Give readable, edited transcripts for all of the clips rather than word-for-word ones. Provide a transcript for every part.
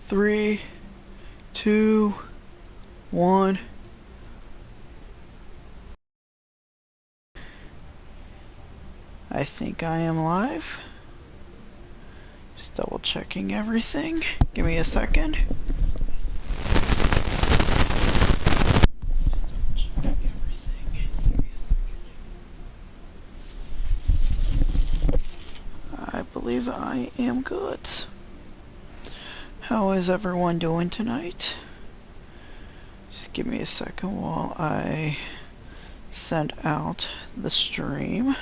3, 2, 1. I think I am live. Just double checking everything. Give me a second. I believe I am good. How is everyone doing tonight? Just give me a second while I send out the stream.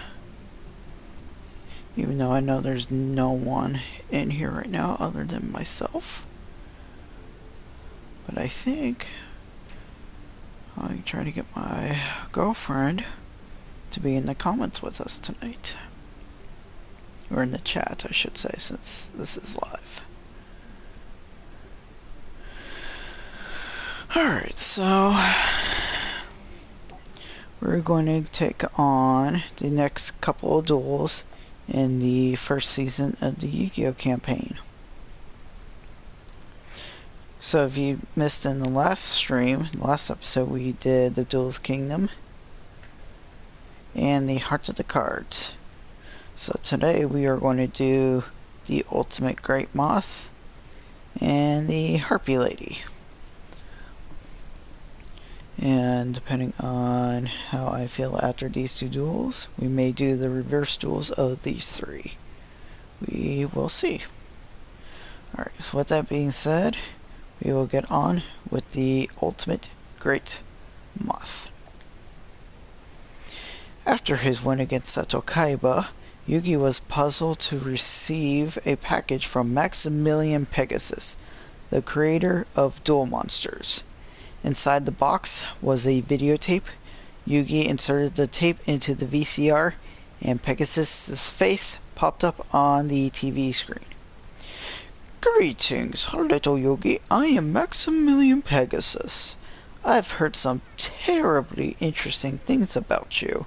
Even though I know there's no one in here right now other than myself. But I think I'm trying to get my girlfriend to be in the comments with us tonight. Or in the chat, I should say, since this is live. Alright, so we're going to take on the next couple of duels in the first season of the Yu-Gi-Oh! Campaign. So if you missed in the last stream, the last episode, we did the Duelist Kingdom and the Hearts of the Cards. So today we are going to do the Ultimate Great Moth and the Harpy Lady. And depending on how I feel after these two duels, we may do the reverse duels of these three. We will see. Alright, so with that being said, we will get on with the Ultimate Great Moth. After his win against Seto Kaiba, Yugi was puzzled to receive a package from Maximilian Pegasus, the creator of Duel Monsters. Inside the box was a videotape. Yugi inserted the tape into the VCR, and Pegasus' face popped up on the TV screen. Greetings, little Yugi. I am Maximilian Pegasus. I've heard some terribly interesting things about you.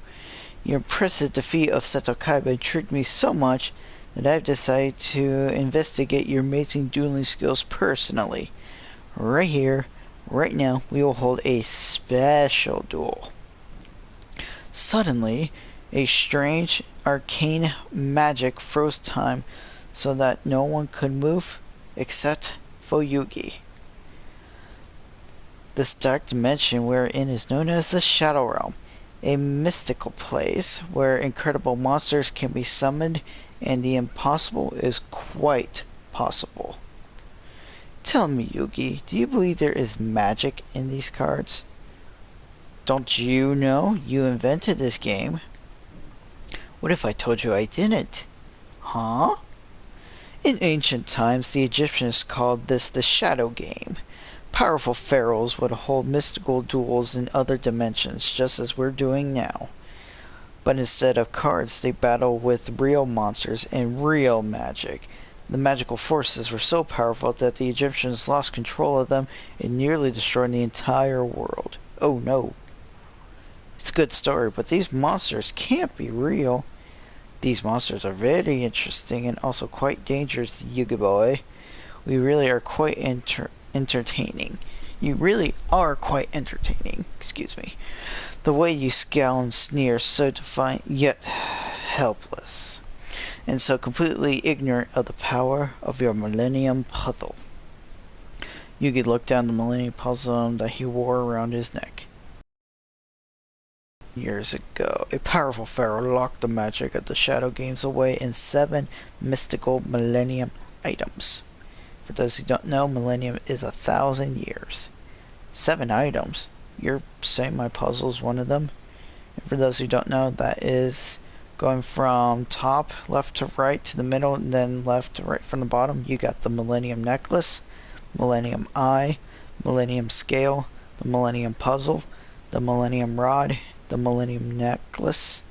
Your impressive defeat of Seto Kaiba intrigued me so much that I've decided to investigate your amazing dueling skills personally. Right here, right now, we will hold a special duel. Suddenly, a strange arcane magic froze time so that no one could move except for Yugi. This dark dimension we're in is known as the Shadow Realm, a mystical place where incredible monsters can be summoned and the impossible is quite possible. Tell me, Yugi, do you believe there is magic in these cards? Don't you know you invented this game? What if I told you I didn't? Huh? In ancient times, the Egyptians called this the Shadow Game. Powerful pharaohs would hold mystical duels in other dimensions, just as we're doing now. But instead of cards, they battle with real monsters and real magic. The magical forces were so powerful that the Egyptians lost control of them and nearly destroyed the entire world. Oh no. It's a good story, but these monsters can't be real. These monsters are very interesting and also quite dangerous, Yugi boy. We really are quite entertaining. You really are quite entertaining, excuse me. The way you scowl and sneer, so defiant yet helpless, and so completely ignorant of the power of your Millennium Puzzle. Yugi looked down the Millennium Puzzle that he wore around his neck. Years ago, a powerful pharaoh locked the magic of the Shadow Games away in 7 mystical Millennium items. For those who don't know, Millennium is 1,000 years. 7 items? You're saying my puzzle is one of them? And for those who don't know, that is going from top left to right to the middle, and then left to right from the bottom. You got the Millennium Necklace, Millennium Eye, Millennium Scale, the Millennium Puzzle, the Millennium Rod, the Millennium Necklace.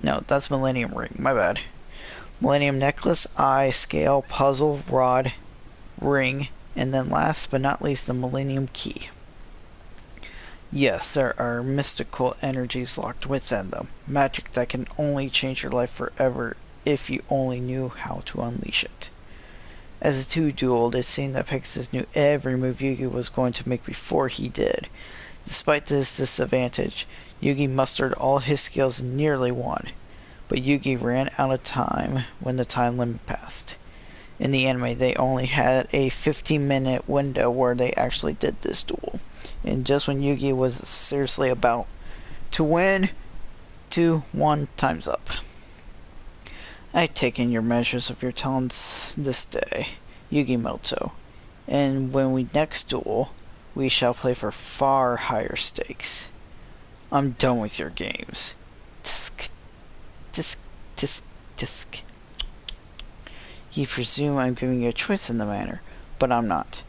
No, that's Millennium Ring, my bad. Millennium Necklace, Eye, Scale, Puzzle, Rod, Ring, and then last but not least, the Millennium Key. Yes, there are mystical energies locked within them. Magic that can only change your life forever if you only knew how to unleash it. As the two dueled, it seemed that Pegasus knew every move Yugi was going to make before he did. Despite this disadvantage, Yugi mustered all his skills and nearly won, but Yugi ran out of time when the time limit passed. In the anime, they only had a 15-minute window where they actually did this duel, and just when Yugi was seriously about to win, 2-1, time's up. I've taken your measures of your talents this day, Yugi Moto, and when we next duel, we shall play for far higher stakes. I'm done with your games. Tisk, tisk, tisk, tisk. You presume I'm giving you a choice in the matter, but I'm not.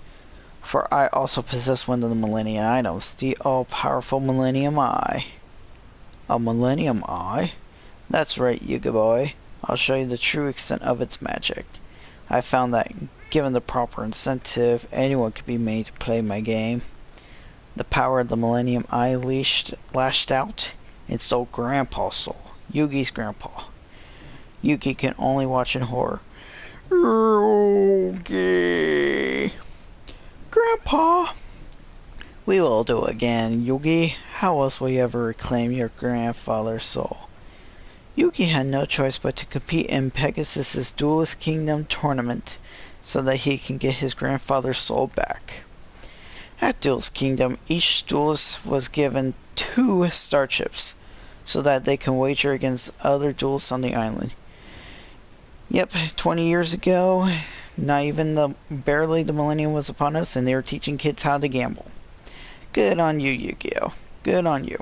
For I also possess one of the Millennium items, the all-powerful Millennium Eye. A Millennium Eye? That's right, Yugi boy. I'll show you the true extent of its magic. I found that, given the proper incentive, anyone could be made to play my game. The power of the Millennium Eye lashed out and stole Grandpa's soul, Yugi's grandpa. Yugi can only watch in horror. Yugi! Grandpa! We will do it again, Yugi. How else will you ever reclaim your grandfather's soul? Yugi had no choice but to compete in Pegasus's Duelist Kingdom tournament so that he can get his grandfather's soul back. At Duelist Kingdom, each duelist was given 2 star chips so that they can wager against other duelists on the island. Yep, 20 years ago, not even barely the millennium was upon us, and they were teaching kids how to gamble. Good on you, Yu-Gi-Oh! Good on you.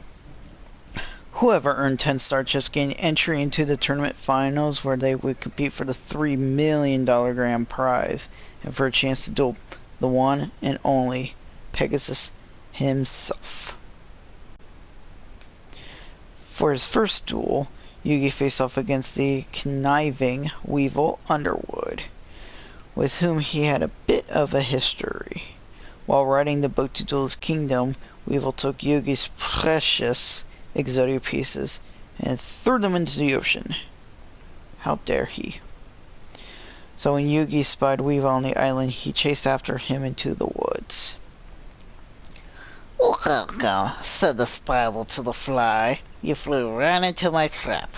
Whoever earned 10 star chips gained entry into the tournament finals where they would compete for the $3 million grand prize and for a chance to duel the one and only Pegasus himself. For his first duel, Yugi faced off against the conniving Weevil Underwood, with whom he had a bit of a history. While riding the boat to Duelist Kingdom, Weevil took Yugi's precious Exodia pieces and threw them into the ocean. How dare he? So when Yugi spied Weevil on the island, he chased after him into the woods. Welcome, said the spider to the fly. You flew right into my trap.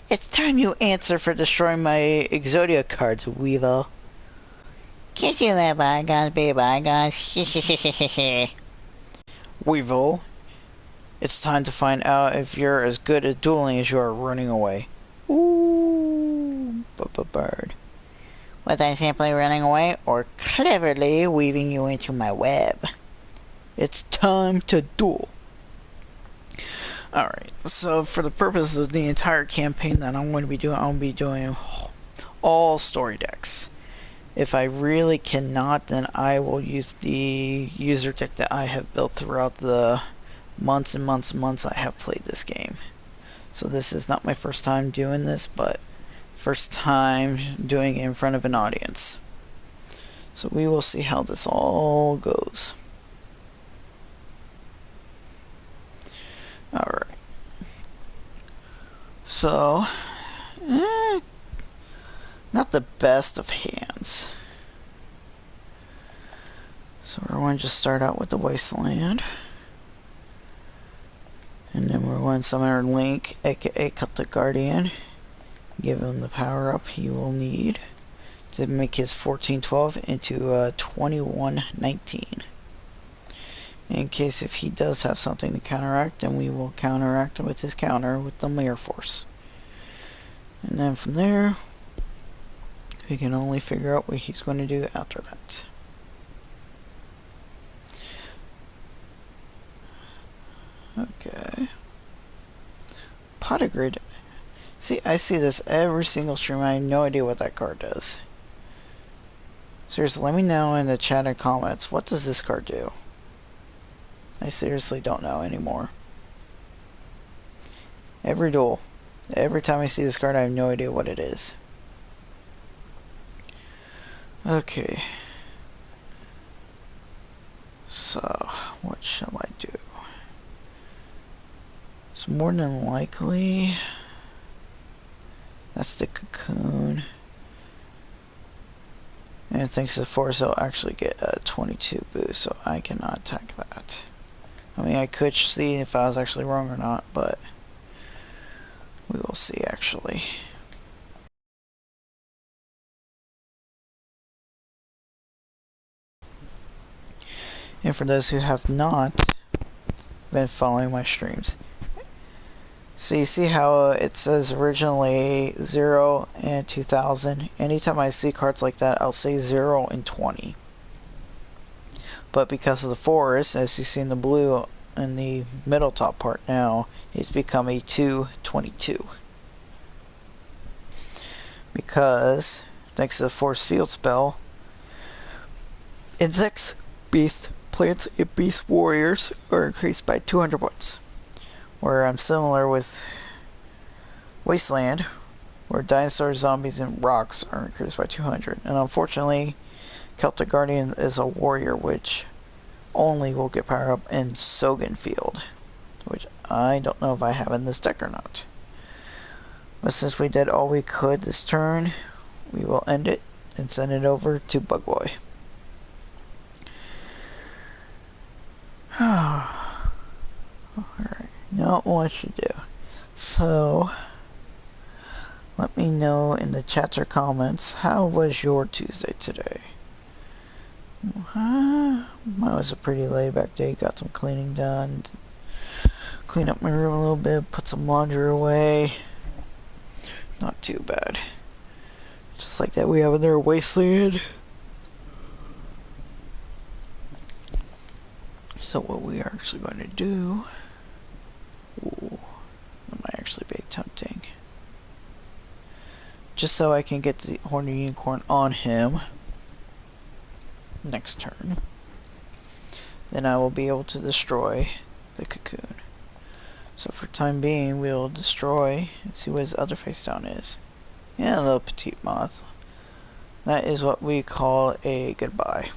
It's time you answer for destroying my Exodia cards, Weevil. Can't you let bygones be bygones? Weevil, it's time to find out if you're as good at dueling as you are running away. Ooh, bird. Was I simply running away or cleverly weaving you into my web? It's time to duel. Alright, so for the purpose of the entire campaign that I'm going to be doing, I'm going to be doing all story decks. If I really cannot, then I will use the user deck that I have built throughout the months and months and months I have played this game. So this is not my first time doing this, but first time doing it in front of an audience. So we will see how this all goes. Alright. So, not the best of hands. So we're going to just start out with the Wasteland. And then we're going to summon our Link, aka Cut the Guardian. Give him the power up he will need to make his 14-12 into 21-19. In case if he does have something to counteract, then we will counteract him with his counter with the Mirror Force. And then from there, we can only figure out what he's going to do after that. Okay. Pot of Grid. See, I see this every single stream. I have no idea what that card does. Seriously, let me know in the chat and comments. What does this card do? I seriously don't know anymore. Every duel. Every time I see this card, I have no idea what it is. Okay. So, what shall I do? It's more than likely... That's the cocoon. And thanks to the force, I'll actually get a 22 boost, so I cannot attack that. I mean, I could see if I was actually wrong or not, but we will see actually. And for those who have not been following my streams, so you see how it says originally 0 and 2000. Anytime I see cards like that, I'll say 0 and 20. But because of the forest, as you see in the blue in the middle top part now, it's become a 222. Because, thanks to the force field spell, insects, beasts, plants, and beast warriors are increased by 200 points. Where I'm similar with Wasteland, where dinosaurs, zombies, and rocks are increased by 200. And unfortunately, Celtic Guardian is a warrior, which only will get power up in Sogan Field, which I don't know if I have in this deck or not. But since we did all we could this turn, we will end it and send it over to Bugboy. Alright, not much to do. So, let me know in the chats or comments, how was your Tuesday today? Mine was a pretty laid back day, got some cleaning done, cleaned up my room a little bit, put some laundry away. Not too bad. Just like that we have in their Wasteland. So what we are actually going to do... Ooh, that might actually be tempting. Just so I can get the Horned Unicorn on him next turn. Then I will be able to destroy the cocoon. So for time being, we'll destroy and see what his other face down is. Yeah, a little petite moth. That is what we call a goodbye.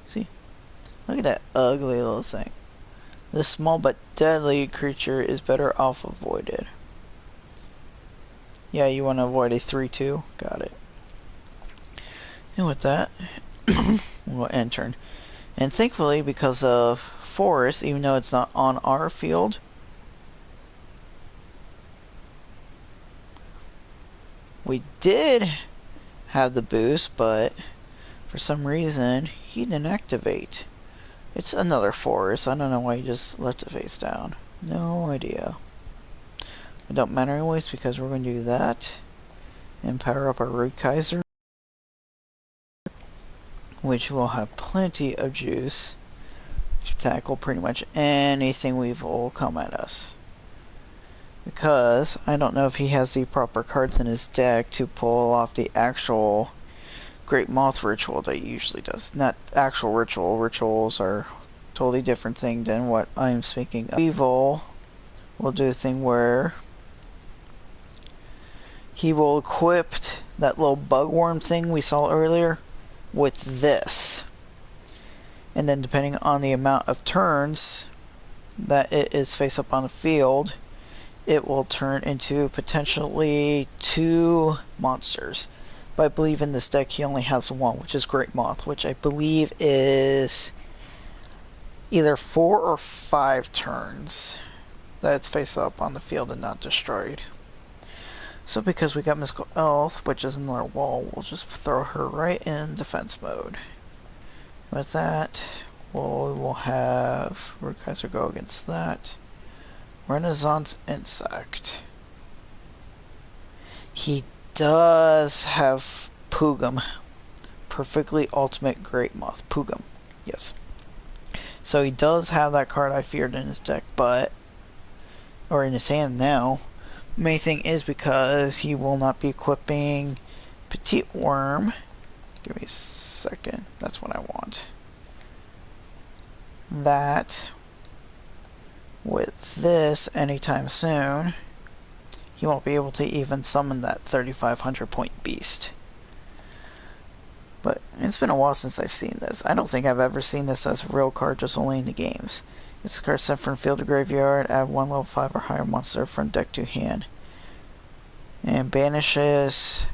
See? Look at that ugly little thing. This small but deadly creature is better off avoided. Yeah, you want to avoid a 3-2? Got it. And with that, we'll end turn. And thankfully, because of forest, even though it's not on our field, we did have the boost, but for some reason, he didn't activate. It's another forest. I don't know why he just left it face down. No idea. It don't matter anyways, because we're going to do that and power up our Root Kaiser, which will have plenty of juice to tackle pretty much anything will come at us. Because I don't know if he has the proper cards in his deck to pull off the actual Great Moth ritual that he usually does. Not actual ritual. Rituals are a totally different thing than what I'm speaking of. Evil will do a thing where he will equip that little bugworm thing we saw earlier with this. And then depending on the amount of turns that it is face up on the field, it will turn into potentially 2 monsters. But I believe in this deck he only has 1, which is Great Moth, which I believe is either 4 or 5 turns that it's face up on the field and not destroyed. So because we got Mystical Elf, which is another wall, we'll just throw her right in defense mode. With that, we'll have Root Kaiser go against that. Renaissance Insect. He does have Pugum. Perfectly Ultimate Great Moth. Pugum. Yes. So he does have that card I feared in his deck, but... or in his hand now. Main thing is because he will not be equipping Petite Worm. Give me a second. That's what I want. That with this anytime soon, he won't be able to even summon that 3,500 point beast. But it's been a while since I've seen this. I don't think I've ever seen this as a real card, just only in the games. It's a card sent from field to graveyard, add 1 level 5 or higher monster from deck to hand. and banishes.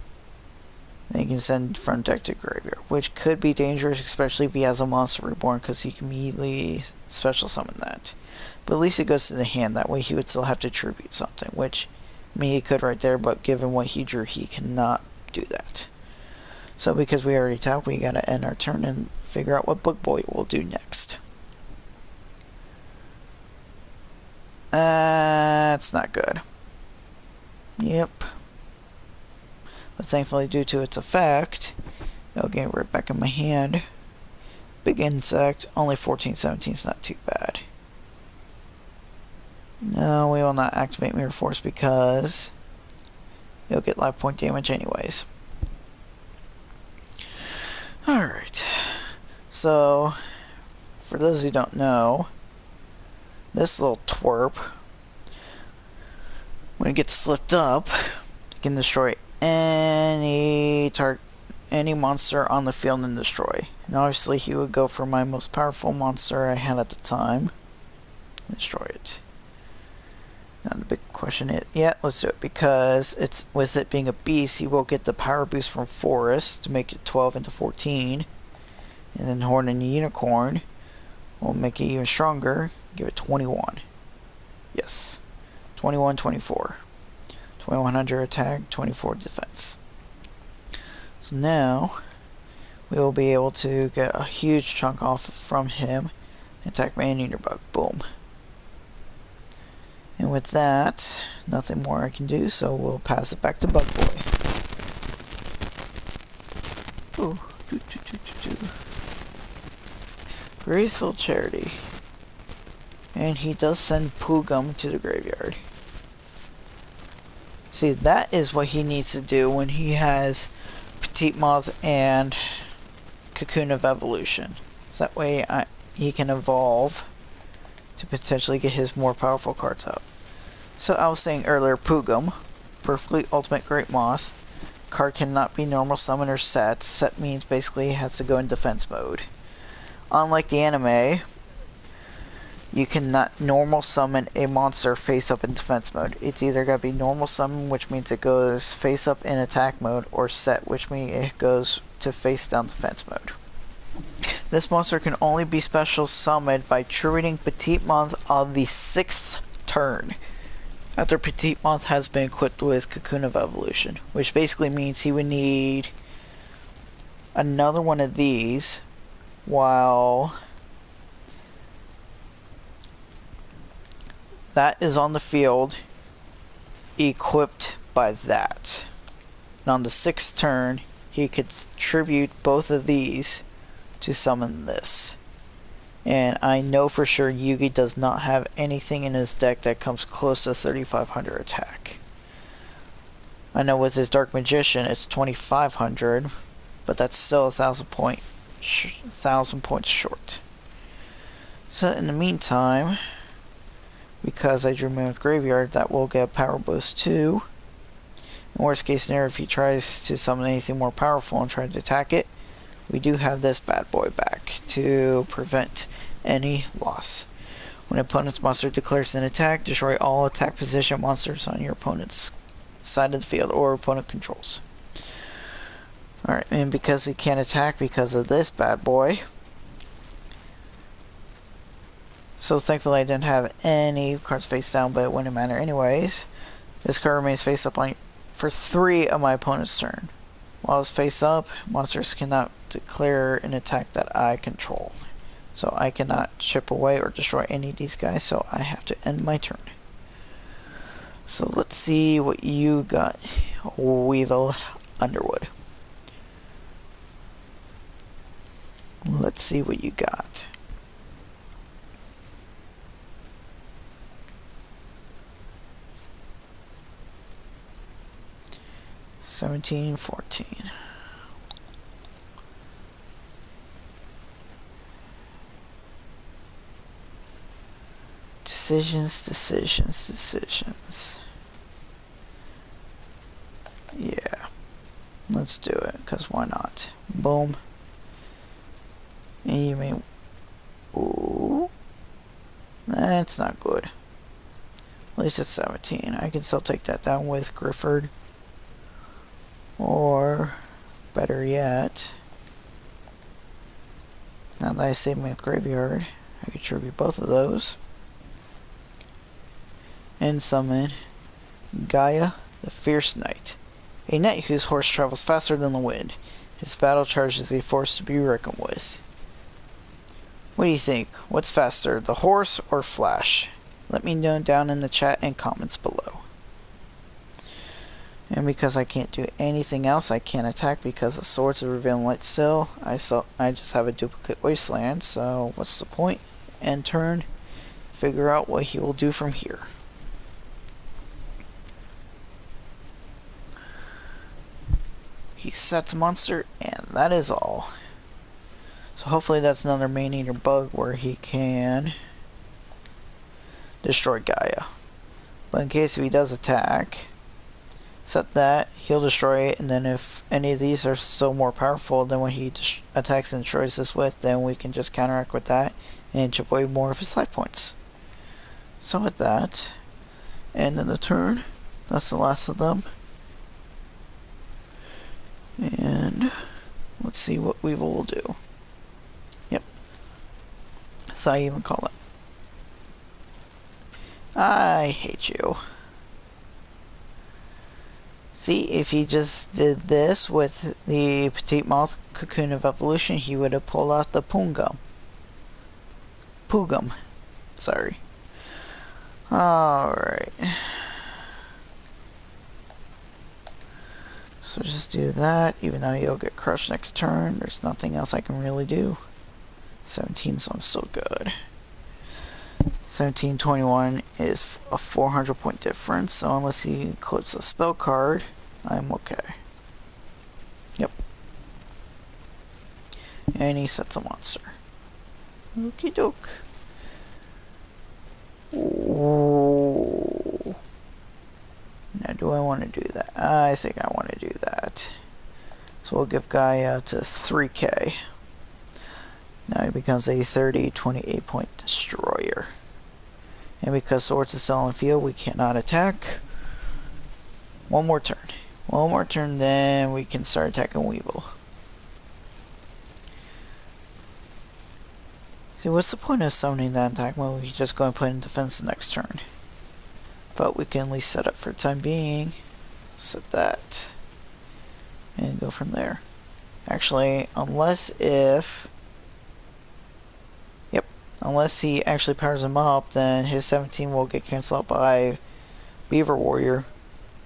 Then you can send from deck to graveyard, which could be dangerous, especially if he has a monster reborn, because he can immediately special summon that. But at least it goes to the hand. That way he would still have to tribute something, which, I mean, he could right there, but given what he drew, he cannot do that. So because we already tapped, we gotta end our turn and figure out what Buckeye will do next. That's not good. Yep. But thankfully, due to its effect, it'll get right back in my hand. Big insect, only 14-17 is not too bad. No, we will not activate Mirror Force because it'll get life point damage anyways. Alright. So, for those who don't know, this little twerp, when it gets flipped up, it can destroy any monster on the field and destroy. And obviously he would go for my most powerful monster I had at the time and destroy it. Now the big question is, yeah, let's do it, because it's with it being a beast, he will get the power boost from Forest to make it 12 into 14, and then Horn and Unicorn will make it even stronger, give it 21. Yes, 21, 24. 2100 attack, 24 defense. So now we will be able to get a huge chunk off from him and attack my Anteater Bug. Boom. And with that, nothing more I can do, so we'll pass it back to Bug Boy. Ooh, Graceful Charity. And he does send Pugum to the graveyard. See, that is what he needs to do when he has Petite Moth and Cocoon of Evolution. So that way he can evolve to potentially get his more powerful cards out. So I was saying earlier, Pugum, Perfectly Ultimate Great Moth. Card cannot be normal summon or set. Set means basically it has to go in defense mode. Unlike the anime, you cannot normal summon a monster face up in defense mode. It's either gotta be normal summon, which means it goes face up in attack mode, or set, which means it goes to face down defense mode. This monster can only be special summoned by tributing Petite Moth on the 6th turn, after Petite Moth has been equipped with Cocoon of Evolution, which basically means he would need another one of these while that is on the field, equipped by that. And on the 6th turn, he could tribute both of these to summon this. And I know for sure Yugi does not have anything in his deck that comes close to 3500 attack. I know with his Dark Magician it's 2500, but that's still 1,000 points short. So in the meantime, because I drew Mammoth Graveyard, that will get a power boost too. In worst case scenario, if he tries to summon anything more powerful and try to attack it, we do have this bad boy back to prevent any loss. When an opponent's monster declares an attack, destroy all attack position monsters on your opponent's side of the field or opponent controls. Alright, and because we can't attack because of this bad boy, so thankfully I didn't have any cards face down, but it wouldn't matter anyways. This card remains face up for 3 of my opponent's turn. While it's face up, monsters cannot declare an attack that I control. So I cannot chip away or destroy any of these guys, so I have to end my turn. So let's see what you got, Weevil Underwood. Let's see what you got. $17, $14. Decisions. Yeah. Let's do it, because why not? Boom. And you may... Ooh. That's not good. At least it's 17. I can still take that down with Grifford. Or, better yet, now that I saved my graveyard, I could tribute both of those. And summon Gaia, the Fierce Knight. A knight whose horse travels faster than the wind. His battle charge is a force to be reckoned with. What do you think? What's faster, the horse or Flash? Let me know down in the chat and comments below. And because I can't do anything else, I can't attack because the Swords of Revealing Light still. I just have a duplicate Wasteland, so what's the point? End turn. Figure out what he will do from here. He sets a monster, and that is all. So hopefully that's another Maneater bug where he can destroy Gaia. But in case if he does attack, set that, he'll destroy it, and then if any of these are still more powerful than what he attacks and destroys this with, then we can just counteract with that and chip away more of his life points. So with that, end of the turn. That's the last of them. And let's see what Weevil will do. Yep. That's how you even call it. I hate you. See, if he just did this with the Petite Moth Cocoon of Evolution, he would have pulled out the Pungum. Pugum. Sorry. Alright. So just do that, even though you'll get crushed next turn. There's nothing else I can really do. 17, so I'm still good. 1721 is a 400 point difference, so unless he equips a spell card, I'm okay. Yep. And he sets a monster. Okie doke. Ooh. Now do I want to do that? I think I want to do that. So we'll give Gaia to 3k. Now he becomes a 28 point destroyer. And because Swords is still on the field, we cannot attack. One more turn. One more turn, then we can start attacking Weevil. See, what's the point of summoning that attack when we just go and put in defense the next turn? But we can at least set up for the time being. Set that. And go from there. Actually, unless he actually powers him up, then his 17 will get cancelled out by Beaver Warrior.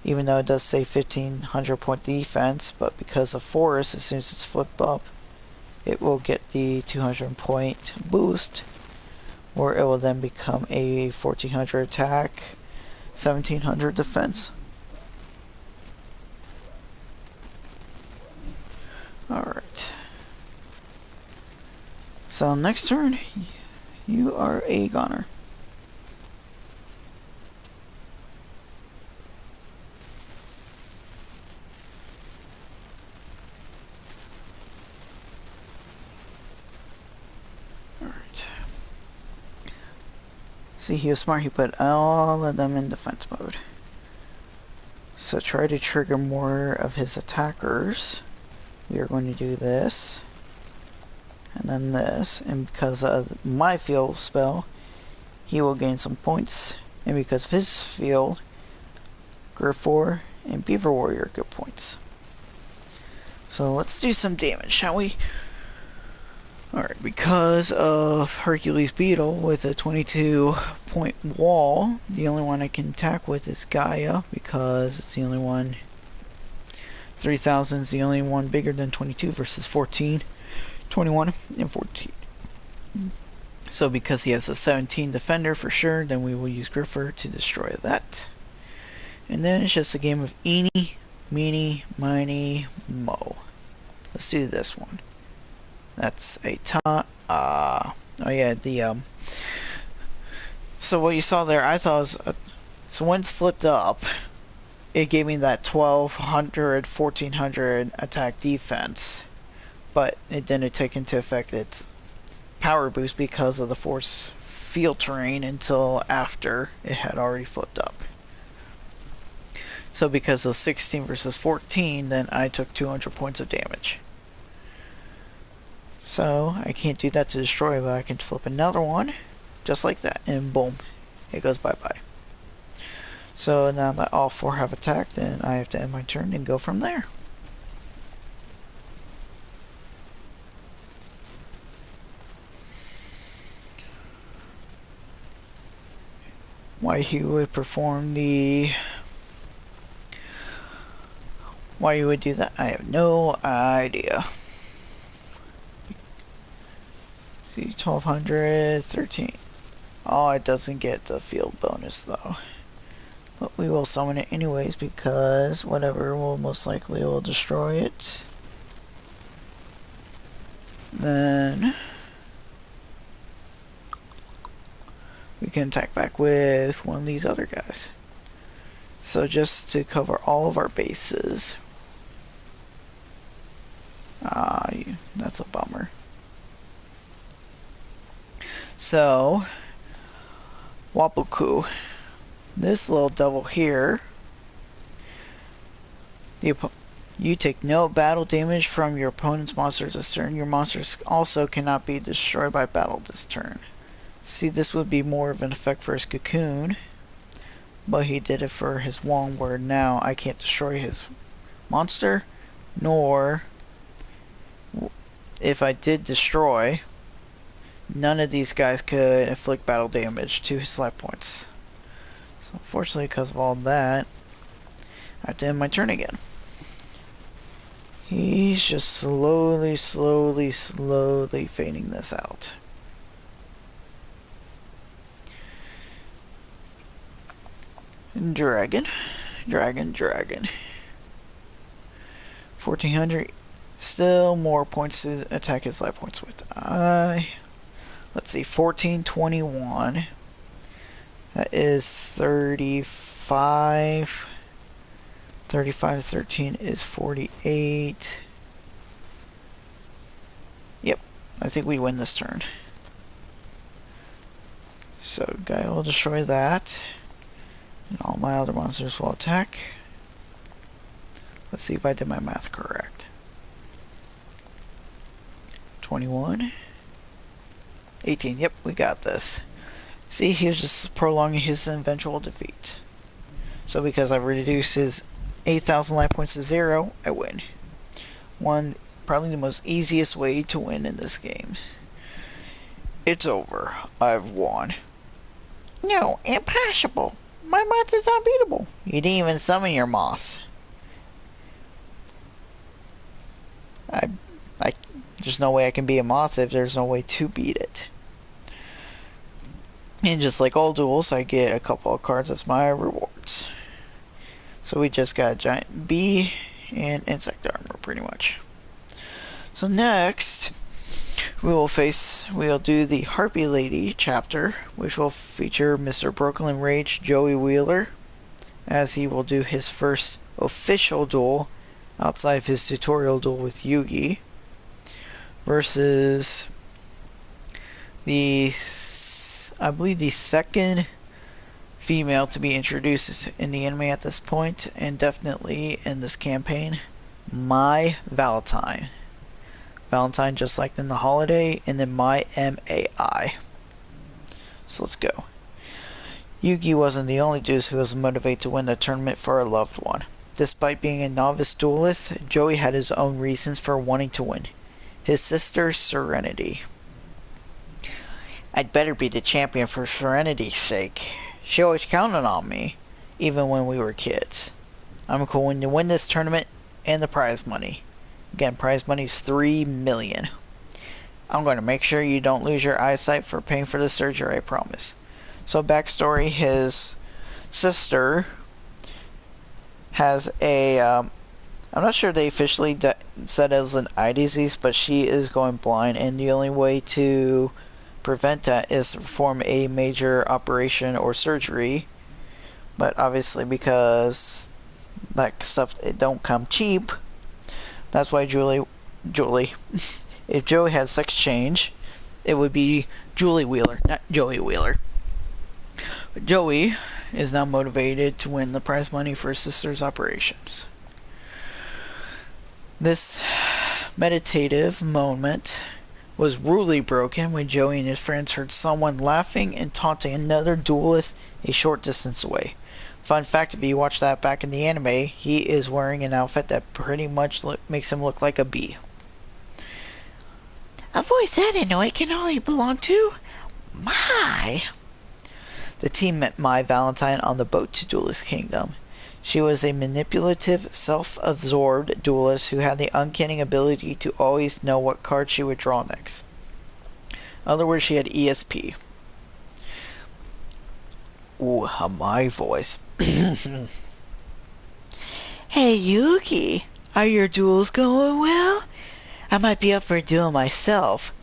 Even though it does say 1500 point defense, but because of Forest, as soon as it's flipped up, it will get the 200 point boost, or it will then become a 1400 attack, 1700 defense. Alright. So next turn, you are a goner. Alright. See, he was smart, he put all of them in defense mode. So try to trigger more of his attackers. We are going to do this. And then this, and because of my field spell, he will gain some points, and because of his field, Griffor and Beaver Warrior get points. So let's do some damage, shall we? Alright, because of Hercules Beetle with a 22 point wall, the only one I can attack with is Gaia, because it's the only one. 3000 is the only one bigger than 22 versus 14. 21 and 14. So because he has a 17 defender for sure, then we will use Griffor to destroy that. And then it's just a game of eeny, meeny, miny, mo. Let's do this one. That's a taunt. Oh yeah, so what you saw there, I thought was so when it's flipped up, it gave me that 1200, 1400 attack defense. But it didn't take into effect its power boost because of the force field terrain until after it had already flipped up. So because of 16 versus 14, then I took 200 points of damage. So I can't do that to destroy, but I can flip another one, just like that, and boom, it goes bye-bye. So now that all four have attacked, then I have to end my turn and go from there. Why he would perform the... Why you would do that, I have no idea. See, 1200, 13. Oh, it doesn't get the field bonus though. But we will summon it anyways because whatever will most likely will destroy it. Then we can attack back with one of these other guys. So just to cover all of our bases. That's a bummer. So, Wapuku. This little devil here. You take no battle damage from your opponent's monsters this turn. Your monsters also cannot be destroyed by battle this turn. See, this would be more of an effect for his cocoon. But he did it for his wand, where now I can't destroy his monster, nor if I did destroy, none of these guys could inflict battle damage to his life points. So unfortunately, because of all that, I have to end my turn again. He's just slowly fading this out. Dragon. 1400. Still more points to attack his life points with. Let's see, 1421. That is 35. 35 13 is 48. Yep, I think we win this turn. So Guy will destroy that. And all my other monsters will attack. Let's see if I did my math correct. 21. 18. Yep, we got this. See, he was just prolonging his eventual defeat. So because I've reduced his 8,000 life points to 0, I win. Probably the most easiest way to win in this game. It's over. I've won. No, impossible. My moth is unbeatable. You didn't even summon your moth. There's no way I can beat a moth if there's no way to beat it. And just like all duels, I get a couple of cards as my rewards. So we just got a giant bee and insect armor, pretty much. So next, we'll do the Harpy Lady chapter, which will feature Mr. Brooklyn Rage Joey Wheeler, as he will do his first official duel outside of his tutorial duel with Yugi, versus I believe the second female to be introduced in the anime at this point, and definitely in this campaign, My Valentine. Valentine, just like in the holiday, and then My MAI. So let's go. Yugi wasn't the only dude who was motivated to win the tournament for a loved one. Despite being a novice duelist, Joey had his own reasons for wanting to win. His sister, Serenity. I'd better be the champion for Serenity's sake. She always counted on me, even when we were kids. I'm going to win this tournament and the prize money. Again, prize money is $3 million. I'm going to make sure you don't lose your eyesight for paying for the surgery, I promise. So backstory, his sister has a, I'm not sure they officially said as an eye disease, but she is going blind, and the only way to prevent that is to perform a major operation or surgery. But obviously, because that stuff, it don't come cheap, that's why Julie, if Joey had sex change, it would be Julie Wheeler, not Joey Wheeler. But Joey is now motivated to win the prize money for his sister's operations. This meditative moment was rudely broken when Joey and his friends heard someone laughing and taunting another duelist a short distance away. Fun fact, if you watch that back in the anime, he is wearing an outfit that pretty much makes him look like a bee. A voice that annoying can only belong to Mai. The team met Mai Valentine on the boat to Duelist Kingdom. She was a manipulative, self-absorbed duelist who had the uncanny ability to always know what card she would draw next. In other words, she had ESP. Ooh, a Mai voice. Hey Yuki, are your duels going well? I might be up for a duel myself.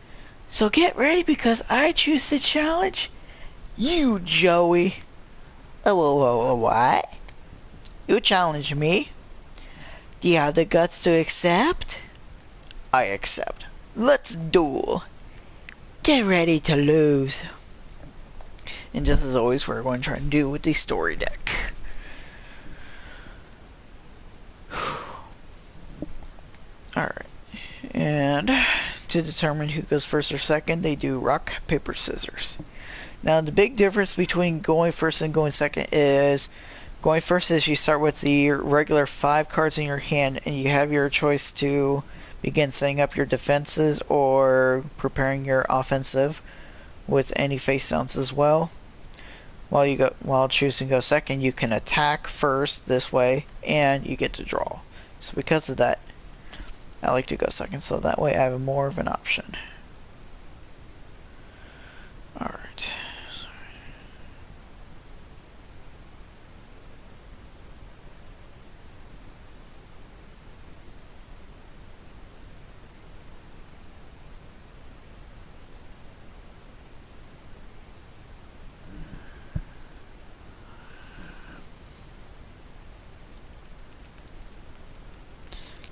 So get ready because I choose the challenge. You, Joey. What? You challenge me? Do you have the guts to accept? I accept. Let's duel. Get ready to lose. And just as always, we're going to try and do with the story deck. Alright. And to determine who goes first or second, they do rock, paper, scissors. Now, the big difference between going first and going second is going first is you start with the regular 5 cards in your hand, and you have your choice to begin setting up your defenses or preparing your offensive with any face downs as well. While choosing to go second, you can attack first this way, and you get to draw. So because of that, I like to go second, so that way I have more of an option. Alright.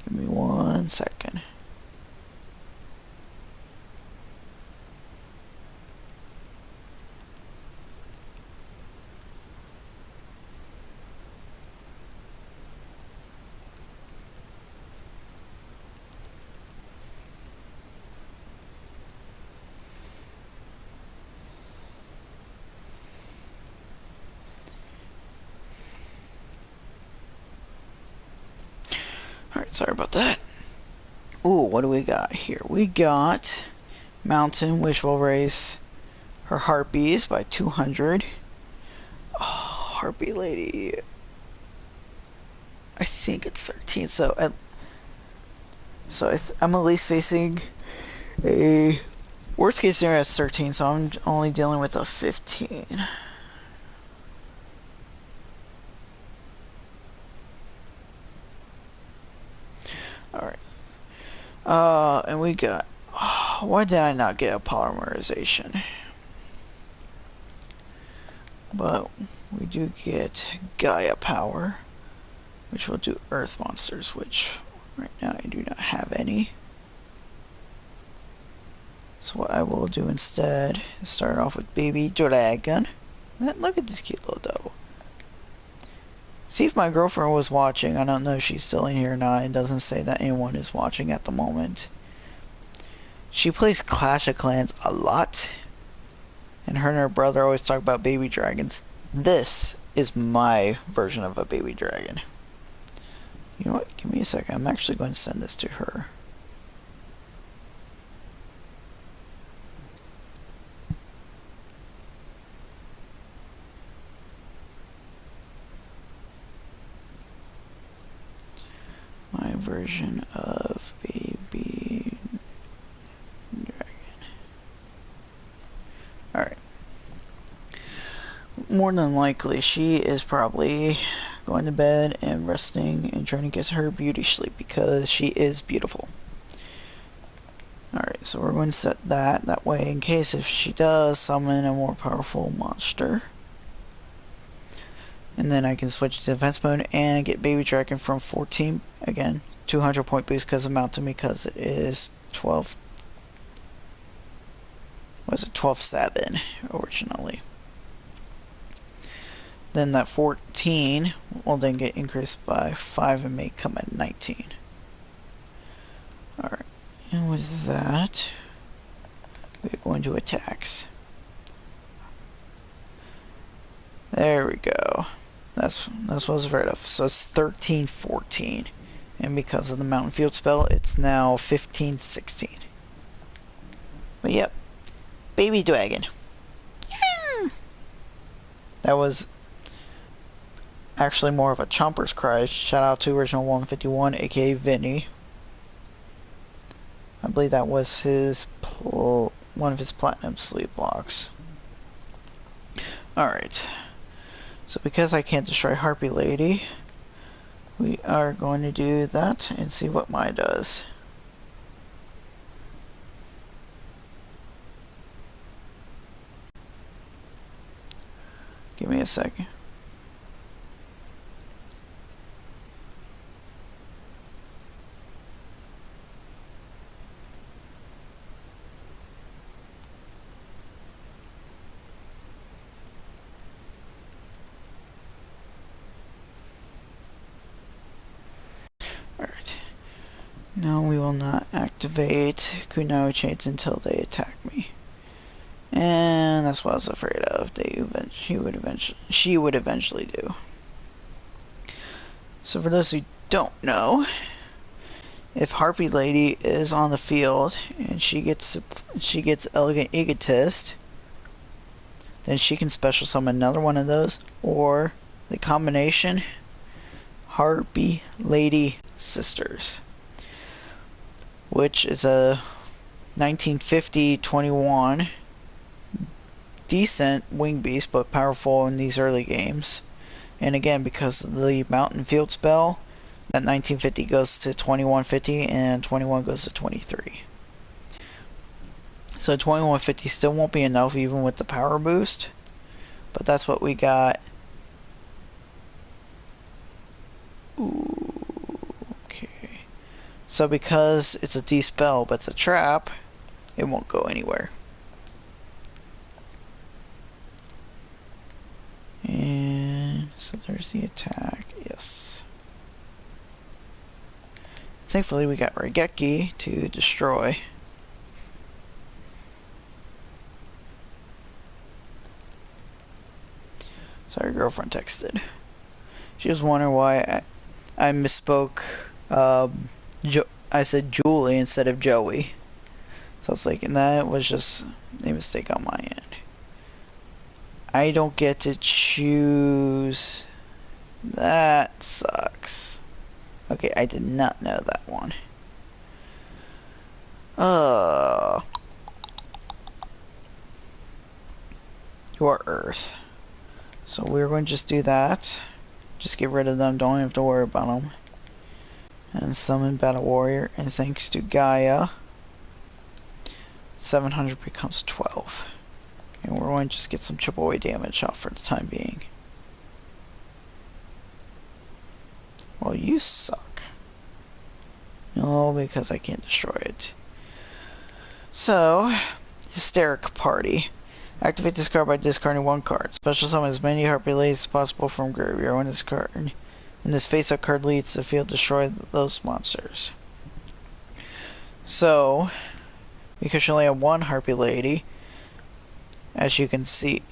Give me 1 second. Alright, sorry about that. Ooh, what do we got here? We got Mountain, which will raise her harpies by 200. Oh, harpy lady. I think it's 13, so I'm at least facing a worst case scenario at 13, so I'm only dealing with a 15. Alright. And we got... Oh, why did I not get a polymerization? But we do get Gaia power, which will do earth monsters, which right now I do not have any. So what I will do instead is start off with baby dragon. Look at this cute little doe. See if my girlfriend was watching. I don't know if she's still in here or not. It doesn't say that anyone is watching at the moment. She plays Clash of Clans a lot. And her brother always talk about baby dragons. This is my version of a baby dragon. You know what? Give me a second. I'm actually going to send this to her. My version of baby dragon. Alright. More than likely, she is probably going to bed and resting and trying to get her beauty sleep because she is beautiful. Alright, so we're going to set that way in case if she does summon a more powerful monster. And then I can switch to defense mode and get Baby Dragon from 14, again, 200 point boost because of Mountain because it is 12, was it 12-7 originally. then that 14 will then get increased by 5 and may come at 19. Alright, and with that, we're going to attacks. There we go. That's what I was afraid of. So it's 13-14. And because of the Mountain Field spell, it's now 15-16. But yep, baby dragon. That was actually more of a chomper's cry. Shout out to Original 151, aka Vinny. I believe that was one of his platinum sleeve blocks. Alright. So because I can't destroy Harpy Lady, we are going to do that and see what Mai does. Give me a second. Alright. No, we will not activate Kunai Chains until they attack me. And that's what I was afraid of. She would eventually do. So for those who don't know, if Harpy Lady is on the field and she gets Elegant Egotist, then she can special summon another one of those, or the combination Harpy Lady Sisters, which is a 1950-21 decent wing beast, but powerful in these early games. And again, because of the Mountain Field spell, that 1950 goes to 2150 and 21 goes to 23. So 2150 still won't be enough even with the power boost, but that's what we got. Ooh, okay. So because it's a D-spell but it's a trap, it won't go anywhere. And so there's the attack, yes. Thankfully we got Raigeki to destroy. Sorry, girlfriend texted. She was wondering why I misspoke. I said Julie instead of Joey. So I was like, and that was just a mistake on my end. I don't get to choose. That sucks. Okay, I did not know that one. You are Earth. So we're going to just do that. Just get rid of them, don't have to worry about them. And summon Battle Warrior, and thanks to Gaia, 700 becomes 12. And we're going to just get some chip away damage off for the time being. Well, you suck. No, because I can't destroy it. So, Hysteric Party. Activate this card by discarding one card. Special summon as many Harpy Ladies as possible from graveyard. When this face-up card leads the field, destroy those monsters. So, because you only have one Harpy Lady, as you can see,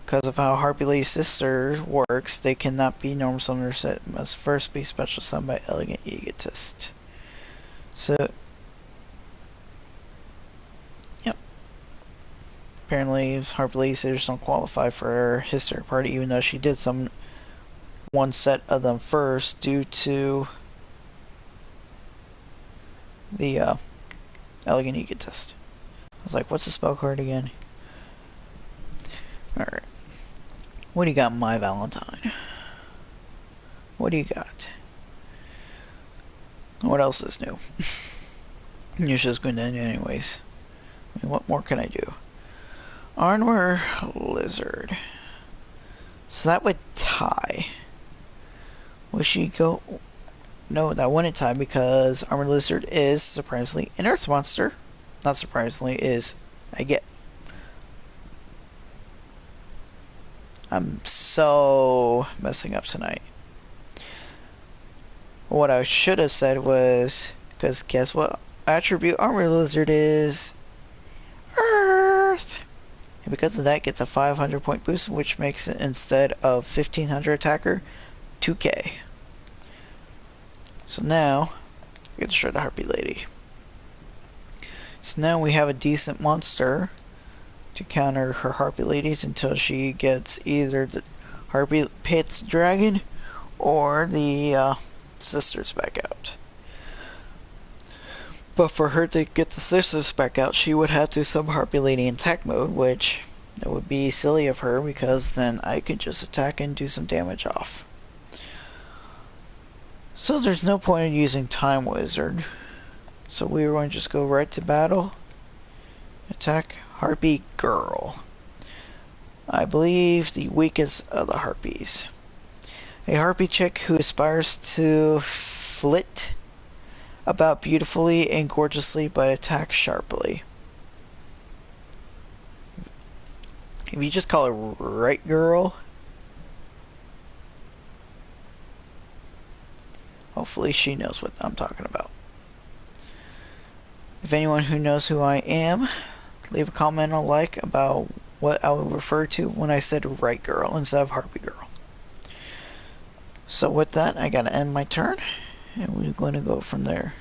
because of how Harpy Lady Sister works, they cannot be normal summoners. It must first be special summoned by Elegant Egotist. So, yep. Apparently, Harpy Lady Sisters don't qualify for Hysteric Party, even though she did summon one set of them first due to the Elegant Egotist. I was like, what's the spell card again? Alright. What do you got, my Valentine? What do you got? What else is new? You're just going to end anyways. I mean, what more can I do? Armor Lizard. So that would tie. Would she go? No, that wouldn't tie because Armor Lizard is surprisingly an Earth monster. Not surprisingly, is I get I'm so messing up tonight. What I should have said was, because guess what attribute Armor Lizard is? Earth! And because of that, gets a 500 point boost, which makes it, instead of 1500 attacker, 2k. So now, we can destroy the Harpy Lady. So now we have a decent monster to counter her Harpy Ladies until she gets either the Harpy Pit's Dragon or the sisters back out. But for her to get the sisters back out, she would have to sub Harpy Lady in attack mode, which it would be silly of her because then I could just attack and do some damage off. So there's no point in using Time Wizard. So we are going to just go right to battle. Attack Harpy Girl. I believe the weakest of the Harpies. A Harpy chick who aspires to flit about beautifully and gorgeously but attack sharply. If you just call her Right Girl, hopefully she knows what I'm talking about. If anyone who knows who I am, leave a comment or like about what I would refer to when I said Right Girl instead of Harpy Girl. So with that, I gotta end my turn, and we're going to go from there.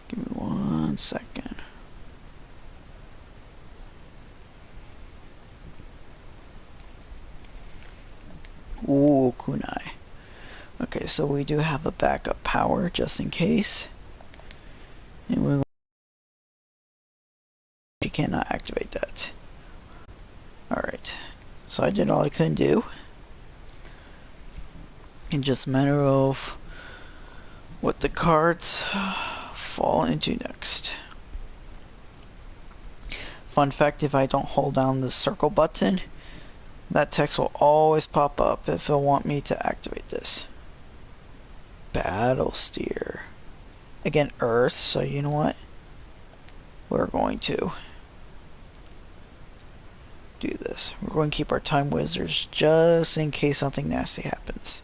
Give me 1 second. Ooh, kunai. Okay, so we do have a backup power just in case. And we cannot activate that. Alright, so I did all I could do. And just a matter of what the cards fall into next. Fun fact, if I don't hold down the circle button, that text will always pop up if it'll want me to activate this. Battle Steer. Again, Earth, so you know what? We're going to do this. We're going to keep our Time Wizards just in case something nasty happens.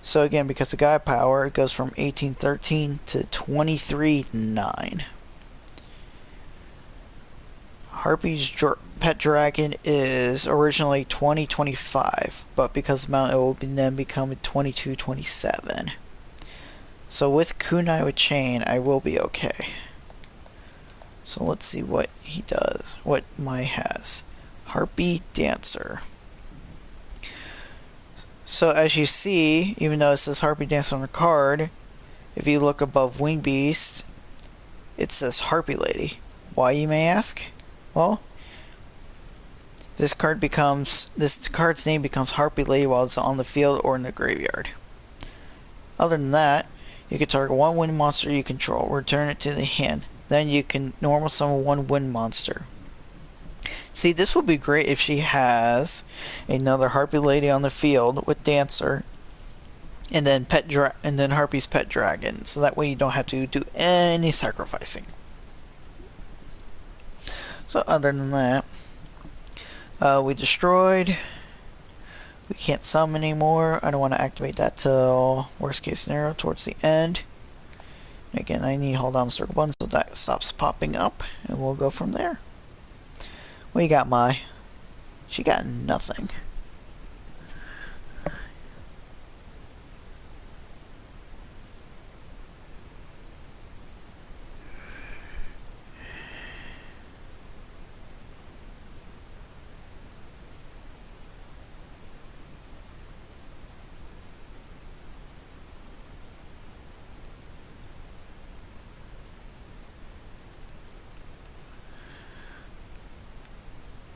So again, because of Gaia power, it goes from 1813 to 23.9. Harpy's pet dragon is originally 2025, but because of Mount, it will then become 2227. So with Kunai with Chain, I will be okay. So let's see what he does, what Mai has. Harpy Dancer. So as you see, even though it says Harpy Dancer on the card, if you look above Wing Beast, it says Harpy Lady. Why, you may ask? Well, this card's name becomes Harpy Lady while it's on the field or in the graveyard. Other than that, you can target one wind monster you control, return it to the hand. Then you can normal summon one wind monster. See, this would be great if she has another Harpy Lady on the field with Dancer, and then Harpy's pet dragon. So that way you don't have to do any sacrificing. So other than that, we destroyed. We can't summon anymore. I don't want to activate that till worst case scenario towards the end. Again, I need to hold down the circle button so that stops popping up, and we'll go from there. What you got, Mai? She got nothing.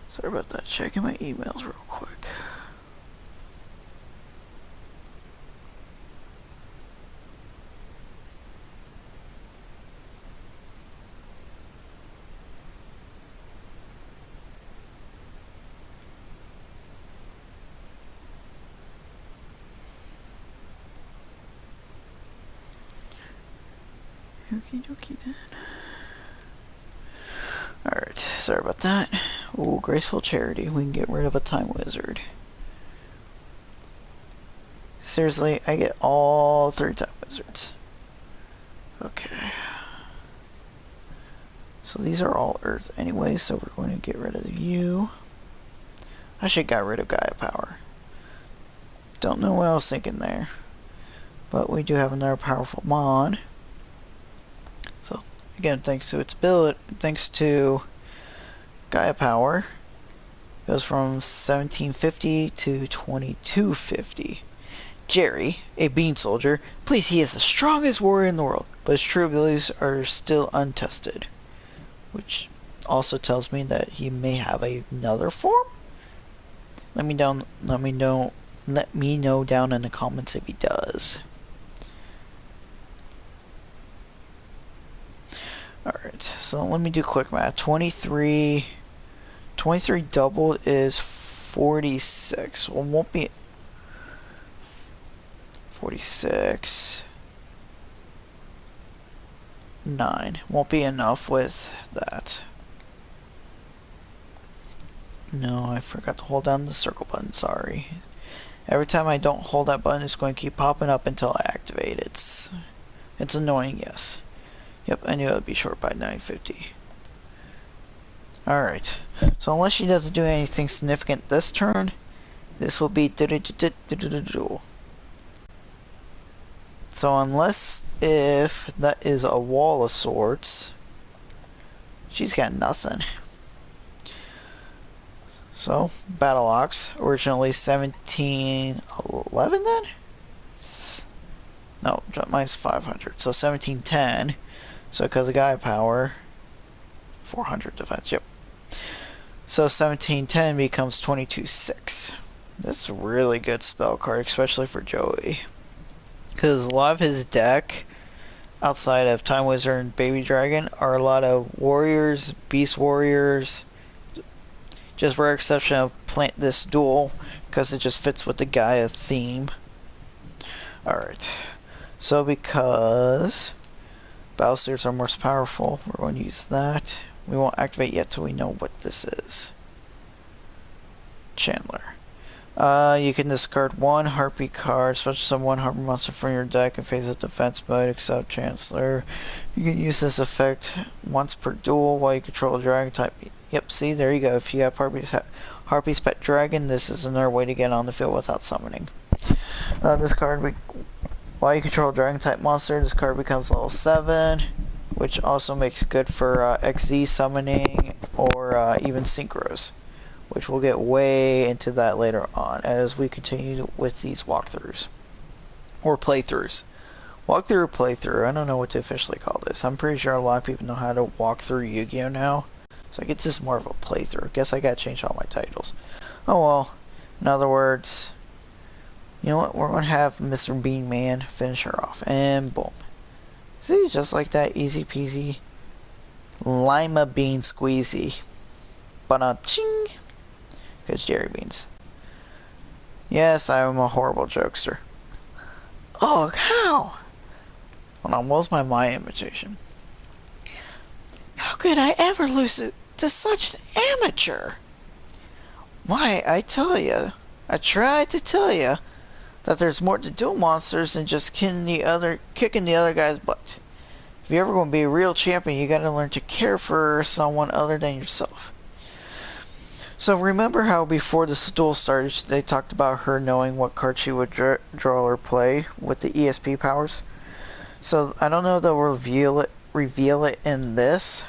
Sorry about that. Checking my emails real quick. Okie dokie then. Alright, sorry about that. Ooh, Graceful Charity. We can get rid of a Time Wizard. Seriously, I get all 3 Time Wizards. Okay. So these are all Earth anyway, so we're going to get rid of you. I should got rid of Gaia Power. Don't know what I was thinking there. But we do have another powerful Mon. So again, thanks to its ability, thanks to Gaia Power, goes from 1750 to 2250. Jerry, a bean soldier, believes he is the strongest warrior in the world, but his true abilities are still untested. Which also tells me that he may have another form? Let me know down in the comments if he does. Alright, so let me do quick math. 23 doubled is 46. Well, it won't be 46. 9. Won't be enough with that. No, I forgot to hold down the circle button, sorry. Every time I don't hold that button, it's going to keep popping up until I activate it. It's annoying, yes. Yep, I knew it would be short by 950. Alright, so unless she doesn't do anything significant this turn, this will be so unless if that is a wall of sorts, she's got nothing. So, Battle Ox, originally 1711 then? No, mine's 500, so 1710. So because of Gaia Power, 400 defense, yep. So 1710 becomes 22-6. That's a really good spell card, especially for Joey. Because a lot of his deck, outside of Time Wizard and Baby Dragon, are a lot of warriors, beast warriors. Just rare exception of plant this duel, because it just fits with the Gaia theme. Alright. So because Battlesteers are most powerful, we're going to use that. We won't activate yet till we know what this is. Chandler. You can discard 1 Harpy card, special summon 1 Harpy monster from your deck and face a defense mode except Chancellor. You can use this effect once per duel while you control a dragon type. Yep, see, there you go. If you have Harpy's Pet Dragon, this is another way to get on the field without summoning. This card, while you control a dragon type monster, this card becomes level 7, which also makes it good for XZ summoning or even synchros, which we'll get way into that later on as we continue with these walkthroughs or playthroughs. Walkthrough or playthrough, I don't know what to officially call this. I'm pretty sure a lot of people know how to walk through Yu-Gi-Oh now, so I guess this is more of a playthrough. I guess I gotta change all my titles. Oh well. In other words, you know what? We're gonna have Mr. Bean Man finish her off, and boom. See, just like that, easy peasy, lima bean squeezy. Ba-da-ching! Because Jerry Beans. Yes, I am a horrible jokester. Oh, how? Hold on, what was my imitation? How could I ever lose it to such an amateur? Why, I tell you, I tried to tell you that there's more to duel monsters than just kicking the other guy's butt. If you're ever going to be a real champion, you got to learn to care for someone other than yourself. So remember how before the duel started, they talked about her knowing what card she would draw or play with the ESP powers. So I don't know if they'll reveal it in this.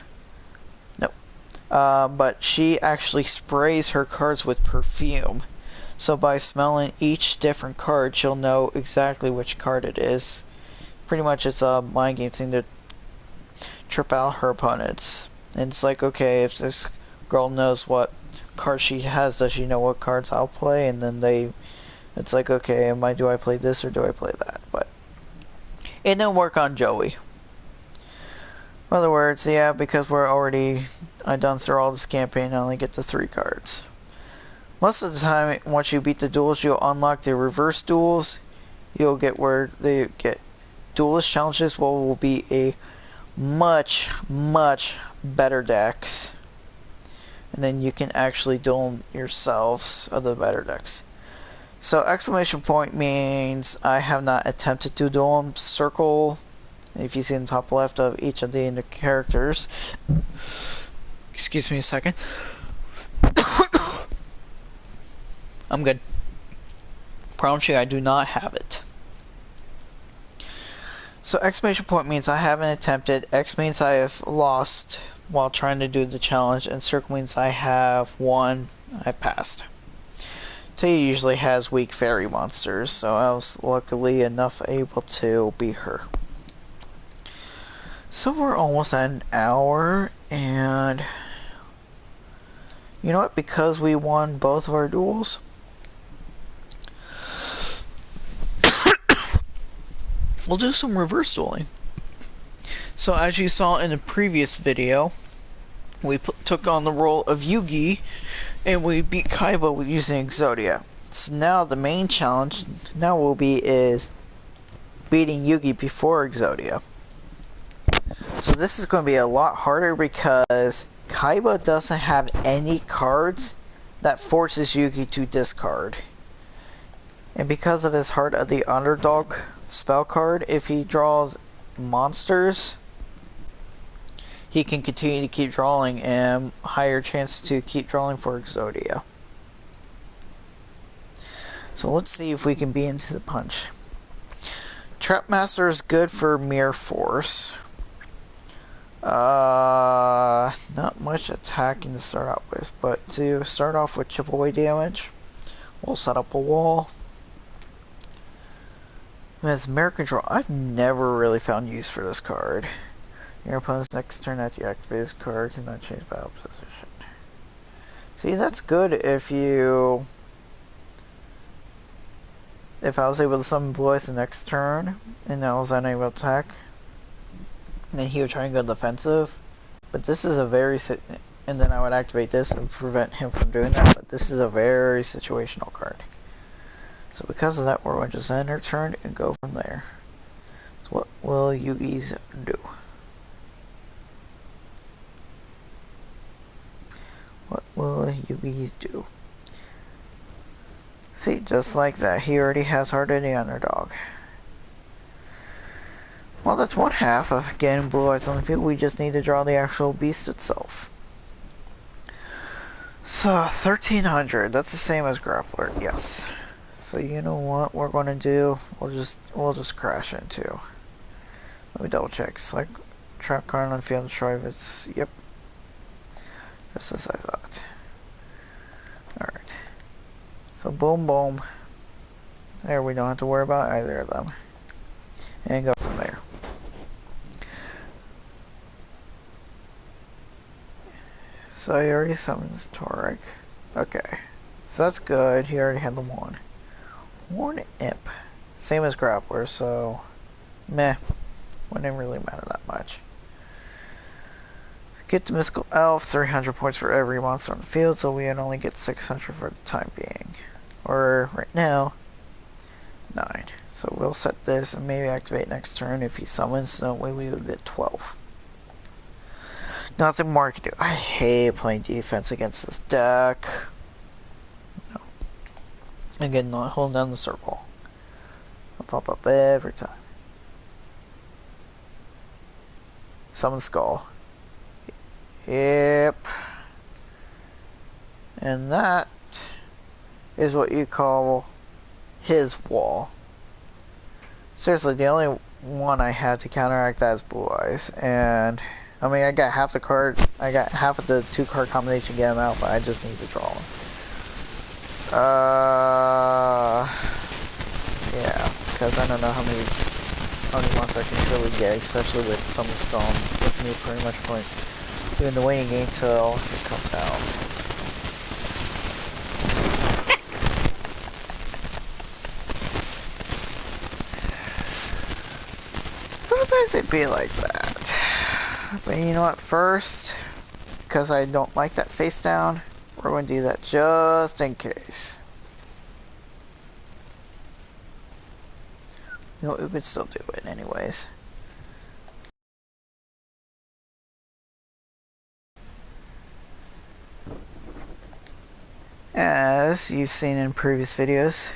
No. But she actually sprays her cards with perfume. So by smelling each different card, she'll know exactly which card it is. Pretty much it's a mind game thing to trip out her opponents. And it's like, okay, if this girl knows what card she has, does she know what cards I'll play? And then it's like, okay, do I play this or do I play that? But it didn't work on Joey. In other words, yeah, because I've done through all this campaign, I only get the 3 cards. Most of the time, once you beat the duels, you'll unlock the reverse duels. You'll get where they get duelist challenges, what will be a much, much better decks. And then you can actually duel them yourselves of the better decks. So exclamation point means I have not attempted to duel them. Circle, if you see in the top left of each of the characters. Excuse me a second. I'm good. Promise you I do not have it. So exclamation point means I haven't attempted. X means I have lost while trying to do the challenge. And circle means I have won. I passed. Tay usually has weak fairy monsters, so I was luckily enough able to beat her. So we're almost at an hour, and you know what? Because we won both of our duels, we'll do some reverse dueling. So as you saw in the previous video, we took on the role of Yugi, and we beat Kaiba using Exodia. So now the main challenge now will be is beating Yugi before Exodia. So this is going to be a lot harder because Kaiba doesn't have any cards that forces Yugi to discard. And because of his Heart of the Underdog spell card, if he draws monsters, he can continue to keep drawing and higher chance to keep drawing for Exodia. So let's see if we can be into the punch. Trapmaster is good for Mere Force. Not much attacking to start out with, but to start off with chip away damage, we'll set up a wall. As Mere Control, I've never really found use for this card. Your opponent's next turn after you activate this card cannot change battle position. See, that's good if you... If I was able to summon Blue Eyes the next turn, and I was unable to attack, then he would try and go defensive. But this is a very... And then I would activate this and prevent him from doing that, but this is a very situational card. So because of that, we're going to just end our turn and go from there. So what will Yugi's do? What will Yugi's do? See, just like that, he already has Heart of the Underdog. Well, that's one half of getting Blue Eyes on the field. We just need to draw the actual beast itself. So, 1300. That's the same as Grappler, yes. So you know what we're going to do? We'll just crash into. Let me double check. Select trap card on field, destroy if it's... Yep. Just as I thought. Alright. So boom boom. There, we don't have to worry about either of them. And go from there. So he already summons Torek. Okay. So that's good. He already had the one. One Imp. Same as Grappler, so meh. Wouldn't really matter that much. Get the Mystical Elf, 300 points for every monster on the field, so we would only get 600 for the time being. Or, right now, 9. So we'll set this and maybe activate next turn if he summons, so that way we would get 12. Nothing more I can do. I hate playing defense against this deck. No. Again, not holding down the circle. I'll pop up every time. Summon Skull. Yep. And that is what you call his wall. Seriously, the only one I had to counteract that is Blue Eyes. And, I mean, I got half the card, I got half of the 2-card combination to get him out, but I just need to draw him. Yeah, because I don't know how many monsters I can really get, especially with Summon Skull, with me pretty much doing the waiting game till it comes out. Sometimes it be like that. But you know what, first, because I don't like that face down, we're going to do that just in case. You know, we could still do it anyways. As you've seen in previous videos,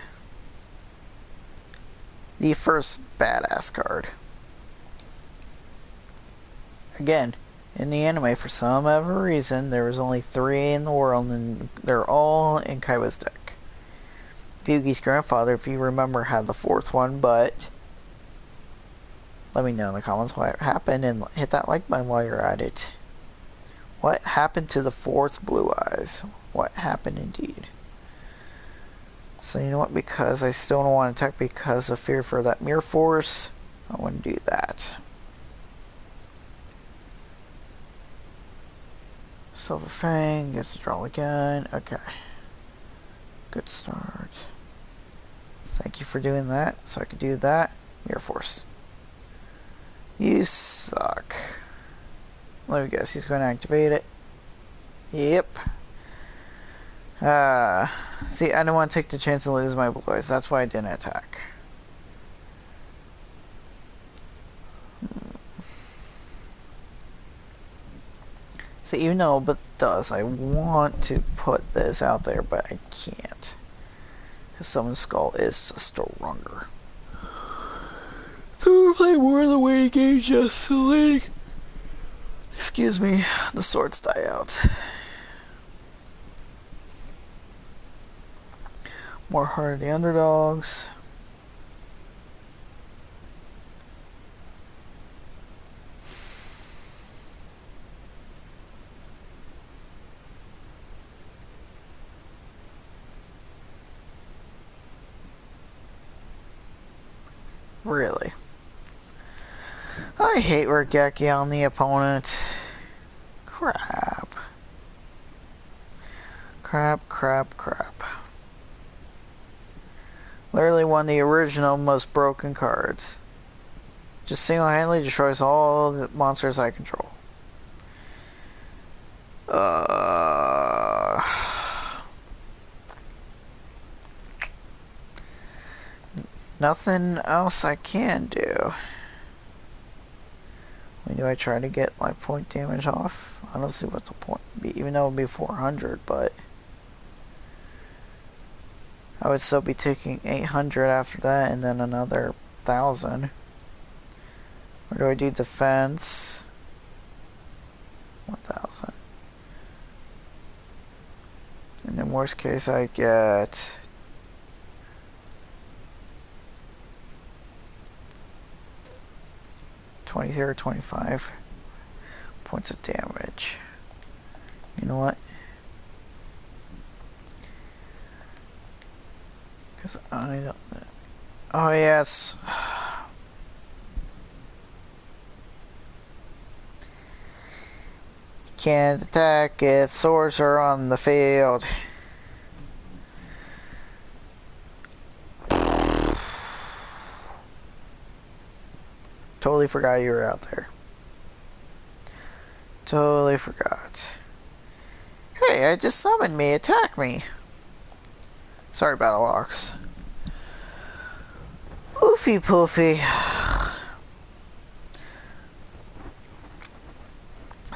the first badass card. Again, in the anime, for some ever reason, there was only 3 in the world, and they're all in Kaiba's deck. Yugi's grandfather, if you remember, had the 4th one, but let me know in the comments what happened, and hit that like button while you're at it. What happened to the 4th Blue Eyes? What happened indeed? So you know what, because I still don't want to attack because of fear for that Mirror Force, I wouldn't do that. Silver Fang gets to draw again. Okay. Good start. Thank you for doing that, so I can do that. Mirror Force. You suck. Let me guess, he's going to activate it. Yep. See, I didn't want to take the chance to lose my boys. That's why I didn't attack. See, even though it does, I want to put this out there, but I can't. Because Summon Skull is stronger. So we're playing more of the waiting game just to like... Excuse me, the swords die out. More Heart of the Underdogs. Really? I hate Regeki on the opponent. Crap. Crap. Literally one of the original most broken cards. Just single-handedly destroys all the monsters I control. Nothing else I can do. Do I try to get my point damage off? I don't see what the point would be, even though it would be 400, but I would still be taking 800 after that, and then another 1,000. Or do I do defense? 1,000. And in worst case, I get 23 or 25 points of damage. You know what? Because I don't... Oh, yes. Can't attack if swords are on the field. Totally forgot you were out there. Totally forgot. Hey, I just summoned me. Attack me. Sorry, Battle Ox. Oofy poofy.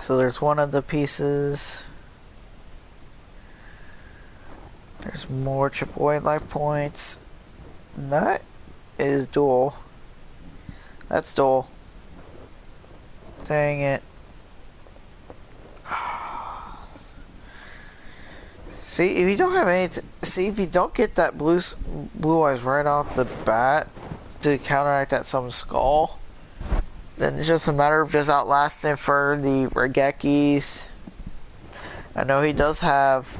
So there's one of the pieces. There's more chip away life points. And that is dual. That's dual. Dang it. See, if you don't have anything, see, if you don't get that blue eyes right off the bat to counteract that Summon Skull, then it's just a matter of just outlasting for the Regekis. I know he does have,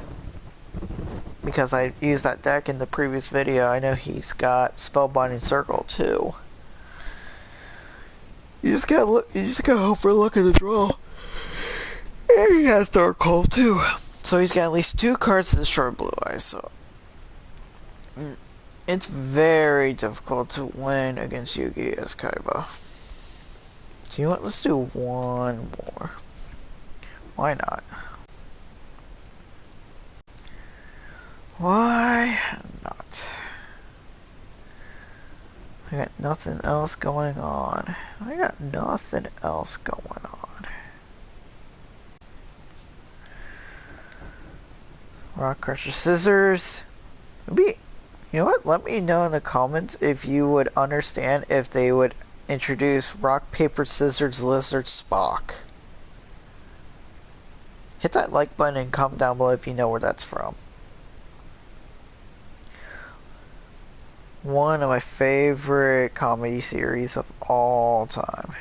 because I used that deck in the previous video, I know he's got Spellbinding Circle too. You just gotta look, you just gotta hope for luck in the draw. And he has Dark Hole too. So he's got at least 2 cards to destroy Blue Eyes, so it's very difficult to win against Yugi as Kaiba. So you know what, let's do one more. Why not? Why not? I got nothing else going on. I got nothing else going on. Rock, crusher, scissors. Maybe, you know what? Let me know in the comments if you would understand if they would introduce rock, paper, scissors, lizard, Spock. Hit that like button and comment down below if you know where that's from. One of my favorite comedy series of all time.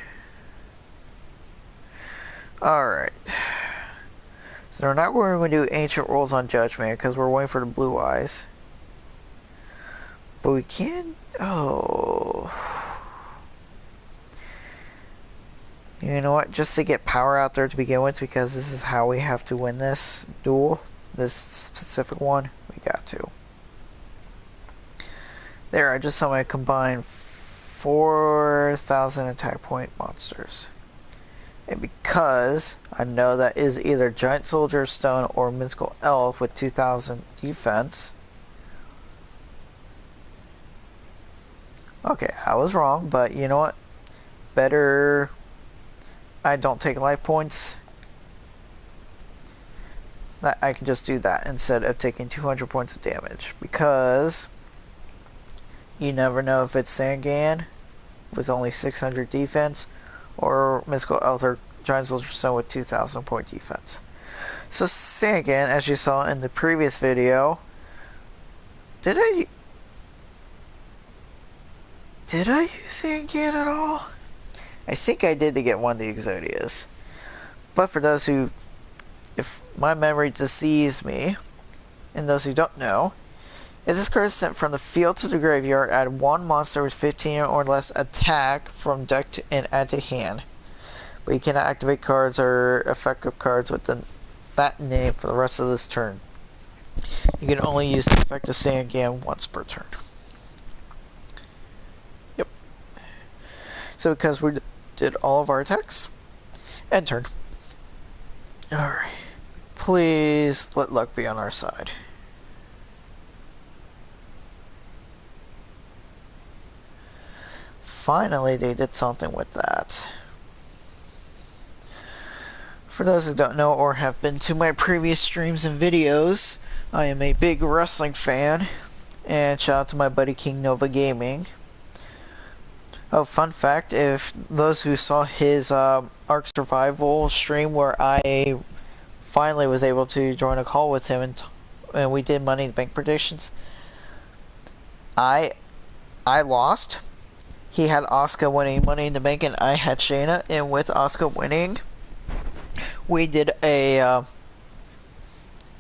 Alright. So now we're going to do Ancient Rules on Judgment because we're waiting for the blue eyes. But we can... Oh... You know what? Just to get power out there to begin with, because this is how we have to win this duel. This specific one. We got to. There, I just saw my combined 4,000 attack point monsters. And because I know that is either Giant Soldier, Stone, or Mystical Elf with 2,000 defense. Okay, I was wrong, but you know what? Better I don't take life points. That I can just do that instead of taking 200 points of damage. Because you never know if it's Sangan with only 600 defense or Mystical Elf or Giant Soldier Stone with 2,000 point defense. So Sangan, as you saw in the previous video, did I use Sangan at all? I think I did to get one of the Exodias. But for those who, if my memory deceives me, and those who don't know, if this card is sent from the field to the graveyard, add one monster with 15 or less attack from deck to, and add to hand. But you cannot activate cards or effective cards with that name for the rest of this turn. You can only use the effective Sangan once per turn. Yep. So because we did all of our attacks, end turn. Alright. Please let luck be on our side. Finally, they did something with that. For those who don't know or have been to my previous streams and videos, I am a big wrestling fan, and shout out to my buddy King Nova Gaming. Oh, fun fact, if those who saw his Ark Survival stream where I finally was able to join a call with him and we did Money in the Bank predictions, I lost. He had Asuka winning Money in the Bank and I had Shayna, and with Asuka winning, we did a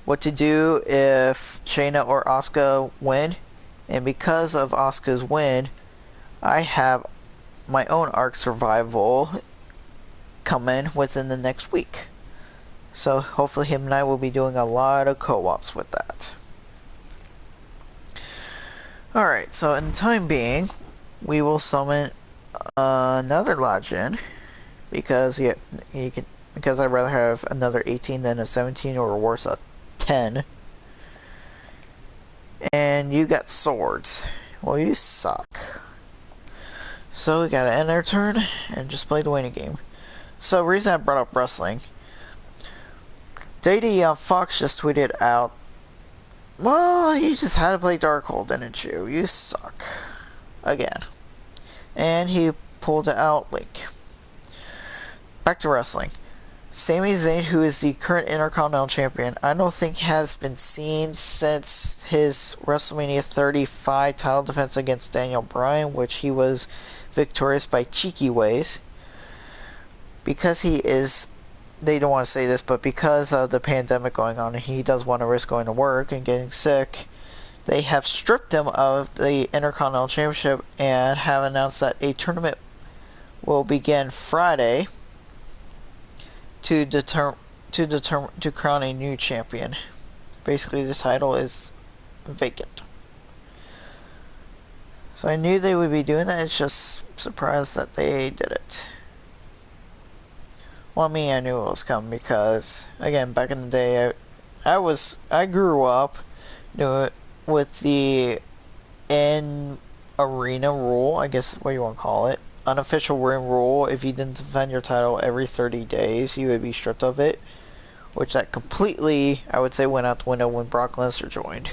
what to do if Shayna or Asuka win, and because of Asuka's win, I have my own Ark Survival come in within the next week. So hopefully him and I will be doing a lot of co-ops with that. Alright, so in the time being, we will summon another Lodgin because because I'd rather have another 18 than a 17 or worse a 10. And you got swords. Well, you suck. So we gotta end our turn and just play the waiting game. So the reason I brought up wrestling, Daddy Fox just tweeted out, well, you just had to play Darkhold, didn't you? You suck. Again. And he pulled out Link. Back to wrestling. Sami Zayn, who is the current Intercontinental Champion, I don't think has been seen since his WrestleMania 35 title defense against Daniel Bryan, which he was victorious by cheeky ways. Because he is, they don't want to say this, but because of the pandemic going on and he does want to risk going to work and getting sick, they have stripped him of the Intercontinental Championship and have announced that a tournament will begin Friday to crown a new champion. Basically, the title is vacant. So I knew they would be doing that. It's just surprised that they did it. Well, me, I knew it was coming because, again, back in the day, I grew up with the in-arena rule, I guess what you want to call it. Unofficial ring rule, if you didn't defend your title every 30 days, you would be stripped of it. which that completely, I would say, went out the window when Brock Lesnar joined.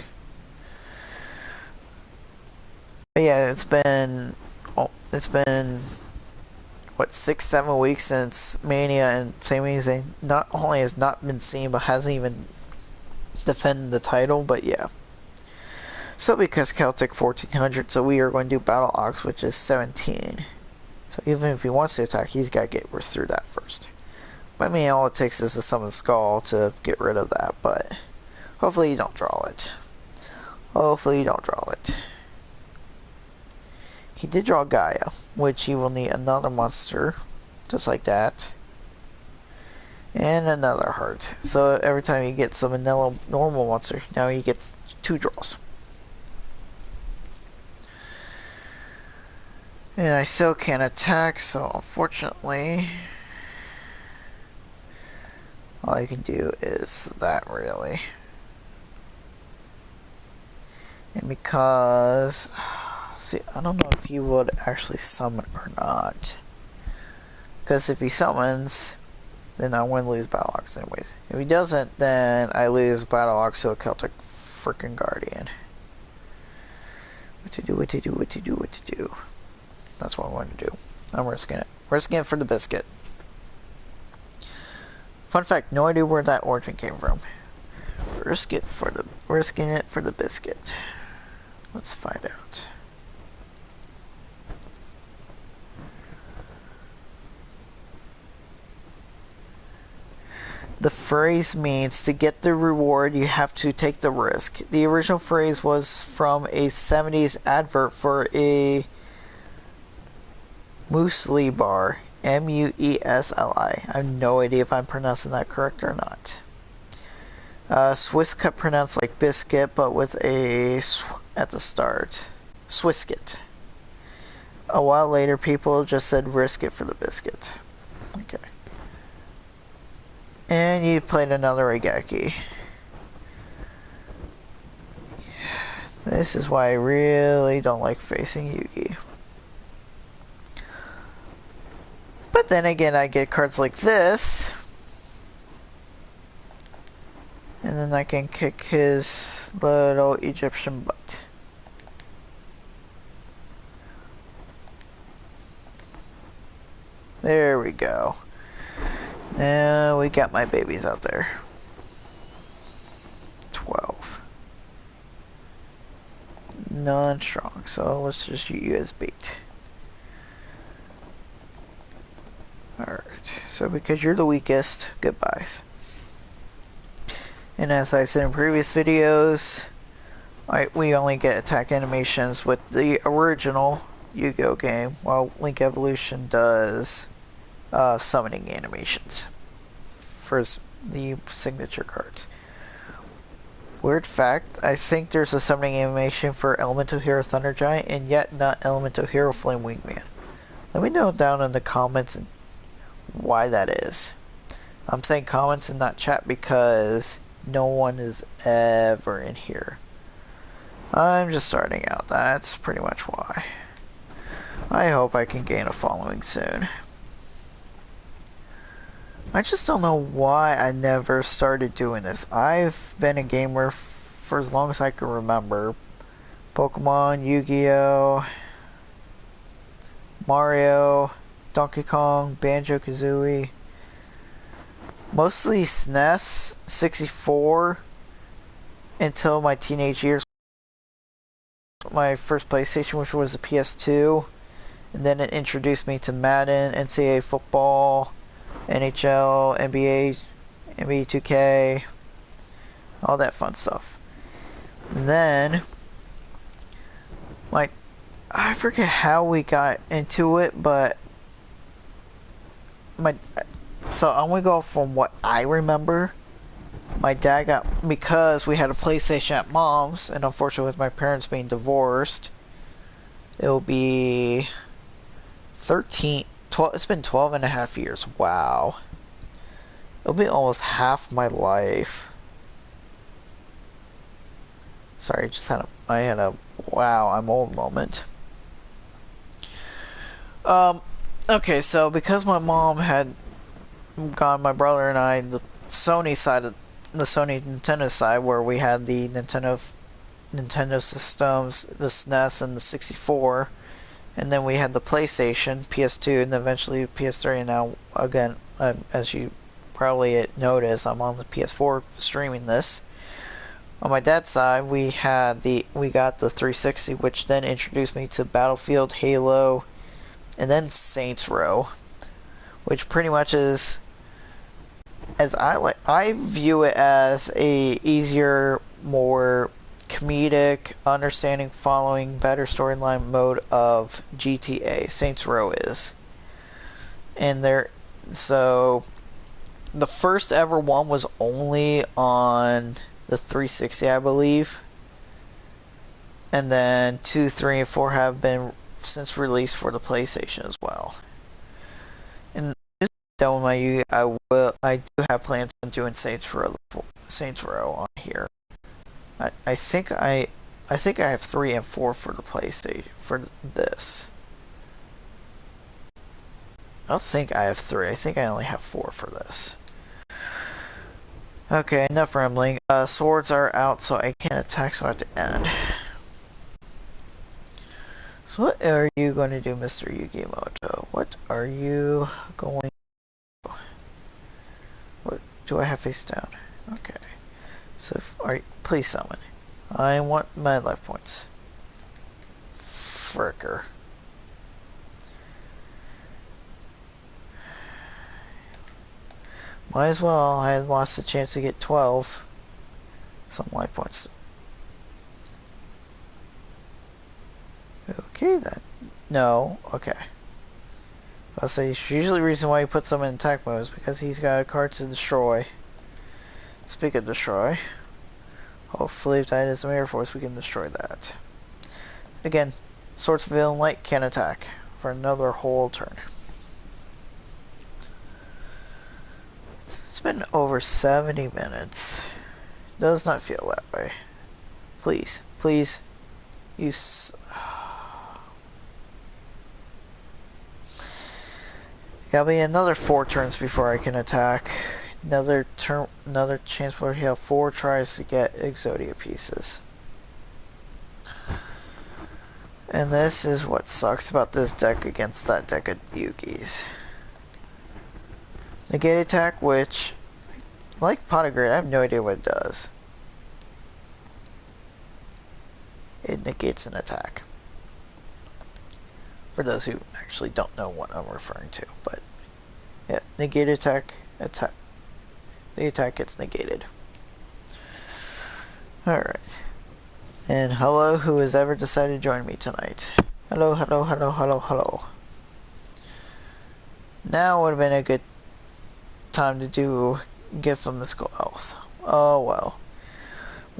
But yeah, it's been what 6-7 weeks since Mania, and Sami Zayn not only has not been seen but hasn't even defended the title. But yeah. So because Celtic 1400, so we are going to do Battle Ox, which is 17. So even if he wants to attack, he's got to get through that first. But I mean, all it takes is a Summon Skull to get rid of that, but hopefully you don't draw it. Hopefully you don't draw it. He did draw Gaia, which he will need another monster, just like that. And another heart. So every time you get some vanilla normal monster, now he gets 2 draws. And I still can't attack, so unfortunately, all I can do is that, really. And because, see, I don't know if he would actually summon or not. Because if he summons, then I win lose Battle Ox anyways. If he doesn't, then I lose Battle Ox to a Celtic freaking Guardian. What to do, what to do, what to do, what to do. That's what I'm going to do. I'm risking it. Risking it for the biscuit. Fun fact, no idea where that origin came from. Risking it for the biscuit. Let's find out. The phrase means to get the reward, you have to take the risk. The original phrase was from a 70s advert for a muesli bar. Muesli. I have no idea if I'm pronouncing that correct or not. Swiss cut pronounced like biscuit, but with a at the start. Swisket. A while later, people just said risk it for the biscuit. Okay. And you played another Regeki. This is why I really don't like facing Yugi. But then again, I get cards like this. And then I can kick his little Egyptian butt. There we go. Now we got my babies out there. 12. Non-strong, so let's just use you as bait. Alright, so because you're the weakest, goodbyes. And as I said in previous videos, we only get attack animations with the original Yu-Gi-Oh game, while Link Evolution does summoning animations for the signature cards. Weird fact, I think there's a summoning animation for Elemental Hero Thunder Giant, and yet not Elemental Hero Flame Wingman. Let me know down in the comments why that is. I'm saying comments and not chat because no one is ever in here. I'm just starting out, that's pretty much why. I hope I can gain a following soon. I just don't know why I never started doing this. I've been a gamer for as long as I can remember. Pokemon, Yu-Gi-Oh, Mario, Donkey Kong, Banjo-Kazooie. Mostly SNES, 64, until my teenage years. My first PlayStation, which was a PS2. And then it introduced me to Madden, NCAA football, NHL, NBA, NBA 2K, all that fun stuff. And then, like, I forget how we got into it, but so I'm gonna go from what I remember. My dad got, because we had a PlayStation at mom's, and unfortunately with my parents being divorced, it'll be 12, it's been 12 and a half years. Wow. It'll be almost half my life. Sorry, I had a wow, I'm old moment. Okay, so because my mom had gone, my brother and I, Sony side of the Sony Nintendo side, where we had the Nintendo systems, the SNES and the 64, and then we had the PlayStation, PS2, and eventually PS3. And now again, as you probably noticed, I'm on the PS4 streaming this. On my dad's side, we got the 360, which then introduced me to Battlefield, Halo, and then Saints Row, which pretty much is, as I view it as a easier, more comedic, understanding, following, better storyline mode of GTA. Saints Row is, and so the first ever one was only on the 360, I believe, and then 2, 3, and 4 have been since released for the PlayStation as well. And just done with my I do have plans on doing Saints Row on here. I think I have 3 and 4 for the PlayStation for this. I don't think I have 3. I think I only have 4 for this. Okay, enough rambling. Swords are out, so I can't attack, so I have to end. So what are you going to do, Mr. Yugimoto? What are you going to do? What do I have face down? Okay. So, please summon. I want my life points. Fricker. Might as well. I had lost the chance to get 12. Some life points. Okay then. No. Okay. I'll say usually the reason why he puts them in attack mode is because he's got a card to destroy. Speak of destroy. Hopefully if that is some Air Force we can destroy that. Again, Swords of Villain Light can attack for another whole turn. It's been over 70 minutes. Does not feel that way. Please, please, Gotta be another 4 turns before I can attack. Another chance where you have 4 tries to get Exodia pieces. And this is what sucks about this deck against that deck of Yugi's. Negate attack, which, like Pot of Great, I have no idea what it does. It negates an attack. For those who actually don't know what I'm referring to, but yeah, negate attack, the attack gets negated. Alright. And hello, who has ever decided to join me tonight. Hello, hello, hello, hello, hello. Now would have been a good time to do Gift of Mystical Health. Oh well.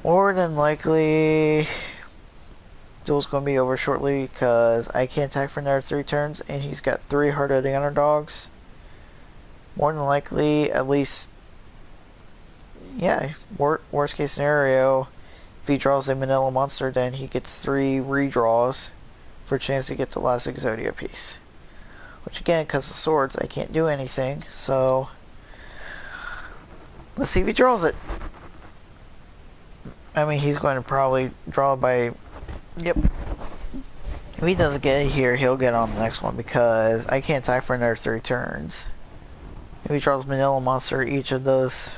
More than likely, duel's going to be over shortly because I can't attack for another 3 turns and he's got 3 Heart of the Underdogs. More than likely, at least, yeah, worst case scenario, if he draws a Manila monster, then he gets 3 redraws for a chance to get the last Exodia piece. Which again, because of swords, I can't do anything, so let's see if he draws it. I mean, he's going to probably draw by, yep. If he doesn't get it here, he'll get on the next one because I can't attack for another 3 turns. If he draws Manila Monster each of those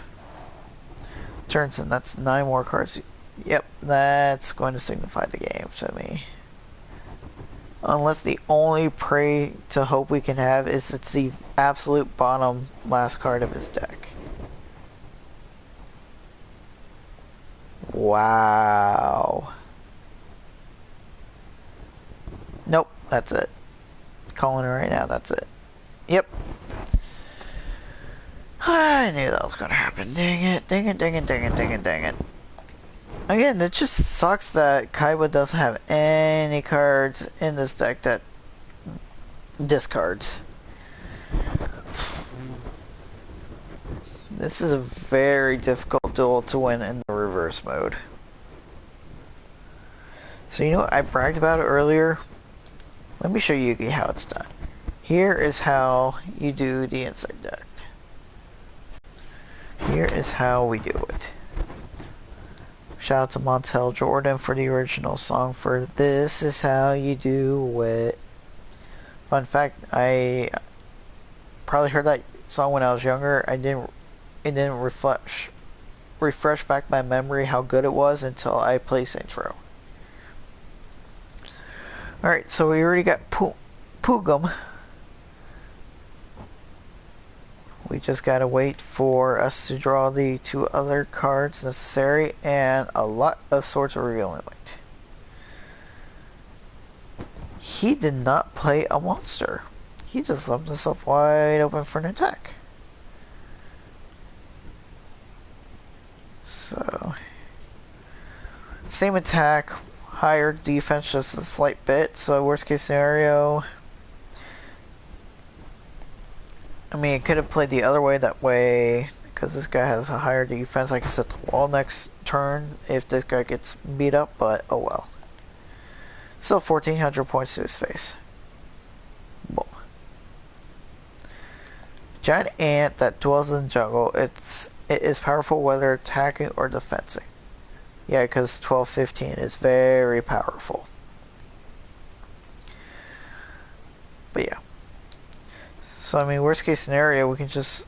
turns, and that's 9 more cards. Yep, that's going to signify the game to me. Unless the only pray to hope we can have is it's the absolute bottom last card of his deck. Wow. Nope, that's it. Calling it right now, that's it. Yep. I knew that was gonna happen. Dang it, dang it, dang it, dang it, dang it, dang it. Again, it just sucks that Kaiba doesn't have any cards in this deck that discards. This is a very difficult duel to win in the reverse mode. So you know what, I bragged about it earlier. Let me show you how it's done. Here is how you do the inside deck. here is how we do it. Shout out to Montel Jordan for the original song for This Is How You Do It. Fun fact, I probably heard that song when I was younger. It didn't refresh back my memory how good it was until I played Saints Row. Alright, so we already got Pugum. We just gotta wait for us to draw the 2 other cards necessary and a lot of Swords of Revealing Light. He did not play a monster. He just left himself wide open for an attack. So, same attack, higher defense, just a slight bit. So worst case scenario, I mean, it could have played the other way, that way, because this guy has a higher defense. I can set the wall next turn if this guy gets beat up, but oh well. Still 1,400 points to his face. Boom. Giant ant that dwells in the jungle. It is powerful whether attacking or defending. Yeah, because 1215 is very powerful. But yeah. So, I mean, worst case scenario, we can just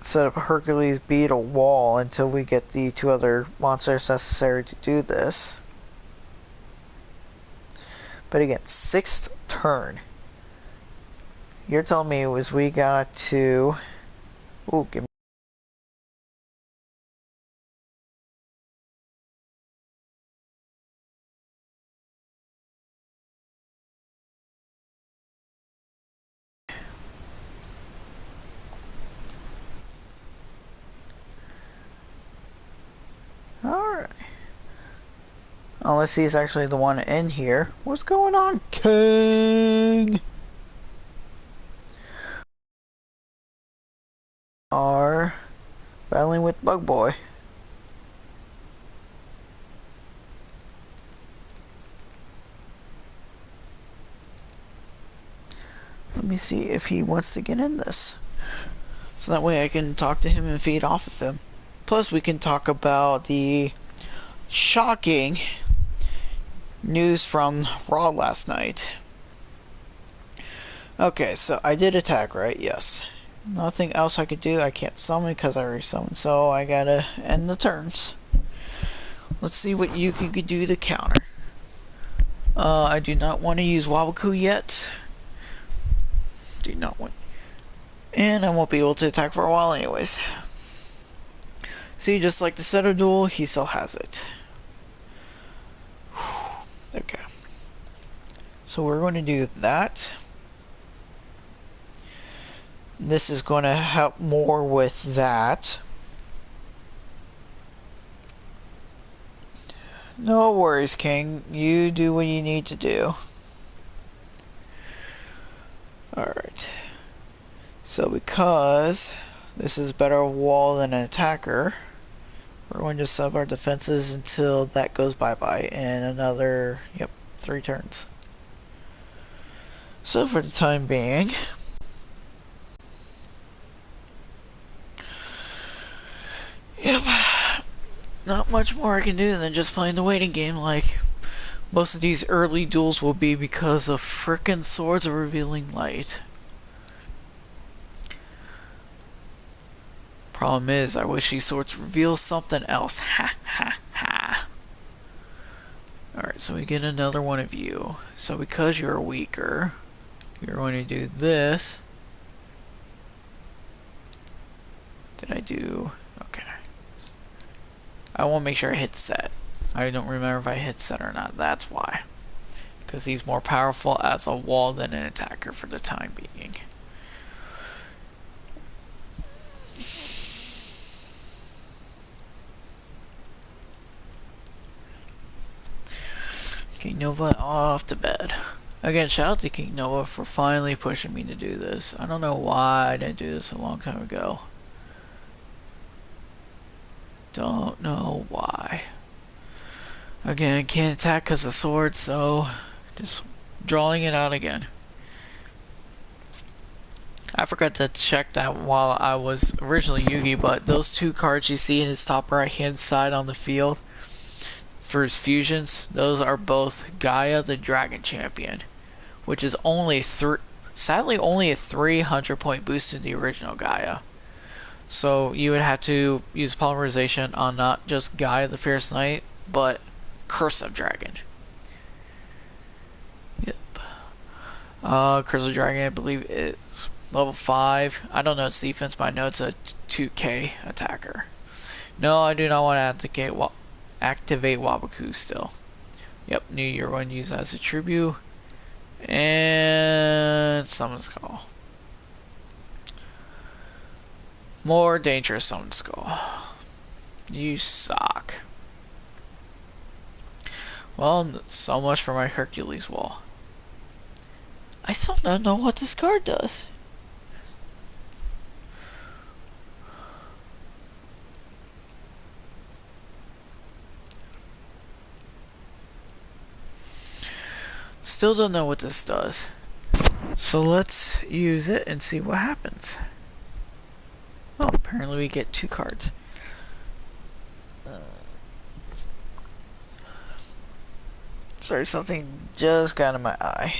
set up a Hercules beetle wall until we get the 2 other monsters necessary to do this. But again, 6th turn. You're telling me was we got to... Ooh, give me... Alright. Unless he's actually the one in here. What's going on, King? Are battling with Bug Boy. Let me see if he wants to get in this. So that way I can talk to him and feed off of him. Plus we can talk about the shocking news from Raw last night. Okay, so I did attack, right? Yes. Nothing else I could do. I can't summon because I already summoned, so I gotta end the turns. Let's see what you could do to counter. I do not want to use Wabaku yet. Do not want. And I won't be able to attack for a while anyways. See, just like the Seto duel, he still has it. Okay. So we're going to do that. This is going to help more with that. No worries, King. You do what you need to do. Alright. So because this is better wall than an attacker, we're going to sub our defenses until that goes bye-bye in another, 3 turns. So for the time being, not much more I can do than just playing the waiting game like most of these early duels will be because of frickin' Swords of Revealing Light. Problem is, I wish these swords reveal something else. Ha ha ha. Alright, so we get another one of you. So because you're weaker, you're going to do this. Did I do... Okay. I want to make sure I hit set. I don't remember if I hit set or not. That's why. Because he's more powerful as a wall than an attacker for the time being. King Nova off to bed. Again, shout out to King Nova for finally pushing me to do this. I don't know why I didn't do this a long time ago. Don't know why. Again, can't attack because of sword, so just drawing it out again. I forgot to check that while I was originally Yugi, but those two cards you see in his top right hand side on the field for his fusions, those are both Gaia the Dragon Champion, which is sadly only a 300 point boost in the original Gaia. So you would have to use polymerization on not just Gaia the Fierce Knight, but Curse of Dragon. Yep. Curse of Dragon, I believe, is level 5. I don't know its defense, but I know it's a 2k attacker. No, I do not want to activate Wabaku still. Yep, New Year one use as a tribute. And Summon Skull. More dangerous Summon Skull. You suck. Well, so much for my Hercules wall. I still don't know what this card does. Still don't know what this does. So let's use it and see what happens. Oh, apparently we get 2 cards. Sorry, something just got in my eye.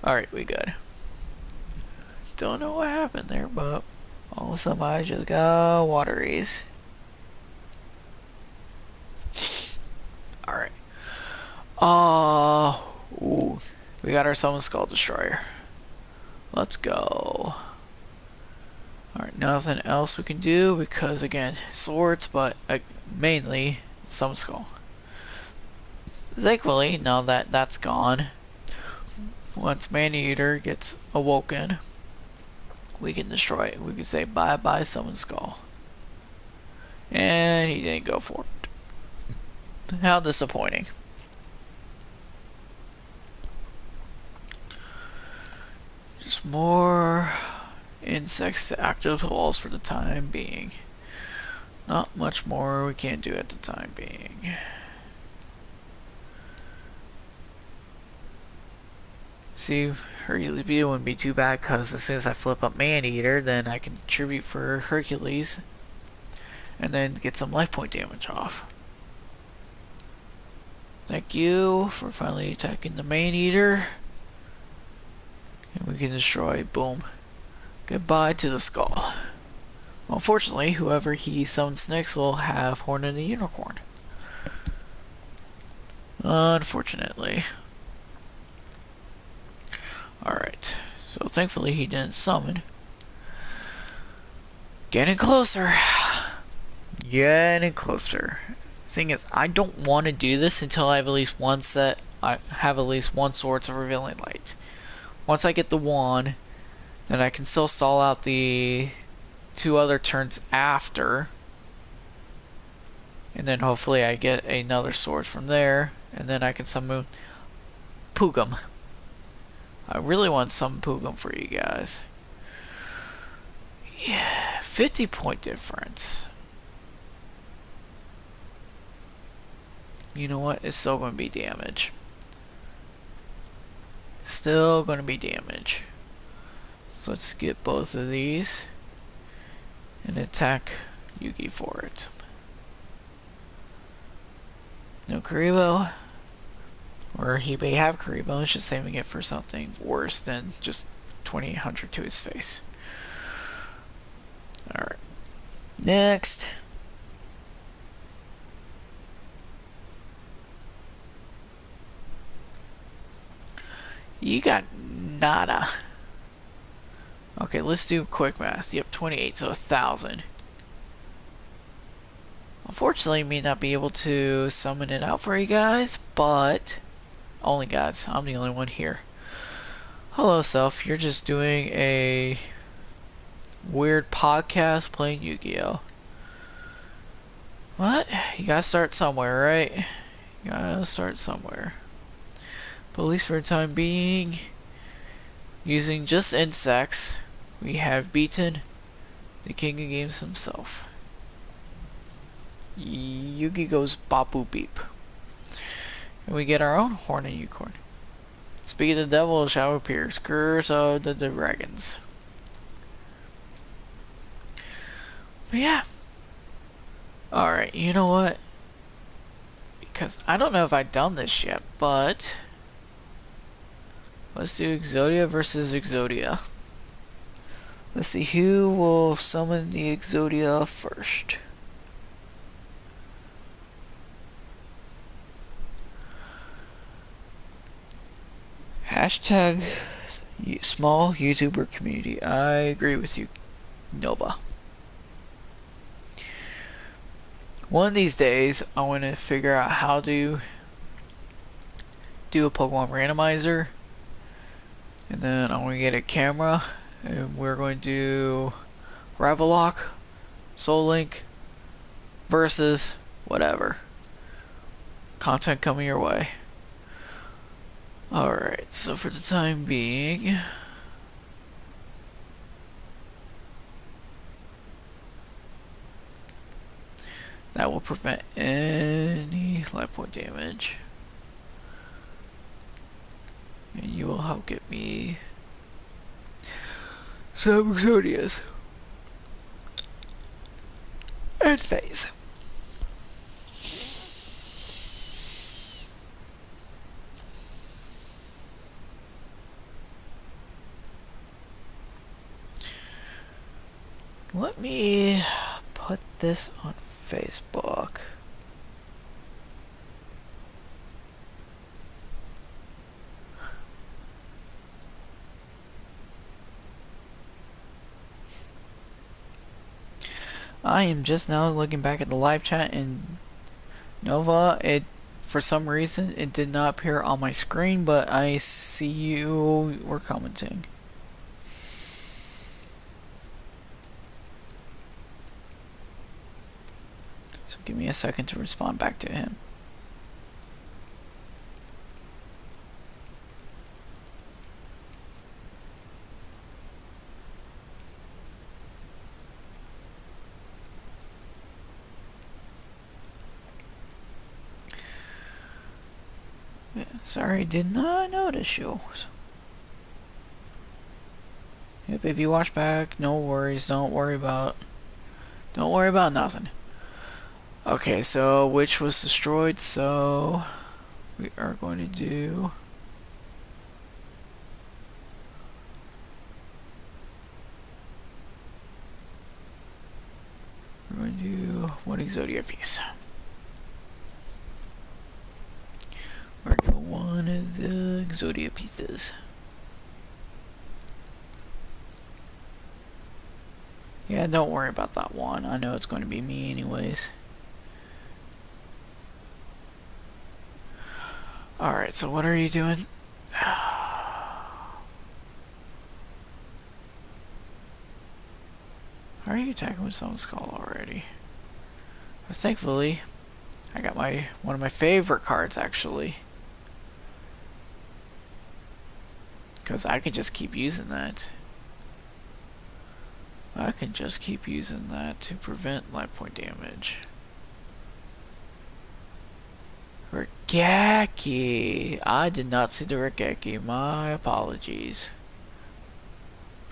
Alright, we good. Don't know what happened there, but all of a sudden my eyes just got wateries. Alright. Ooh. We got our Summon Skull Destroyer. Let's go. Alright, nothing else we can do because, again, swords, but mainly Summon Skull. Thankfully, now that that's gone, once Man-Eater gets awoken, we can destroy it. We can say bye-bye Summon Skull. And he didn't go for it. How disappointing. Just more insects to active walls for the time being. Not much more we can't do at the time being. See, Hercules Beetle wouldn't be too bad because as soon as I flip up Man-Eater, then I can tribute for Hercules and then get some life point damage off. Thank you for finally attacking the Man-Eater. And we can destroy, boom. Goodbye to the skull. Well, unfortunately, whoever he summons next will have Horn and the Unicorn. Unfortunately. Alright, so thankfully he didn't summon. Getting closer. Getting closer. Thing is, I don't want to do this until I have at least one set. I have at least one Swords of Revealing Light. Once I get the one, then I can still stall out the 2 other turns after. And then hopefully I get another sword from there. And then I can summon Pugum. I really want some Pugum for you guys. Yeah, 50 point difference. You know what? It's still going to be damage. Still going to be damage. So let's get both of these and attack Yugi for it. No Karibo. Or he may have Karibo, it's just saving it for something worse than just 2800 to his face. Alright. Next. You got nada. Okay, let's do quick math. You have 28, so 1,000. Unfortunately, may not be able to summon it out for you guys, but only guys, I'm the only one here. Hello, self. You're just doing a weird podcast playing Yu-Gi-Oh. What? You gotta start somewhere, right? You gotta start somewhere. But at least for the time being, using just insects, we have beaten the king of games himself. Yugi goes Bapu Beep. And we get our own Horn and Unicorn. Speak of the devil shall appear. Curse of the dragons. But yeah. Alright, you know what? Because I don't know if I've done this yet, but let's do Exodia versus Exodia. Let's see who will summon the Exodia first. Hashtag small YouTuber community. I agree with you, Nova. One of these days, I want to figure out how to do a Pokemon randomizer. And then I'm going to get a camera. And we're going to do Ravalock, Soul Link, versus whatever. Content coming your way. Alright, so for the time being, that will prevent any life point damage. And you will help get me some Exodias. And phase. Let me put this on Facebook. I am just now looking back at the live chat in Nova. It, for some reason, it did not appear on my screen, but I see you were commenting. So give me a second to respond back to him. Yeah, sorry, did not notice you. Yep, if you watch back, no worries. Don't worry about nothing. Okay, so which was destroyed? So we are going to do. We're going to do one Exodia piece. We're going to one of the Exodia pieces. Yeah, don't worry about that one. I know it's going to be me anyways. Alright, so what are you doing? How are you attacking with someone's skull already? But thankfully, I got one of my favorite cards actually. Because I can just keep using that. I can just keep using that to prevent life point damage. Rigaki! I did not see the Rigaki. My apologies.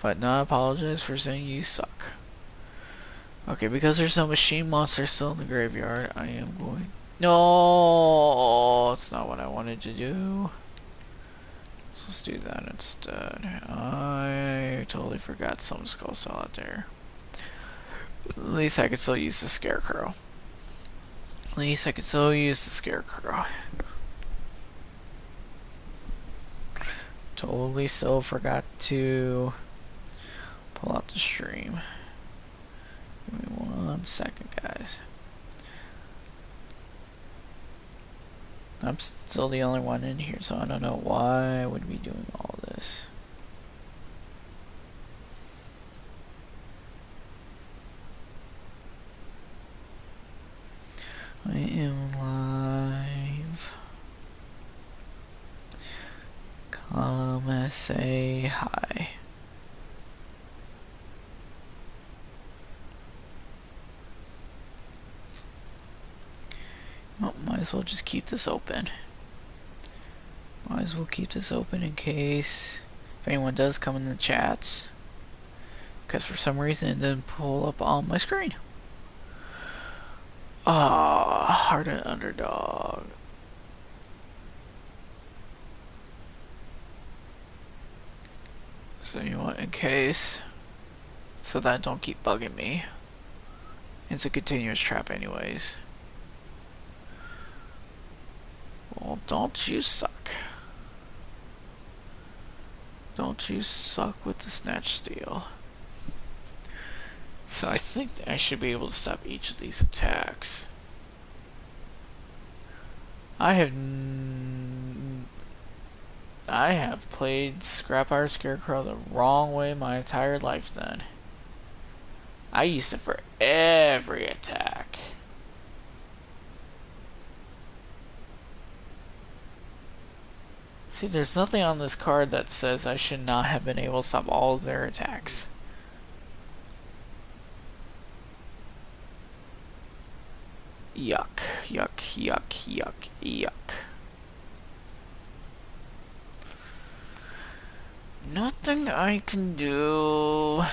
But not apologize for saying you suck. Okay, because there's no machine monster still in the graveyard, I am going... No, it's not what I wanted to do. So let's do that instead. I totally forgot some skull still out there. At least I could still use the scarecrow. At least I could still use the scarecrow. Totally still forgot to pull out the stream. Give me 1 second, guys. I'm still the only one in here, so I don't know why I would be doing all this. I am live. Come say hi. Oh, might as well just keep this open. Might as well keep this open in case if anyone does come in the chats. Because for some reason it didn't pull up on my screen. Ah, Hardened Underdog. So you know what, in case, so that don't keep bugging me. It's a continuous trap anyways. Well, don't you suck. Don't you suck with the snatch steal. So I think that I should be able to stop each of these attacks. I have played Scrapfire Scarecrow the wrong way my entire life then. I used it for every attack. See, there's nothing on this card that says I should not have been able to stop all of their attacks. Yuck, yuck, yuck, yuck, yuck. Nothing I can do.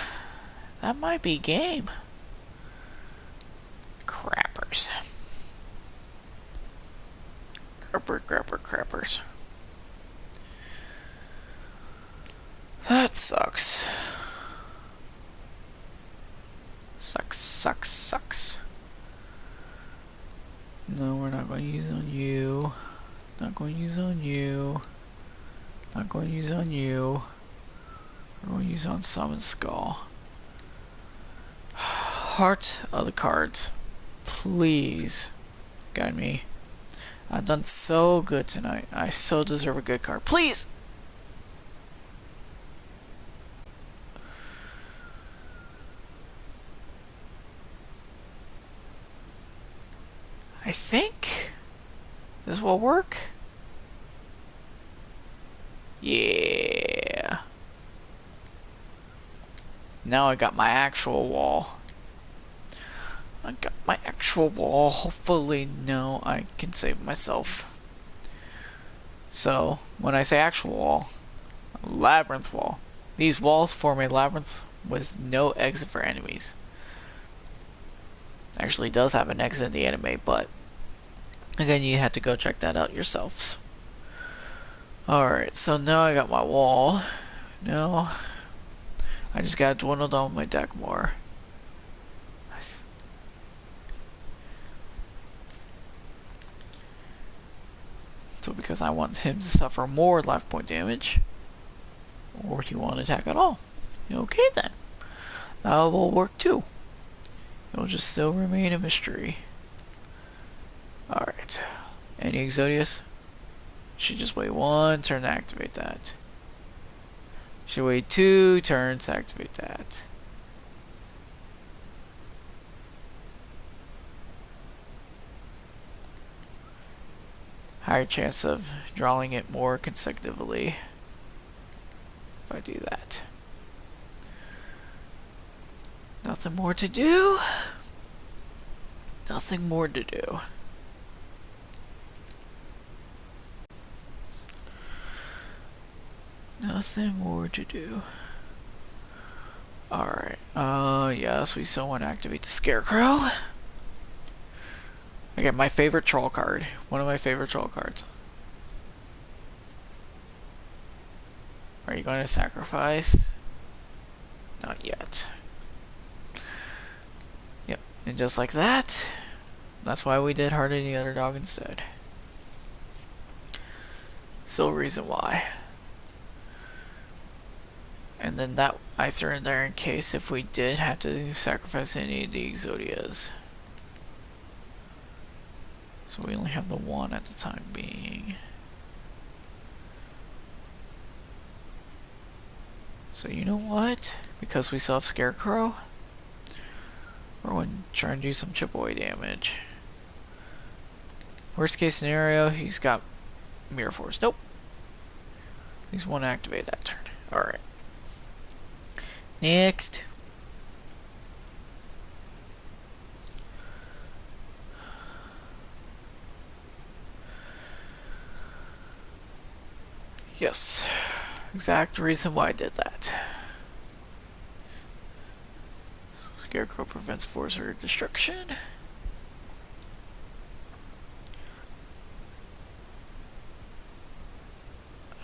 That might be game. Crappers. Crappers. That sucks. Sucks. No, we're not going to use on you. Not going to use on you. Not going to use on you. We're going to use on Summon Skull. Heart of the cards. Please guide me. I've done so good tonight. I so deserve a good card. Please! I think this will work. Yeah. Now I got my actual wall. Hopefully now I can save myself. So, when I say actual wall, labyrinth wall. These walls form a labyrinth with no exit for enemies. Actually does have an exit in the anime, but again, you have to go check that out yourselves. Alright, so now I got my wall. Now, I just gotta dwindle down my deck more. So because I want him to suffer more life point damage, or do you want to attack at all? Okay then, that will work too. It will just still remain a mystery. Alright, any Exodius? Should just wait 1 turn to activate that. Should wait 2 turns to activate that. Higher chance of drawing it more consecutively if I do that. Nothing more to do. Nothing more to do. Nothing more to do. Alright, yes, we still want to activate the Scarecrow. I get my favorite troll card. One of my favorite troll cards. Are you going to sacrifice? Not yet. Yep, and just like that, that's why we did Hardened the Underdog instead. Still a reason why. And then that I threw in there in case if we did have to sacrifice any of the Exodias. So we only have the one at the time being. So you know what? Because we still have Scarecrow, we're going to try and do some chip away damage. Worst case scenario, he's got Mirror Force. Nope. He's want to activate that turn. Alright. Next. Yes. Exact reason why I did that. Scarecrow prevents force or destruction.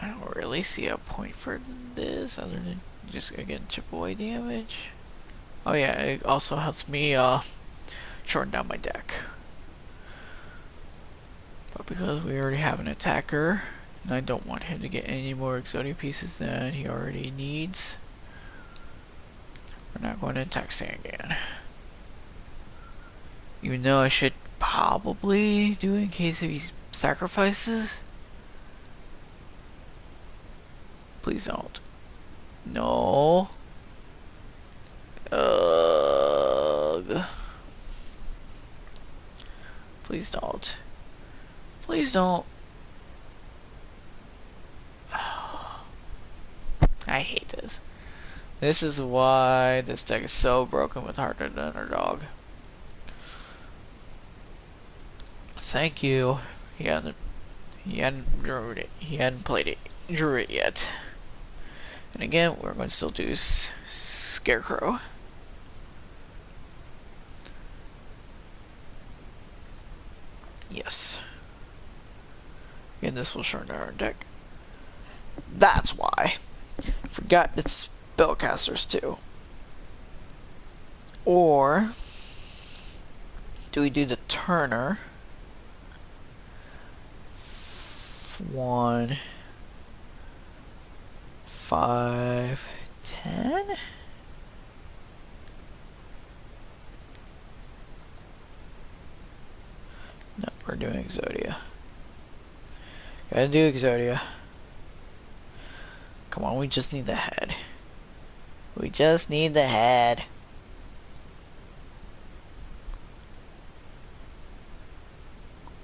I don't really see a point for this other than just again chip away damage. Oh yeah, it also helps me shorten down my deck. But because we already have an attacker, and I don't want him to get any more Exodia pieces than he already needs, we're not going to attack Sandan. Even though I should probably do in case he sacrifices. Please don't. No. Ugh. Please don't. Please don't. I hate this. This is why this deck is so broken with Hearted Underdog. Thank you. He hadn't drew it. He hadn't played it. Drew it yet. And again, we're going to still do Scarecrow. Yes. Again, this will shorten our deck. That's why. Forgot it's spellcasters too. Or do we do the Turner? 1, 5, 10? No, we're doing Exodia. Gotta do Exodia. Come on, we just need the head. We just need the head.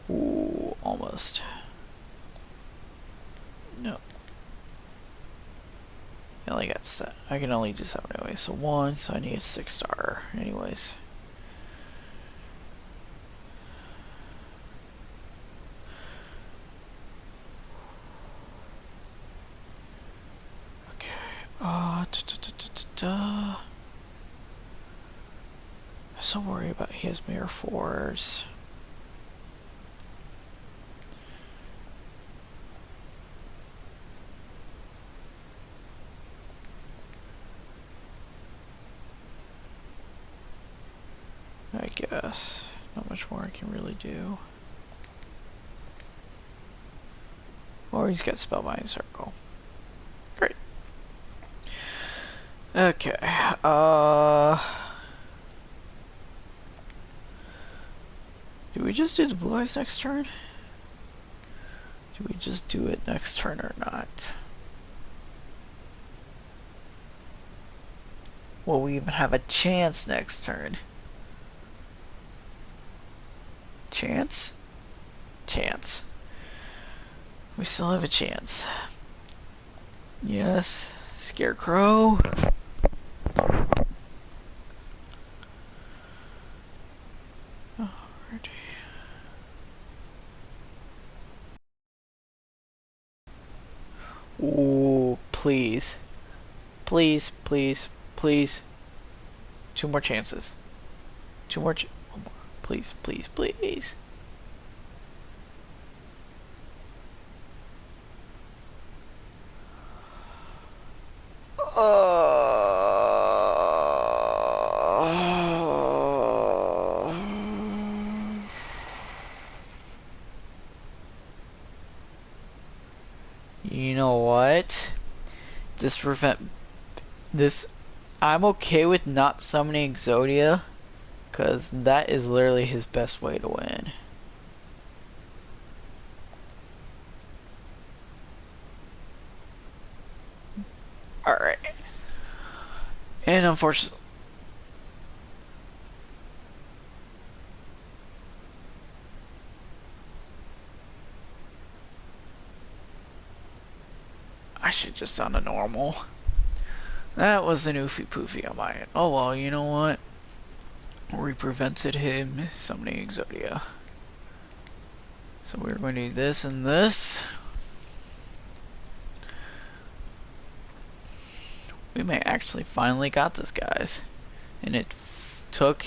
Ooh, almost. No. I only got 7. I can only do 7 anyway. So 1, so I need a 6-star anyways. Okay. I'm so worried about his mirror 4s. I guess. Not much more I can really do. Or he's got Spellbinding Circle. Great. Okay. Do we just do the Blue Eyes next turn? Do we just do it next turn or not? Will we even have a chance next turn? Chance? Chance. We still have a chance. Yes. Scarecrow. Alrighty. Ooh, please. Please, please, please. 2 more chances. 2 more. One more. Please, please, please. You know what? This. I'm okay with not summoning Exodia, because that is literally his best way to win. Alright. And unfortunately, I should just on a normal. That was an oofy poofy on my end. Oh well, you know what? We prevented him summoning Exodia. So we're going to do this and this. We may actually finally got this, guys. And it took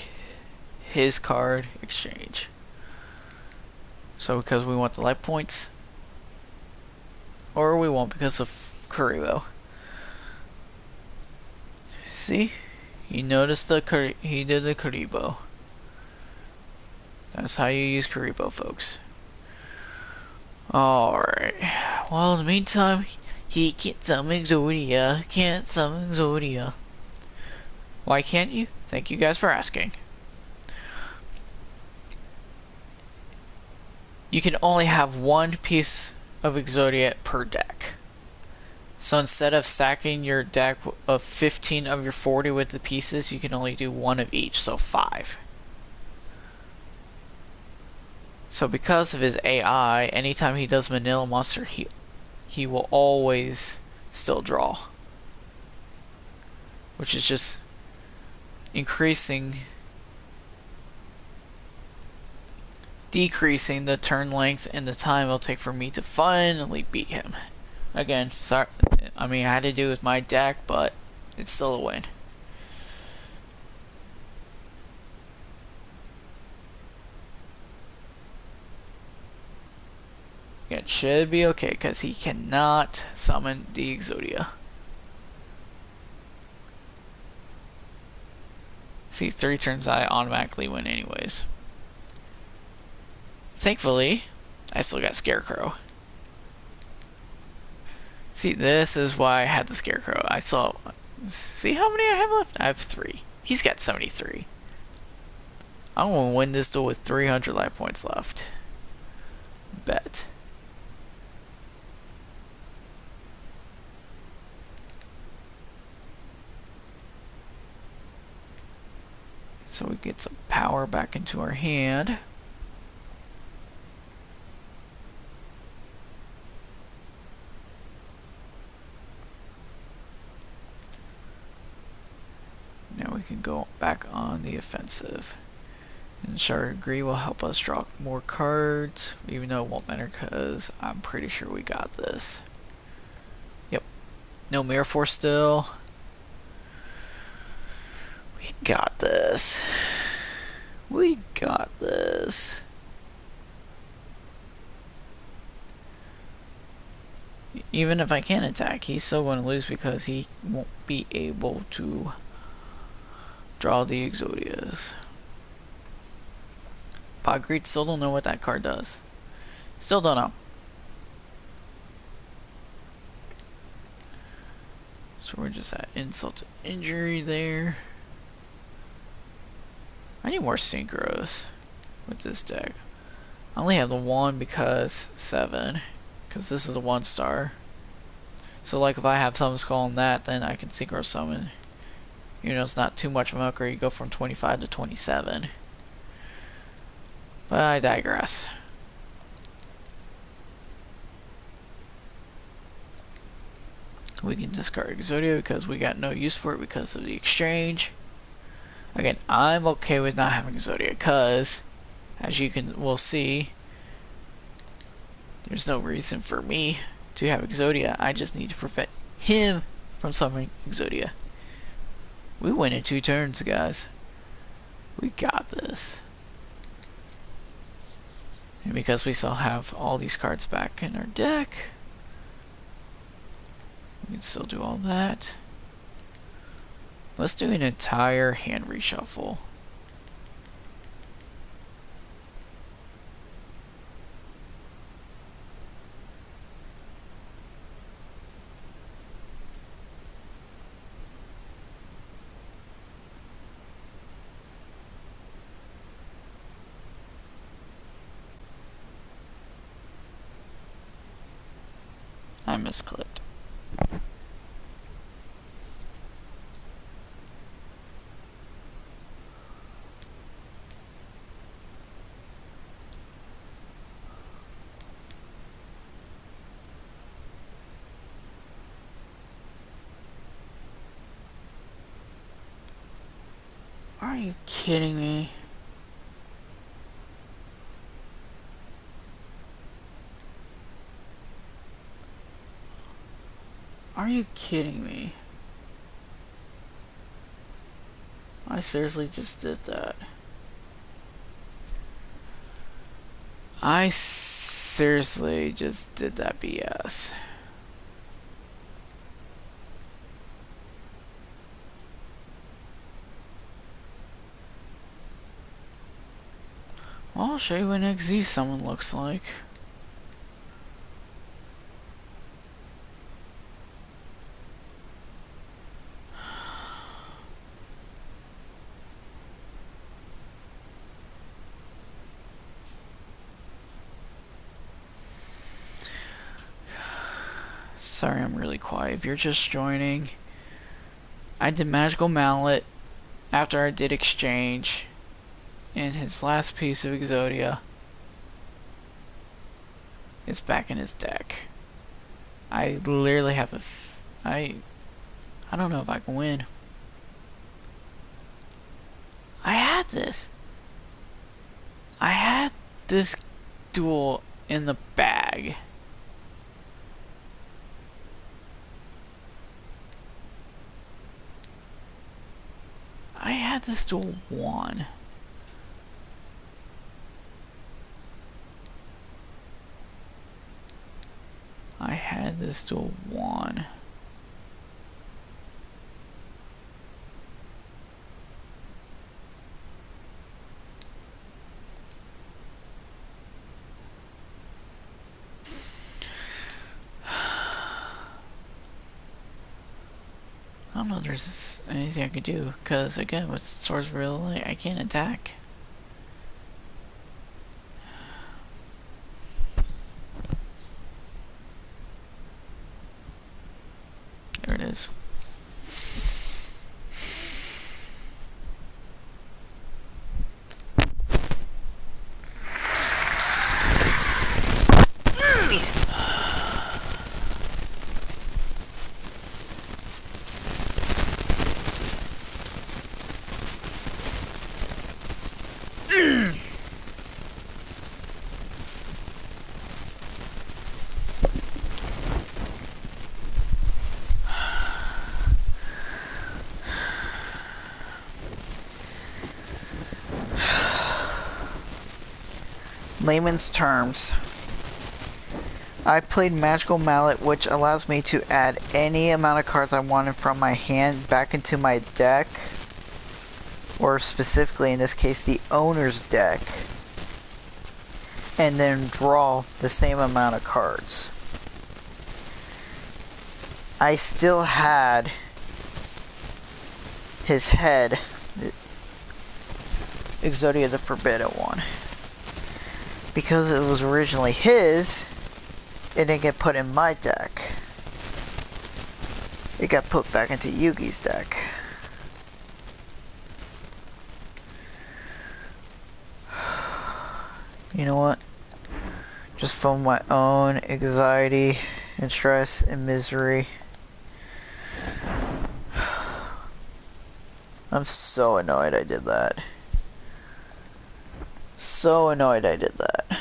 his card exchange. So because we want the life points, or we won't because of Karibo. See? He noticed he did the Karibo. That's how you use Karibo, folks. Alright. Well, in the meantime, he can't summon Exodia. Can't summon Exodia. Why can't you? Thank you guys for asking. You can only have one piece of Exodia per deck. So instead of stacking your deck of 15 of your 40 with the pieces, you can only do one of each, so 5. So because of his AI, anytime he does Manila Monster, he will always still draw. Which is just decreasing the turn length and the time it'll take for me to finally beat him. Again, sorry, I mean I had to do it with my deck, but it's still a win. It should be okay because he cannot summon the Exodia. See, 3 turns I automatically win anyways. Thankfully, I still got Scarecrow. See, this is why I had the Scarecrow. I saw. See how many I have left? I have 3. He's got 73. I'm gonna win this duel with 300 life points left. Bet. So we get some power back into our hand. Now we can go back on the offensive. And Shard Agree will help us draw more cards, even though it won't matter because I'm pretty sure we got this. Yep. No Mirror Force still. We got this. We got this. Even if I can attack, he's still going to lose because he won't be able to draw the Exodias. Fog Greed, still don't know what that card does. Still don't know. So we're just at insult to injury there. I need more synchros with this deck. I only have the 1 because 7. Because this is a 1-star. So like if I have Summon Skull on that, then I can synchro summon. You know, it's not too much of an upgrade. You go from 25 to 27. But I digress. We can discard Exodia because we got no use for it because of the exchange. Again, I'm okay with not having Exodia because, as you will see, there's no reason for me to have Exodia. I just need to prevent him from summoning Exodia. We win in 2 turns, guys. We got this. And because we still have all these cards back in our deck, we can still do all that. Let's do an entire hand reshuffle. I misclicked. Are you kidding me? Are you kidding me? I seriously just did that. I seriously just did that BS. Well, I'll show you what an XZ someone looks like. Sorry, I'm really quiet. If you're just joining, I did Magical Mallet after I did Exchange, and his last piece of Exodia is back in his deck. I literally have I don't know if I can win. I had this. I had this duel in the bag. I had this duel won. I had this duel won. I don't know if there's anything I could do, because again, with Swords Really, I can't attack. There it is. Layman's terms. I played Magical Mallet, which allows me to add any amount of cards I wanted from my hand back into my deck, or specifically in this case the owner's deck, and then draw the same amount of cards. I still had his head, Exodia the Forbidden One. Because it was originally his, it didn't get put in my deck. It got put back into Yugi's deck. You know what? Just from my own anxiety and stress and misery. I'm so annoyed I did that. So annoyed I did that.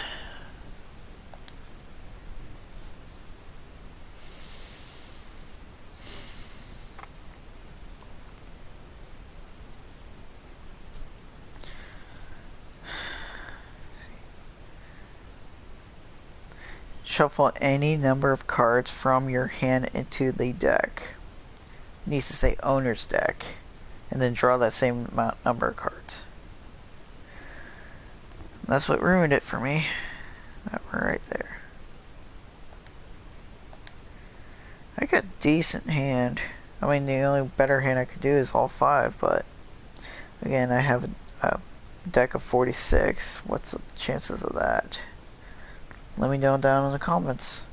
Shuffle any number of cards from your hand into the deck. It needs to say owner's deck. And then draw that same number of cards. That's what ruined it for me. That one right there. I got a decent hand. I mean, the only better hand I could do is all 5, but again, I have a deck of 46. What's the chances of that? Let me know down in the comments.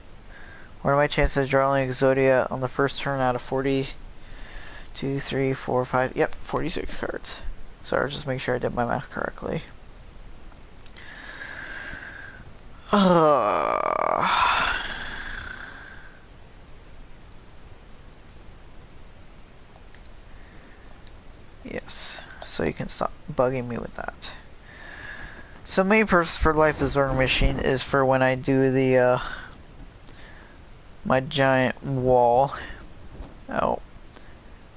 What are my chances of drawing Exodia on the first turn out of 42, 3, 4, 5? Yep, 46 cards. Sorry, just make sure I did my math correctly. Yes, so you can stop bugging me with that. So main purpose for Life is Order Machine is for when I do the my giant wall. Oh,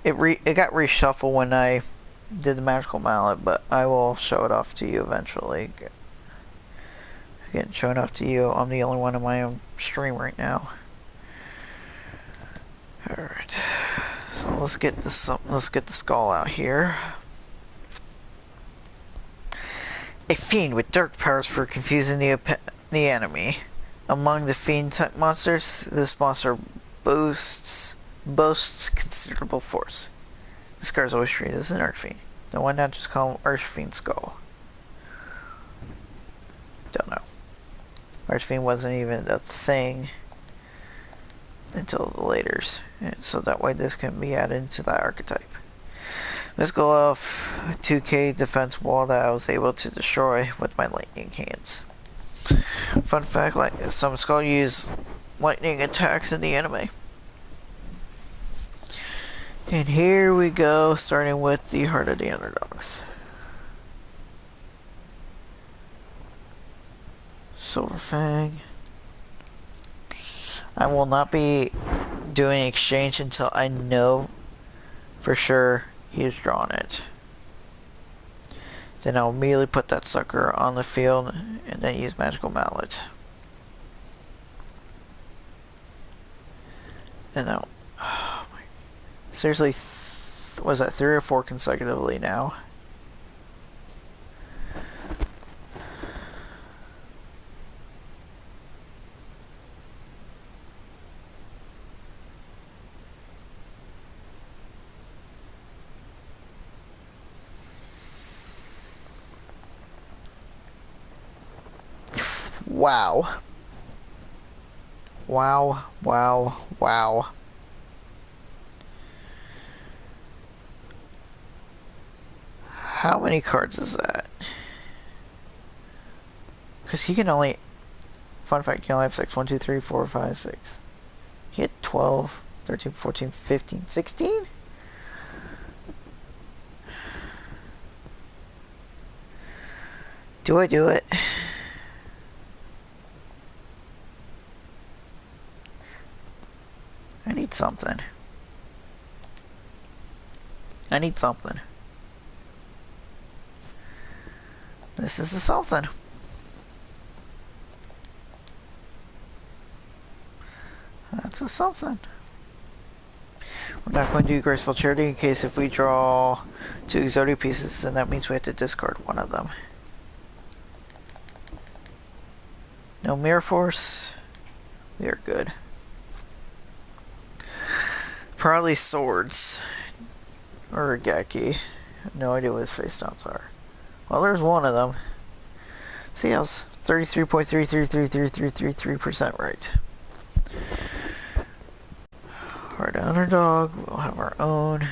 it got reshuffled when I did the magical mallet, but I will show it off to you eventually. Again, showing off to you. I'm the only one on my own stream right now. Alright. So let's get the skull out here. A fiend with dark powers for confusing the enemy. Among the fiend type monsters, this monster boasts considerable force. This card's always treated as an Archfiend. Then why not just call him Archfiend Skull? Don't know. Archfiend wasn't even a thing until the laters, and so that way this can be added into that archetype. Mystical Elf 2k defense wall that I was able to destroy with my lightning hands. Fun fact, like some skull use lightning attacks in the anime. And here we go, starting with the Heart of the Underdogs. Silver Fang. I will not be doing exchange until I know for sure he has drawn it. Then I'll immediately put that sucker on the field and then use Magical Mallet. And I'll... Oh my, seriously, was that 3 or 4 consecutively now? Wow. Wow, wow, wow. How many cards is that? Because he can only... Fun fact, he only have 6. 1, 2, 3, 4, 5, 6. He had 12, 13, 14, 15, 16? Do I do it? I need something. I need something. This is a something. That's a something. We're not going to do Graceful Charity in case if we draw 2 Exotic pieces, then that means we have to discard one of them. No Mirror Force. We are good. Probably Swords. Or a Gaki. I have no idea what his face downs are. Well, there's one of them. See, I was 33.3333333% right. Heart of Underdog. We'll have our own.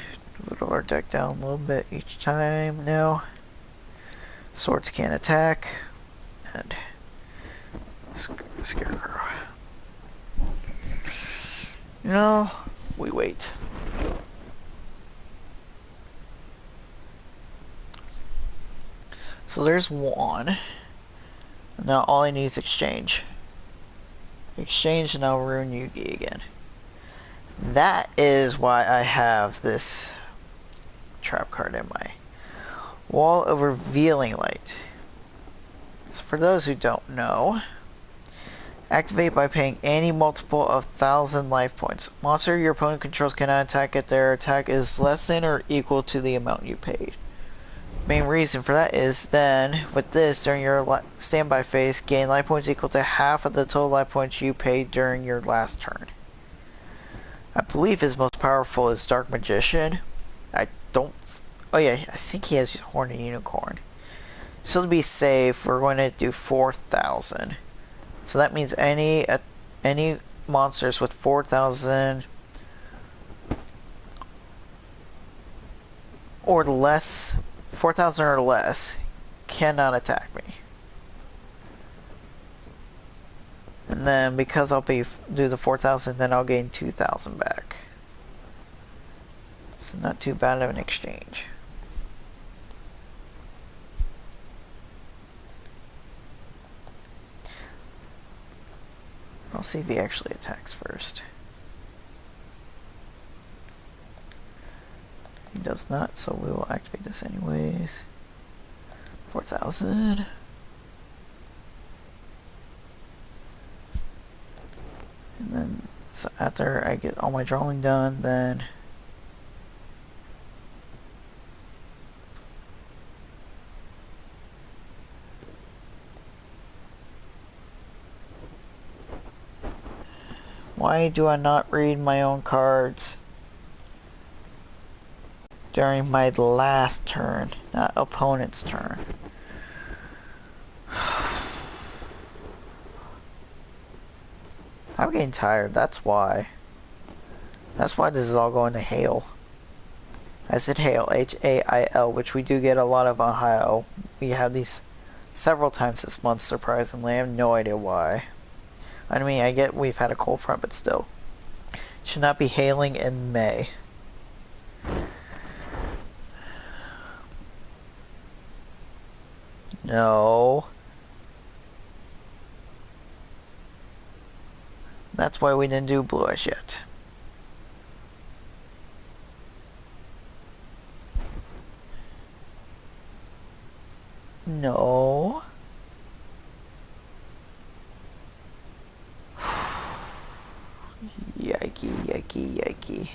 Whittle our deck down a little bit each time now. Swords can't attack. And Scarecrow. No, we wait. So there's one. Now all I need is exchange. Exchange and I'll ruin Yugi again. That is why I have this trap card in my Wall of Revealing Light. So for those who don't know, activate by paying any multiple of 1,000 life points. Monster your opponent controls cannot attack if their attack is less than or equal to the amount you paid. Main reason for that is then, with this, during your standby phase, gain life points equal to half of the total life points you paid during your last turn. I believe his most powerful is Dark Magician. I don't... Oh yeah, I think he has Horned Unicorn. So to be safe, we're going to do 4,000. So that means any monsters with 4,000 or less... 4,000 or less cannot attack me. And then because I'll do the 4,000, then I'll gain 2,000 back. So not too bad of an exchange. I'll see if he actually attacks first. He does not, so we will activate this anyways. 4,000. And then, so after I get all my drawing done, then why do I not read my own cards during my last turn, not opponent's turn? I'm getting tired, that's why. That's why this is all going to hail. I said hail, H-A-I-L, which we do get a lot of Ohio. We have these several times this month, surprisingly. I have no idea why. I mean, I get we've had a cold front, but still. Should not be hailing in May. No. That's why we didn't do Blue Eyes yet. No. Yikey, yikey, yikey.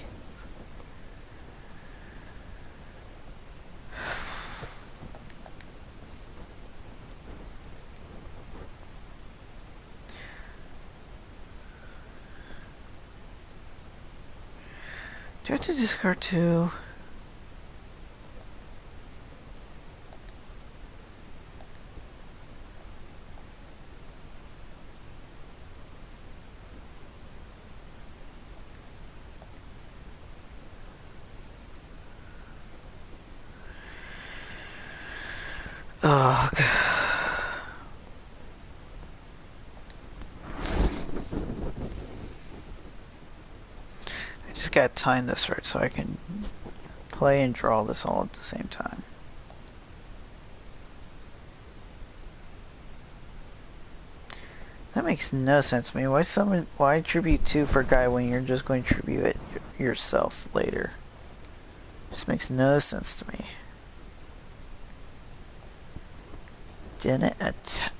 Do I have to discard two? Oh, God. I just gotta time this right so I can play and draw this all at the same time. That makes no sense to me. Why tribute 2 for Guy when you're just going to tribute it yourself later? Just makes no sense to me. Didn't attack.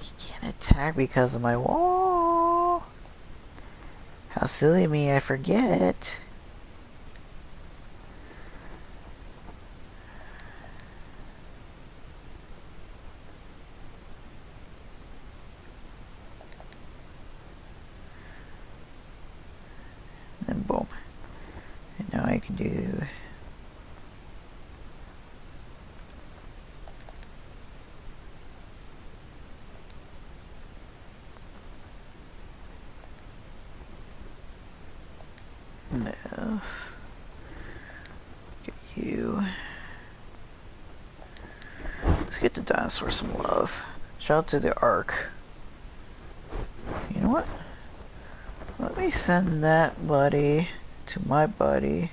He can't attack because of my wall. How silly of me, I forget. And boom. And now I can do... this. Get you. Let's get the dinosaur some love. Shout out to the Ark. You know what? Let me send that buddy to my buddy.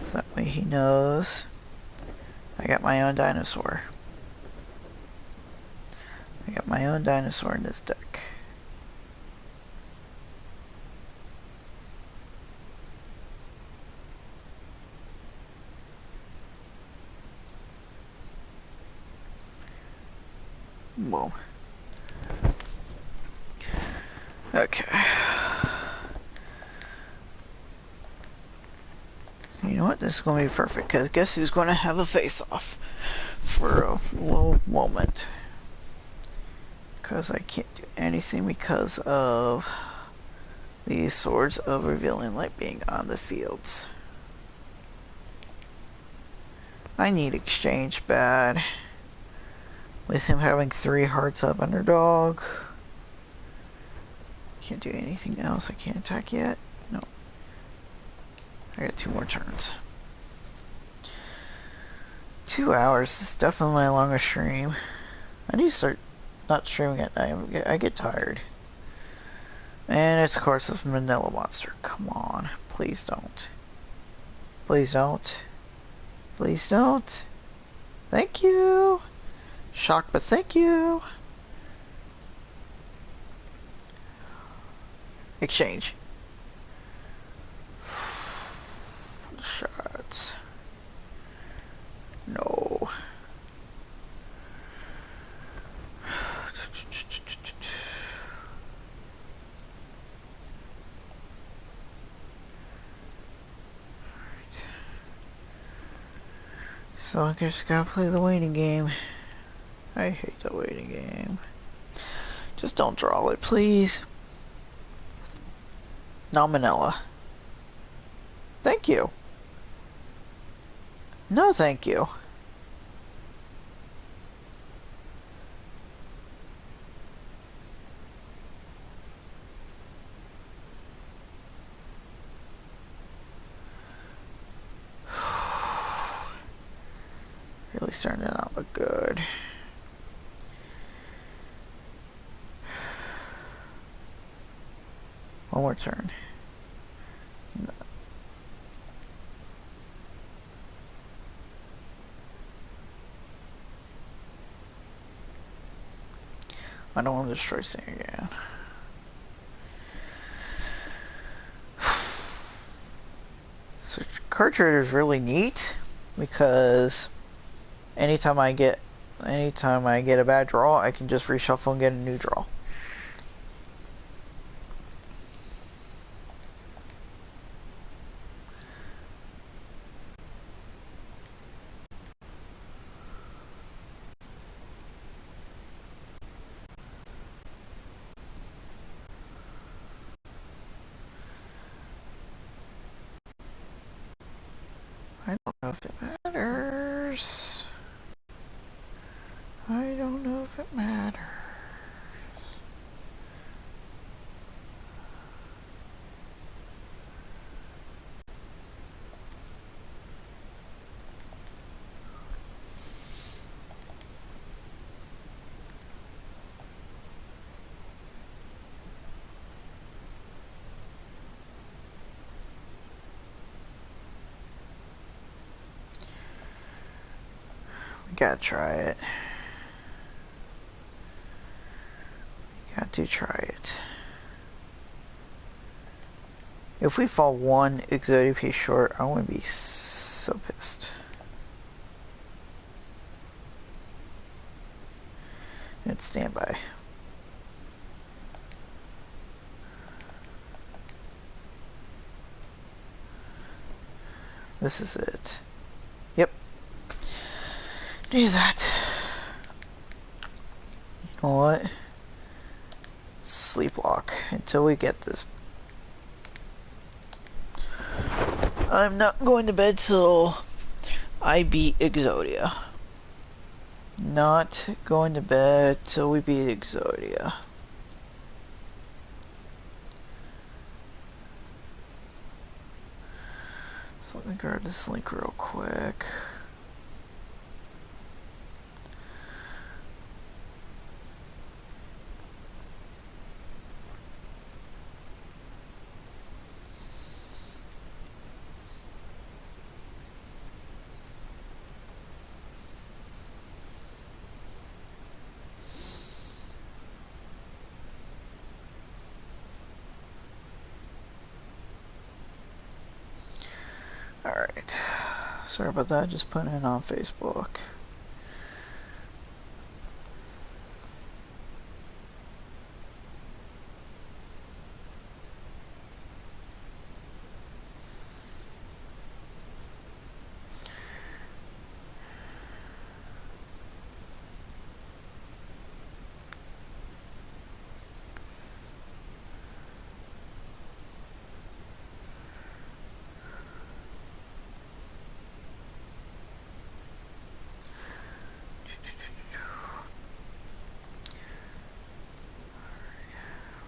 So that way he knows I got my own dinosaur. I got my own dinosaur in this deck. Whoa. Okay. You know what? This is going to be perfect, because guess who's going to have a face-off for a little moment? Because I can't do anything because of these Swords of Revealing Light being on the fields. I need exchange bad. With him having 3 hearts of underdog. Can't do anything else. I can't attack yet. No. I got 2 more turns. 2 hours is definitely my longest stream. I need to start not streaming at night. I get tired. And it's of course a vanilla monster. Come on. Please don't. Please don't. Please don't. Thank you. Shocked, but thank you. Exchange. shots. No. So I guess gotta play the waiting game. I hate the waiting game. Just don't draw it, please. Nominella. Thank you. No, thank you. Really starting to not look good. One more turn. No. I don't want to destroy Sing again. So card trader is really neat because anytime I get a bad draw, I can just reshuffle and get a new draw. I don't know if it matters. I don't know if it matters. We gotta try it. Got to try it. If we fall one Exodia piece short, I want to be so pissed. It's standby. This is it. Yep. Do that. You know what? Sleep lock until we get this. I'm not going to bed till I beat Exodia. Not going to bed till we beat Exodia. So let me grab this link real quick. Alright. Sorry about that, just putting it on Facebook.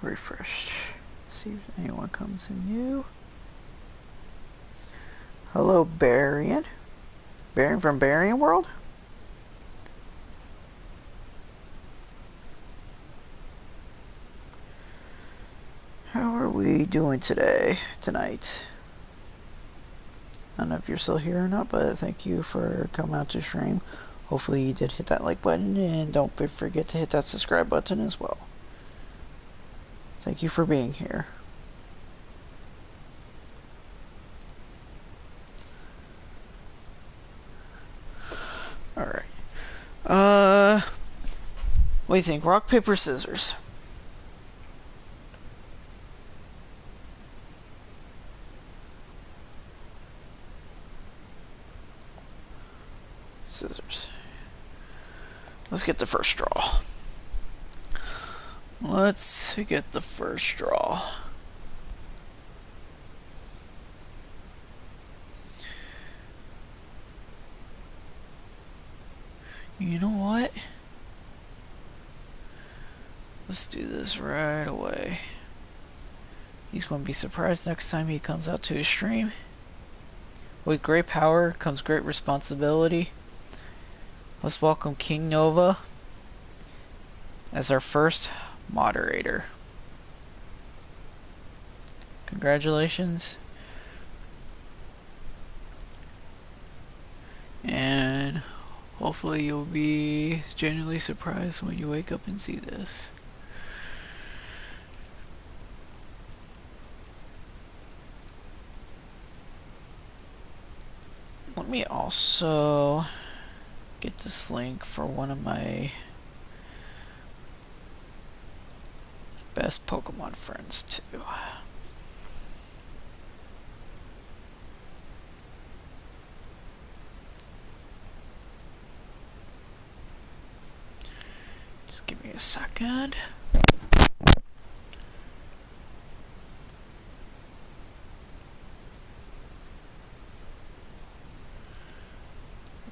Refresh. See if anyone comes in new. Hello, Barian. Barian from Barian World? How are we doing tonight? I don't know if you're still here or not, but thank you for coming out to stream. Hopefully you did hit that like button, and don't forget to hit that subscribe button as well. Thank you for being here. What do you think? Rock, paper, scissors. Scissors. Let's get the first draw. Let's get the first draw. You know what? Let's do this right away. He's going to be surprised next time he comes out to his stream. With great power comes great responsibility. Let's welcome King Nova as our first moderator. Congratulations. And hopefully you'll be genuinely surprised when you wake up and see this. Let me also get this link for one of my best Pokemon friends too. Just give me a second.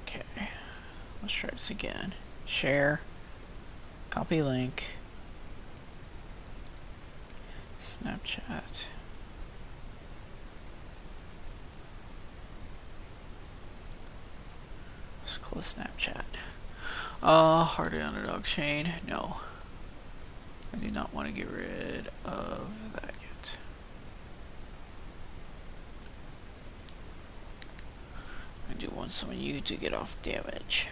Okay, let's try this again. Share, copy link, Snapchat. Let's close Snapchat. Hard underdog chain. No. I do not want to get rid of that yet. I do want some of you to get off damage.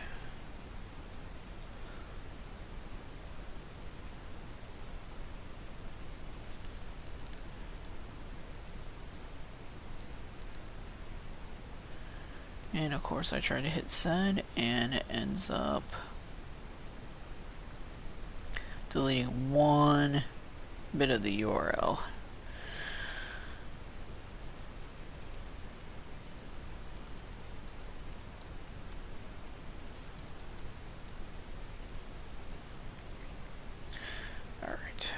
And of course I try to hit send and it ends up deleting one bit of the URL. Alright.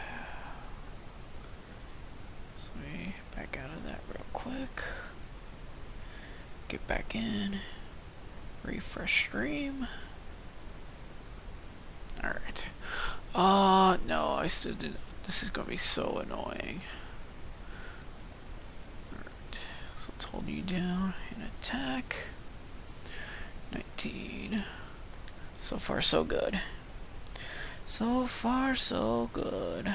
So let me back out of that real quick. Get back in. Refresh stream. Alright. No, I still didn't. This is gonna be so annoying. Alright, so let's hold you down and attack. 19. So far, so good. So far, so good.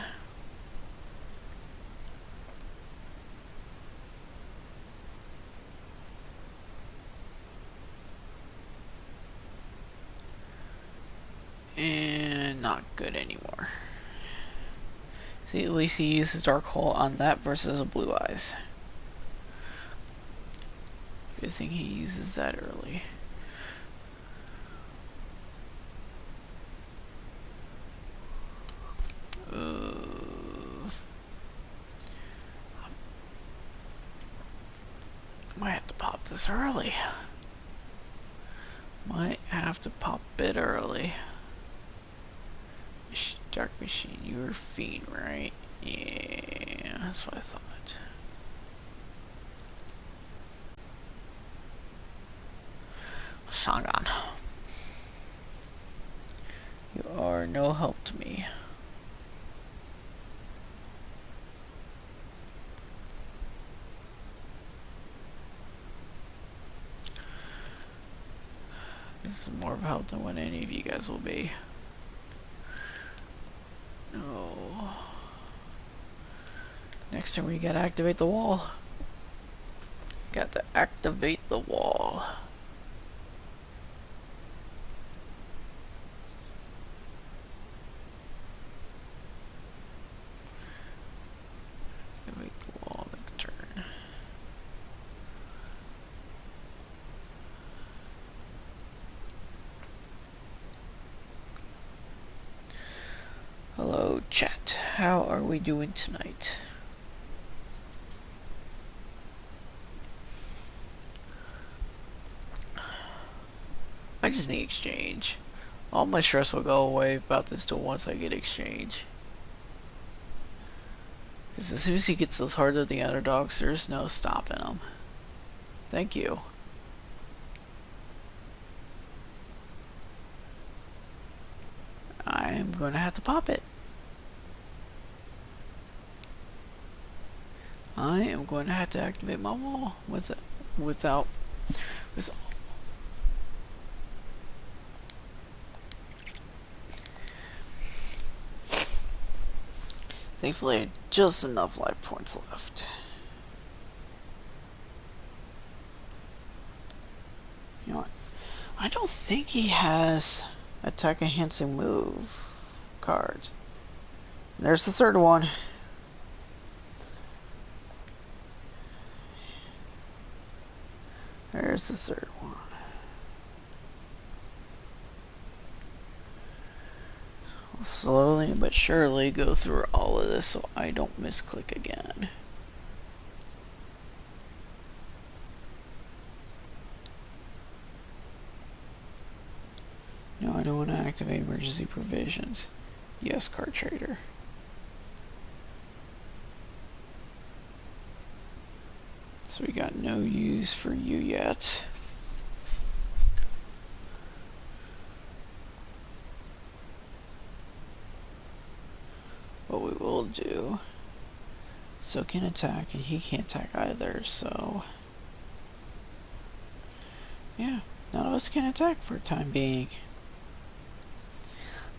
And not good anymore. See, at least he uses Dark Hole on that versus a Blue Eyes. Good thing he uses that early. Might have to pop this early. Might have to pop it early. Dark Machine, you're Fiend, right? Yeah, that's what I thought. Sangan, you are no help to me. This is more of help than what any of you guys will be. No. Next time we gotta activate the wall. Got to activate the wall. Activate the wall next turn. Chat, how are we doing tonight? I just need exchange. All my stress will go away about this duel once I get exchange. Because as soon as he gets those heart of the underdogs, there's no stopping him. Thank you. I'm going to have to pop it. I am going to have to activate my wall without. Thankfully, just enough life points left. You know what? I don't think he has attack enhancing move cards. There's the third one. There's the third one. I'll slowly but surely go through all of this so I don't misclick again. No, I don't want to activate emergency provisions. Yes, card trader. So we got no use for you yet. What we will do, so can attack and he can't attack either, so yeah, none of us can attack for the time being.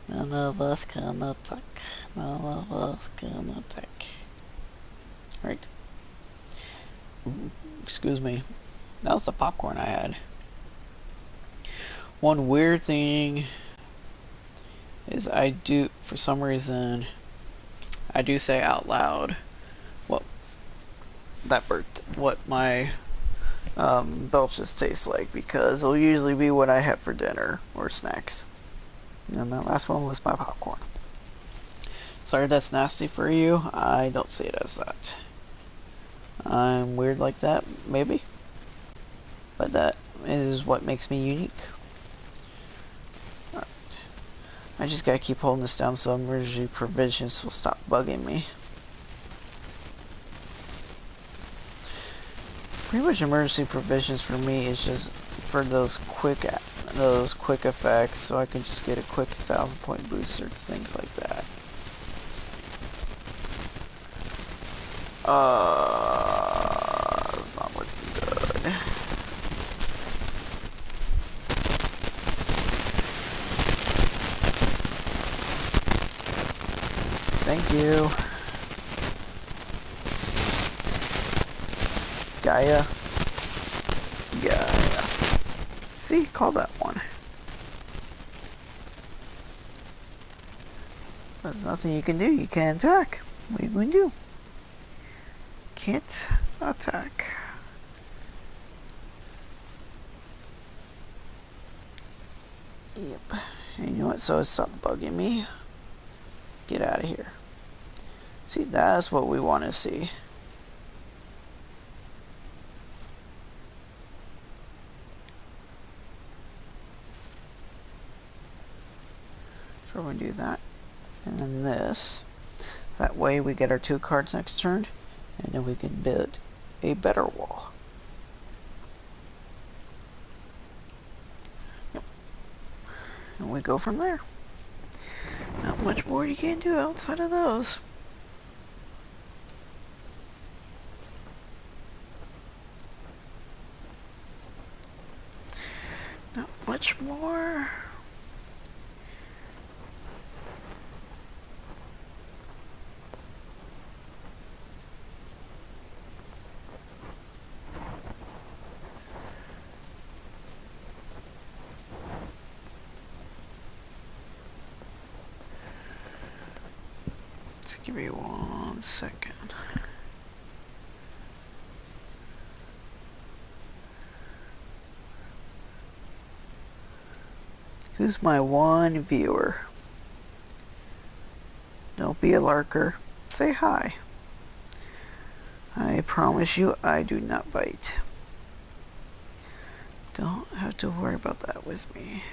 None of us can attack. None of us can attack. Right. Ooh, excuse me. That was the popcorn I had. One weird thing is I do, for some reason, I do say out loud what my belches taste like, because it'll usually be what I have for dinner or snacks. And that last one was my popcorn. Sorry that's nasty for you. I don't see it as that. I'm weird like that, maybe. But that is what makes me unique. Alright. I just gotta keep holding this down so emergency provisions will stop bugging me. Pretty much emergency provisions for me is just for those quick effects, so I can just get a quick 1,000-point boost or things like that. It's not looking good. Thank you. Gaia. See, call that one. There's nothing you can do. You can't attack. What are you going to do? Can't attack. Yep. And you know what? So stop bugging me. Get out of here. See, that's what we want to see. So we're going to do that. And then this. That way we get our 2 cards next turn. And then we can build a better wall. Yep. And we go from there. Not much more you can do outside of those. Not much more. Give me 1 second. Who's my one viewer? Nope, Don't be a lurker. Say hi. I promise you I do not bite. Don't have to worry about that with me.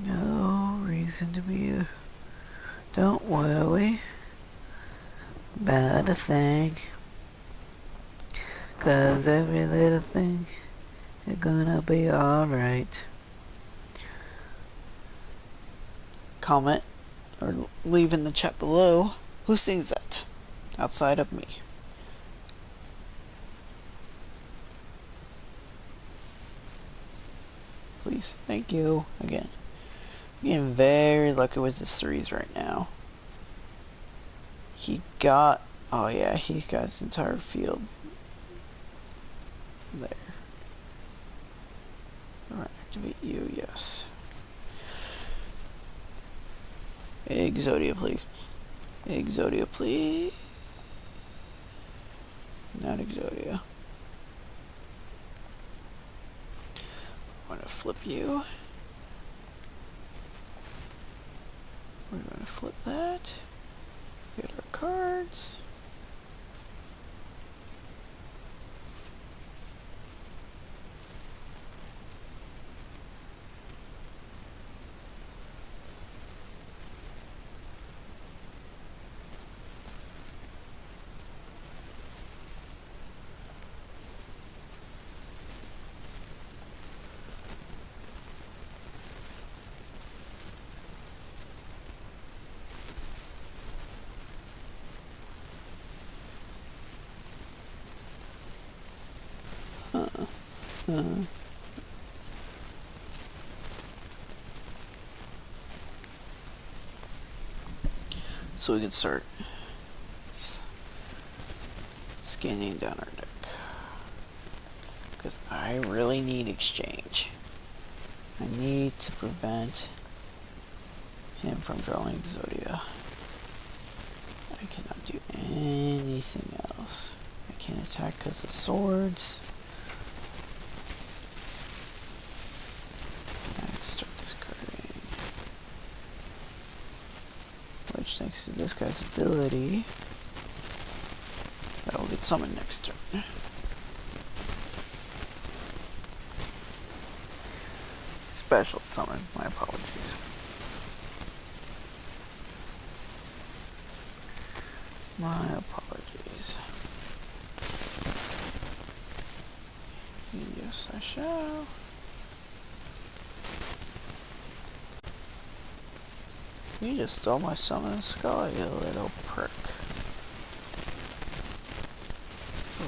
No reason to be. Don't worry about a thing. 'Cause every little thing is gonna be alright. Comment or leave in the chat below who sings that outside of me. Please. Thank you again. I'm getting very lucky with his threes right now. He got, oh yeah, he got his entire field there. Alright, activate you, yes. Exodia, please. Exodia, please. Not Exodia. I'm gonna flip you. We're gonna flip that. Get our cards. So we can start scanning down our deck. Because I really need exchange. I need to prevent him from drawing Exodia. I cannot do anything else. I can't attack because of swords. I have to start discarding. Which, thanks to this guy's ability, that will get summoned next turn. Special summon, my apologies. My apologies. Yes, I shall. You just stole my summon skull, you little prick.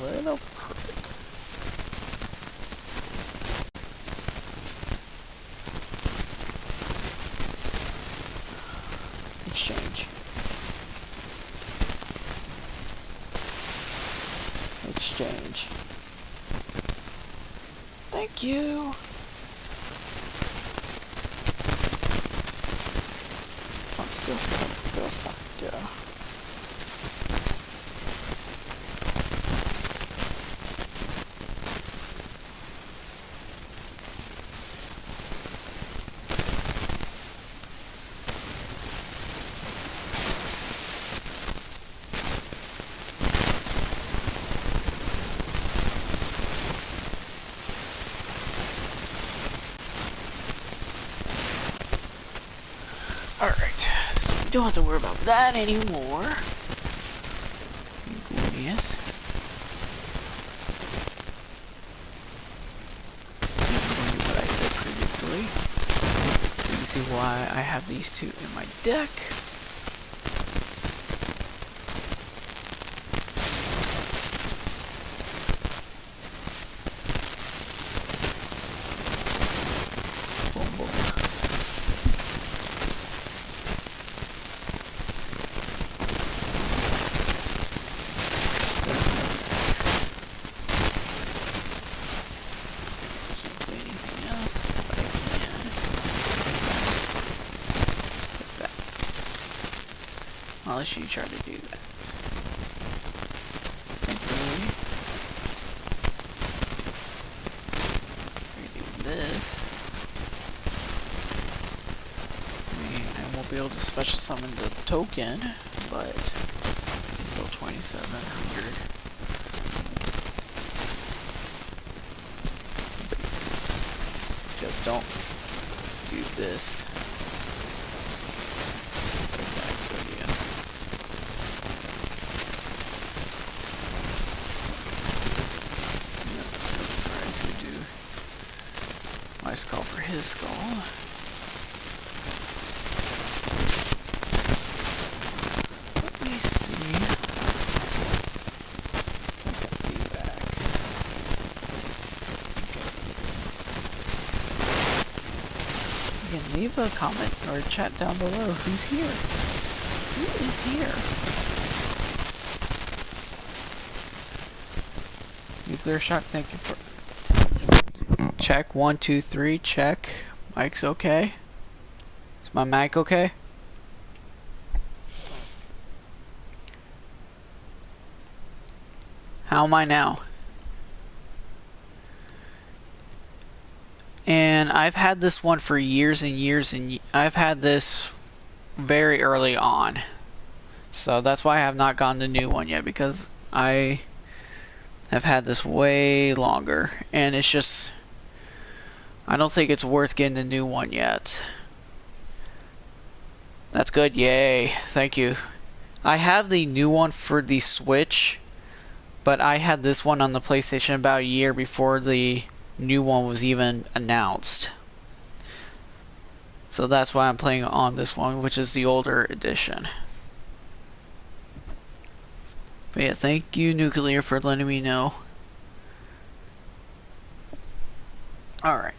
Little prick. Exchange. Exchange. Thank you. Fuck go, fuck go, fuck go. Alright, so we don't have to worry about that anymore. Yes. What I said previously. So you can see why I have these two in my deck. Boom, boom. Can't play anything else, but I can. Put that. Unless you try to do that. Thankfully, we're doing this. I won't be able to special summon the token, but it's still 2,700. Just don't do this. So yeah. No surprise we do. Nice call for his skull. Let me see. I got feedback. You can leave a comment or a chat down below. Who's here? Who is here? Nuclear shock, thank you for... Check, 1, 2, 3, check. Mic's okay. Is my mic okay? How am I now? And I've had this one for years and years, and I've had this very early on. So that's why I have not gotten the new one yet, because I have had this way longer, and it's just, I don't think it's worth getting the new one yet. That's good, yay, thank you. I have the new one for the Switch, but I had this one on the PlayStation about a year before the new one was even announced. So that's why I'm playing on this one, which is the older edition. But yeah, thank you, Nuclear, for letting me know. Alright.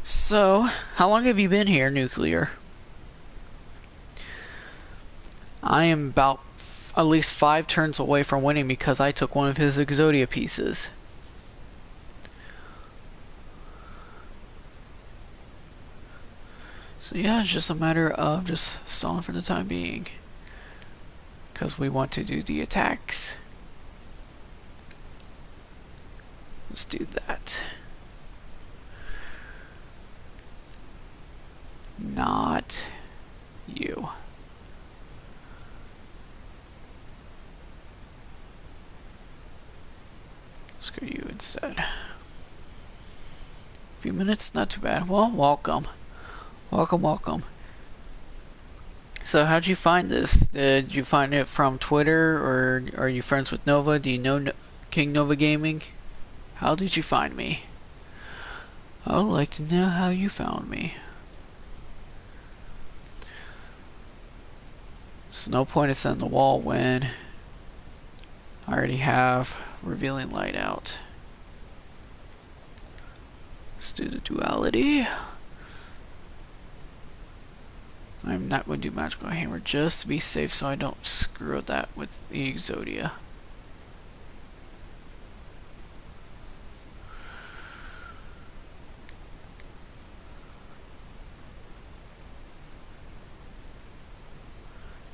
So, how long have you been here, Nuclear? I am about at least 5 turns away from winning because I took one of his Exodia pieces. So yeah, it's just a matter of just stalling for the time being, because we want to do the attacks. Let's do that. Not you. Screw you instead. A few minutes, not too bad. Well, welcome. Welcome, welcome. So how'd you find this? Did you find it from Twitter, or are you friends with Nova? Do you know King Nova Gaming? How did you find me? I would like to know how you found me. There's no point in setting the wall when I already have Revealing Light out. Let's do the duality. I'm not going to do Magical Hammer just to be safe so I don't screw up that with the Exodia.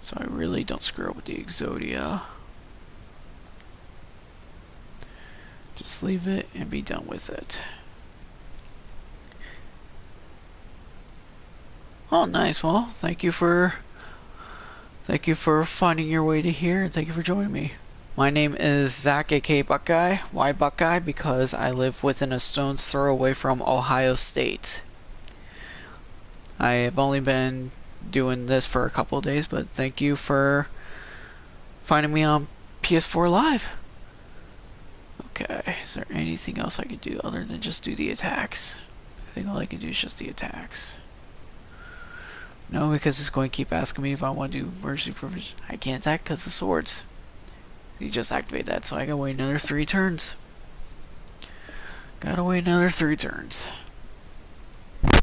So I really don't screw up with the Exodia. Just leave it and be done with it. Oh, nice. Well, thank you for finding your way to here, and thank you for joining me. My name is Zach, aka Buckeye. Why Buckeye? Because I live within a stone's throw away from Ohio State. I have only been doing this for a couple of days, but thank you for finding me on PS4 Live. Okay, is there anything else I could do other than just do the attacks? I think all I can do is just the attacks. No, because it's going to keep asking me if I want to do emergency provision. I can't attack because of swords. You just activate that, so I gotta wait another 3 turns. Gotta wait another 3 turns. Okay,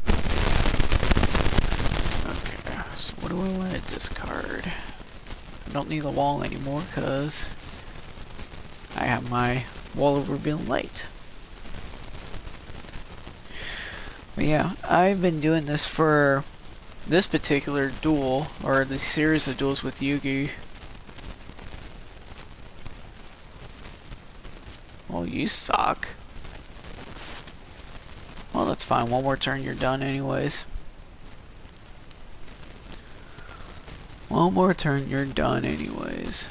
so what do I want to discard? I don't need the wall anymore because I have my Wall of Revealing Light. But yeah, I've been doing this for this particular duel, or the series of duels with Yugi. Well, you suck. Well, that's fine. One more turn, you're done anyways. One more turn, you're done anyways.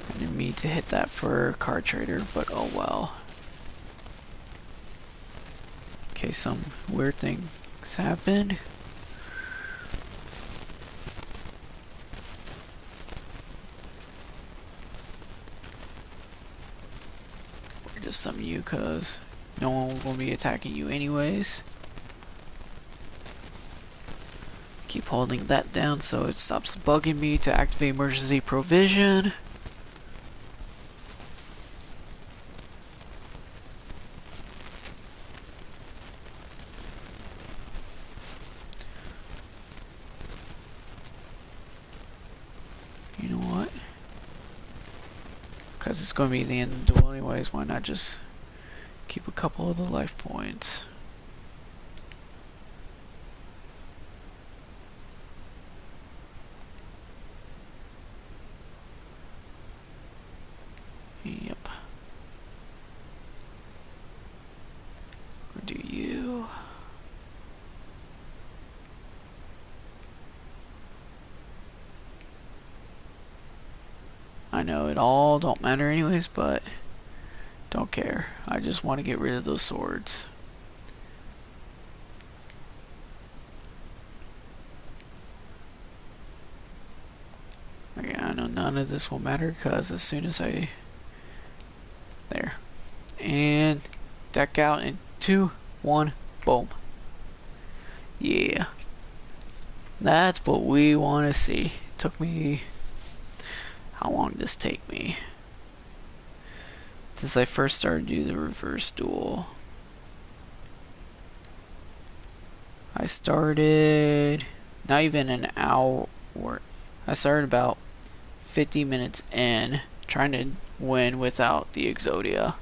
I didn't mean to hit that for card trader, but oh well. Okay, some weird things happened. We're just some you, cause no one will be attacking you anyways. Keep holding that down so it stops bugging me to activate emergency provision. You know what? Because it's going to be the end of the duel anyways, why not just keep a couple of the life points? Yep. Or do you? I know it all don't matter anyways, but don't care. I just want to get rid of those swords. Okay, I know none of this will matter because as soon as I... There. And deck out in 2, 1, boom. Yeah. That's what we want to see. Took me... How long did this take me? Since I first started to do the reverse duel. I started... Not even an hour. I started about 50 minutes in, trying to win without the Exodia.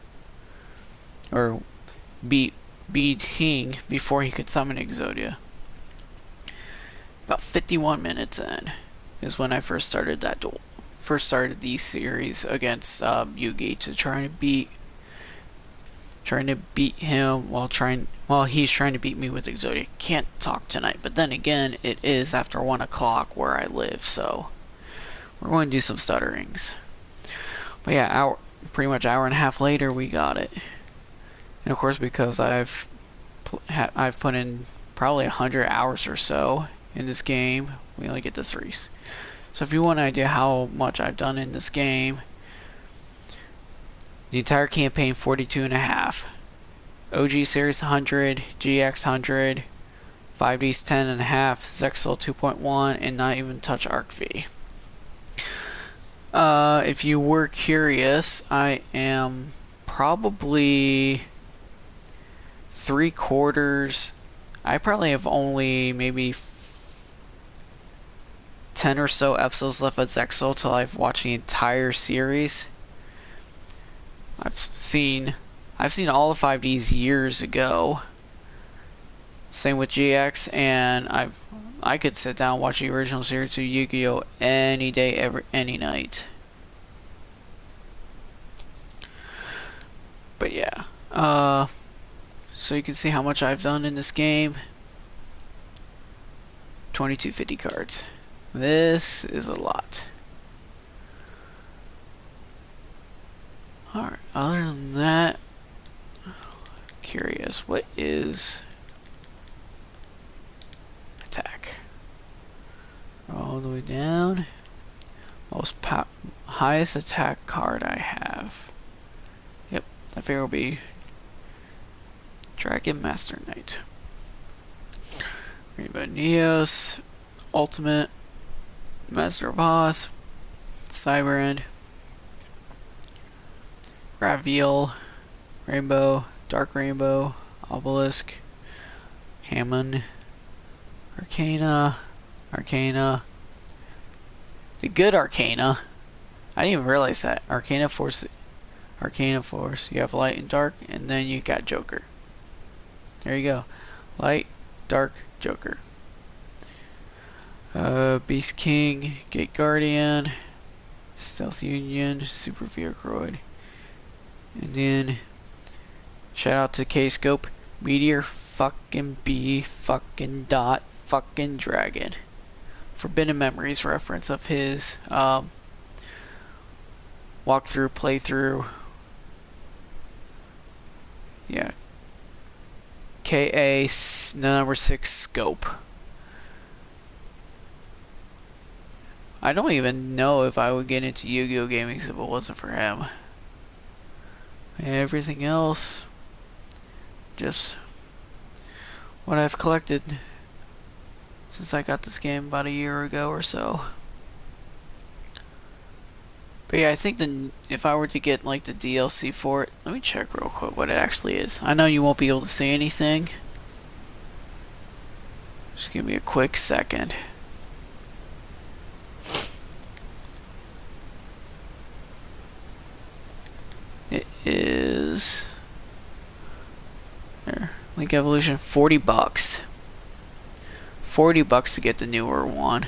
Or beat King before he could summon Exodia. About 51 minutes in is when I first started that duel. First started the series against Yugi to trying to beat him while he's trying to beat me with Exodia. Can't talk tonight, but then again, it is after 1 o'clock where I live, so we're going to do some stutterings. But yeah, pretty much hour and a half later, we got it. And of course, because I've put in probably 100 hours or so in this game, we only get the 3s. So if you want an idea how much I've done in this game, the entire campaign 42.5, OG series 100, GX 100, 5D's 10.5, Zexal 2.1, and not even touch Arc V. If you were curious, I am probably 3/4. I probably have only maybe 10 or so episodes left of Zexal till I've watched the entire series. I've seen all the 5Ds years ago. Same with GX, and I could sit down and watch the original series of Yu-Gi-Oh! Any day, any night. But yeah, so you can see how much I've done in this game. 2250 cards. This is a lot. Alright, other than that, curious, what is attack? All the way down. Highest attack card I have. Yep, I figure it'll be Dragon Master Knight. Rainbow Neos, Ultimate, Master of Oz, Cyber End, Raviel, Rainbow, Dark Rainbow, Obelisk, Hammond, Arcana, the good Arcana. I didn't even realize that. Arcana Force. You have Light and Dark, and then you got Joker. There you go. Light, Dark, Joker. Beast King, Gate Guardian, Stealth Union, Super Vehicroid, and then Shout out to K-Scope. Meteor fucking B fucking dot fucking dragon. Forbidden Memories reference of his walkthrough, playthrough. Yeah. KA number 6 scope. I don't even know if I would get into Yu-Gi-Oh gaming if it wasn't for him. Everything else, just what I've collected since I got this game about a year ago or so. But yeah, I think if I were to get like the DLC for it, let me check real quick what it actually is. I know you won't be able to see anything. Just give me a quick second. It is there, Link Evolution, $40. $40 to get the newer one.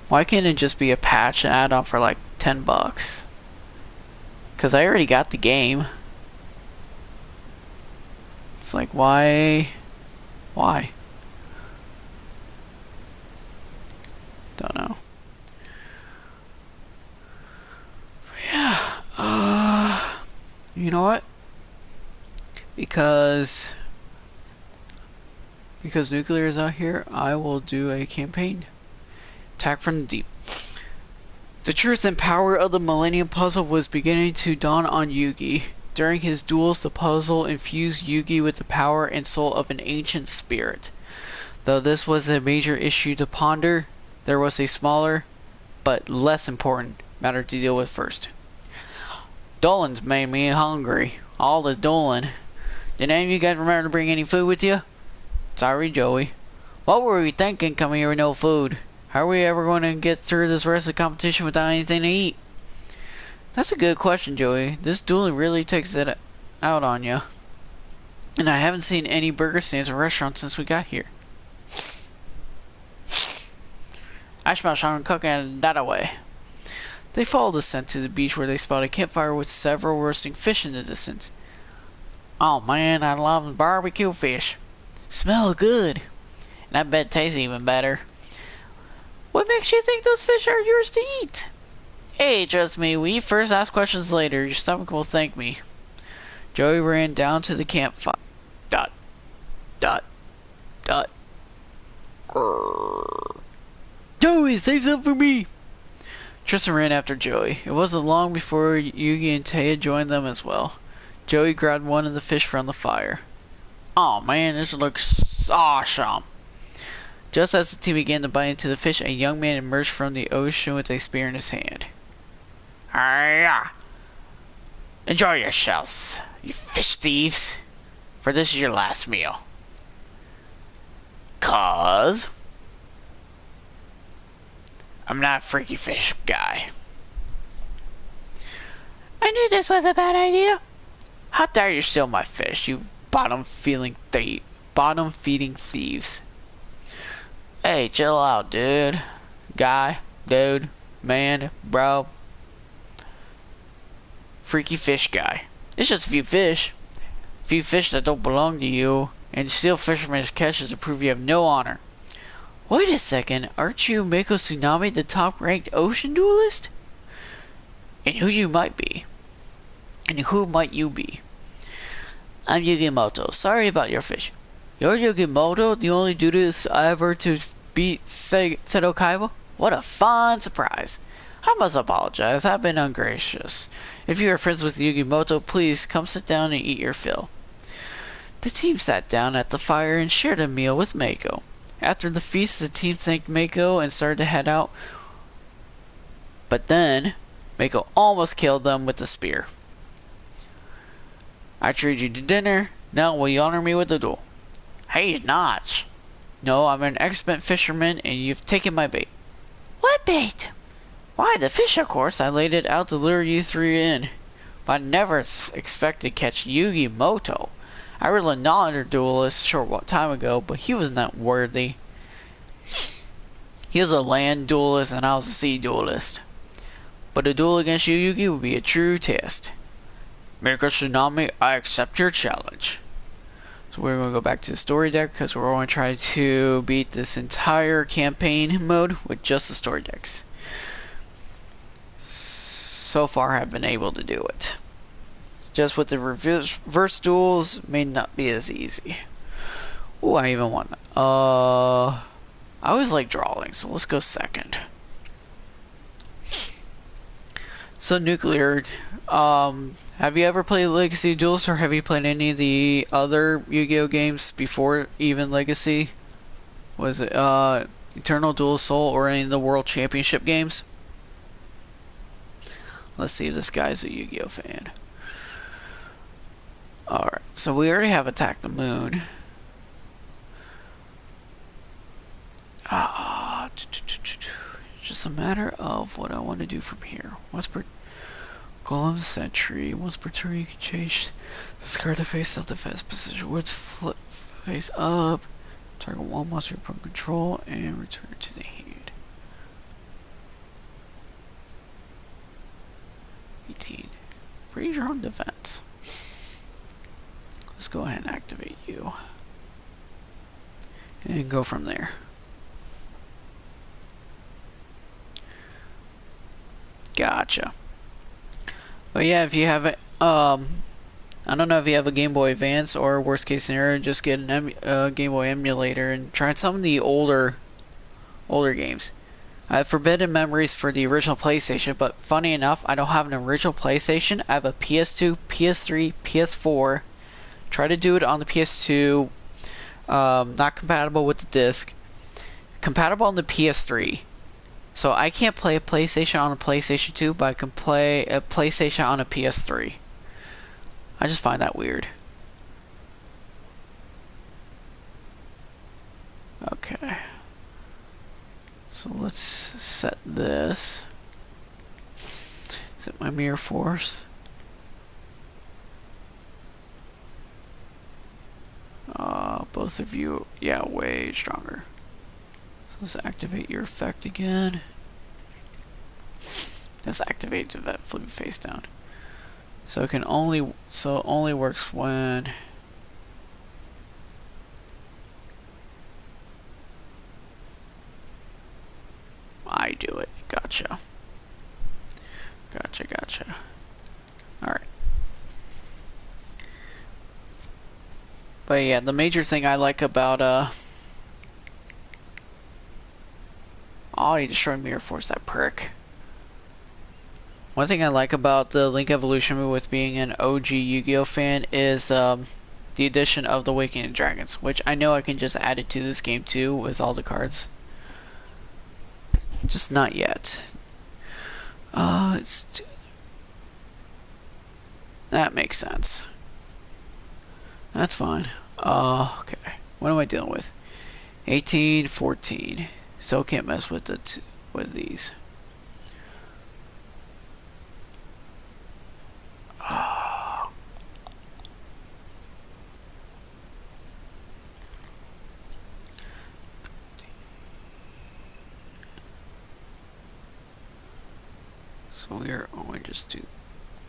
Why can't it just be a patch add-on for like $10? Because I already got the game. It's like, why? Why? Don't know. Yeah. You know what? Because nuclear is out here, I will do a campaign. Attack from the deep. The truth and power of the Millennium Puzzle was beginning to dawn on Yugi. During his duels, the puzzle infused Yugi with the power and soul of an ancient spirit. Though this was a major issue to ponder, there was a smaller, but less important matter to deal with first. Dolan's made me hungry. All this Dolan. Did any of you guys remember to bring any food with you? Sorry, Joey. What were we thinking coming here with no food? How are we ever going to get through this rest of the competition without anything to eat? That's a good question, Joey. This dueling really takes it out on you. And I haven't seen any burger stands or restaurants since we got here. I smell Sean cooking that away. They followed the scent to the beach where they spotted a campfire with several roasting fish in the distance. Oh man, I love barbecue fish. Smell good. And I bet it tastes even better. What makes you think those fish are yours to eat? Hey, trust me, we first ask questions later. Your stomach will thank me. Joey ran down to the campfire. Dot. Dot. Dot. Joey, save some for me! Tristan ran after Joey. It wasn't long before Yugi and Taya joined them as well. Joey grabbed one of the fish from the fire. Oh man, this looks awesome! Just as the team began to bite into the fish, a young man emerged from the ocean with a spear in his hand. Hiya! Enjoy yourselves, you fish thieves, for this is your last meal. 'Cause I'm not a freaky fish guy. I knew this was a bad idea. How dare you steal my fish, you bottom-feeding thieves. Hey, chill out, dude. Guy, dude, man, bro. Freaky fish guy. It's just a few fish. A few fish that don't belong to you, and steal fisherman's catches to prove you have no honor. Wait a second, aren't you Mako Tsunami, the top-ranked ocean duelist? And who might you be? I'm Yugimoto. Sorry about your fish. You're Yugimoto, the only duelist ever to beat Seto Kaiba? What a fun surprise. I must apologize, I've been ungracious. If you are friends with Yugimoto, please come sit down and eat your fill. The team sat down at the fire and shared a meal with Mako. After the feast, the team thanked Mako and started to head out. But then, Mako almost killed them with a spear. I treated you to dinner, now will you honor me with a duel? Hey, Notch! No, I'm an expert fisherman and you've taken my bait. What bait? Why, the fish, of course. I laid it out to lure you three in. But I never expected to catch Yugimoto. I really another duelist a short time ago, but he was not worthy. He was a land duelist and I was a sea duelist. But a duel against you, Yugi, would be a true test. Make a tsunami, I accept your challenge. So we're going to go back to the story deck because we're going to try to beat this entire campaign mode with just the story decks. So far I've been able to do it. Just with the reverse duels may not be as easy. Oh, I even won that. I always like drawing, so let's go second. So Nuclear, have you ever played Legacy Duels, or have you played any of the other Yu-Gi-Oh games before even Legacy? Was it Eternal Duel Soul or any of the World Championship games? Let's see if this guy's a Yu-Gi-Oh fan. Alright, so we already have Attack the Moon. Just a matter of what I want to do from here. Once per Golem Sentry. Once per turn you can change. Discard the face of defense position. Words flip face up. Target one monster from control and return it to the hand. 18. Pretty strong defense. Let's go ahead and activate you. And go from there. Gotcha. But yeah, if you have it, I don't know if you have a Game Boy Advance or worst case scenario, just get an Game Boy emulator and try some of the older games. I have Forbidden Memories for the original PlayStation, but funny enough, I don't have an original PlayStation. I have a PS2, PS3, PS4. Try to do it on the PS2. Not compatible with the disc. Compatible on the PS3. So I can't play a PlayStation on a PlayStation 2, but I can play a PlayStation on a PS3. I just find that weird. Okay. So let's set this. Set my Mirror Force. Both of you, yeah, way stronger. Let's activate your effect again. Let's activate that flip face down. So it only works when I do it. Gotcha. Gotcha. Alright. But yeah, the major thing I like about oh, he destroyed Mirror Force, that prick. One thing I like about the Link Evolution with being an OG Yu-Gi-Oh fan is the addition of the Awakening Dragons, which I know I can just add it to this game too with all the cards. Just not yet. That makes sense. That's fine. Okay. What am I dealing with? 18, 14. So can't mess with with these. So we're going to just do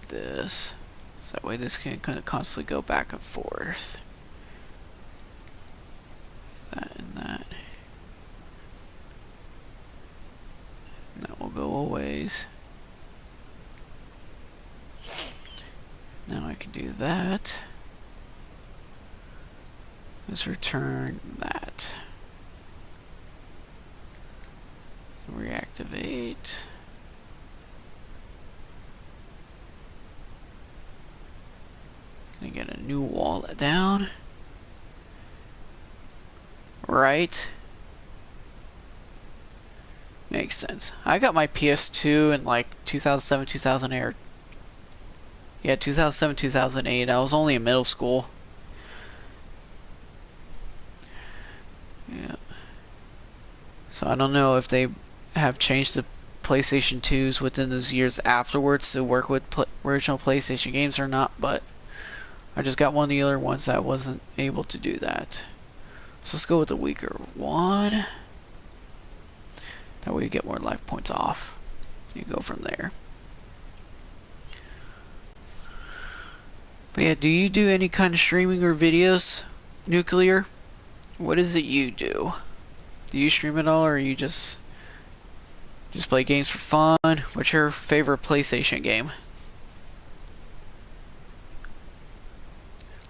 this. So that way this can kind of constantly go back and forth. That and that. And that will go a ways. Now I can do that. Let's return that. Reactivate. And get a new wall down. Right. Makes sense. I got my PS2 in like 2007, 2008. Yeah, 2007, 2008. I was only in middle school. Yeah. So I don't know if they have changed the PlayStation 2s within those years afterwards to work with original PlayStation games or not, but I just got one of the other ones that wasn't able to do that. So let's go with the weaker one. That way you get more life points off. You go from there. But yeah, do you do any kind of streaming or videos? Nuclear? What is it you do? Do you stream at all, or you just play games for fun? What's your favorite PlayStation game?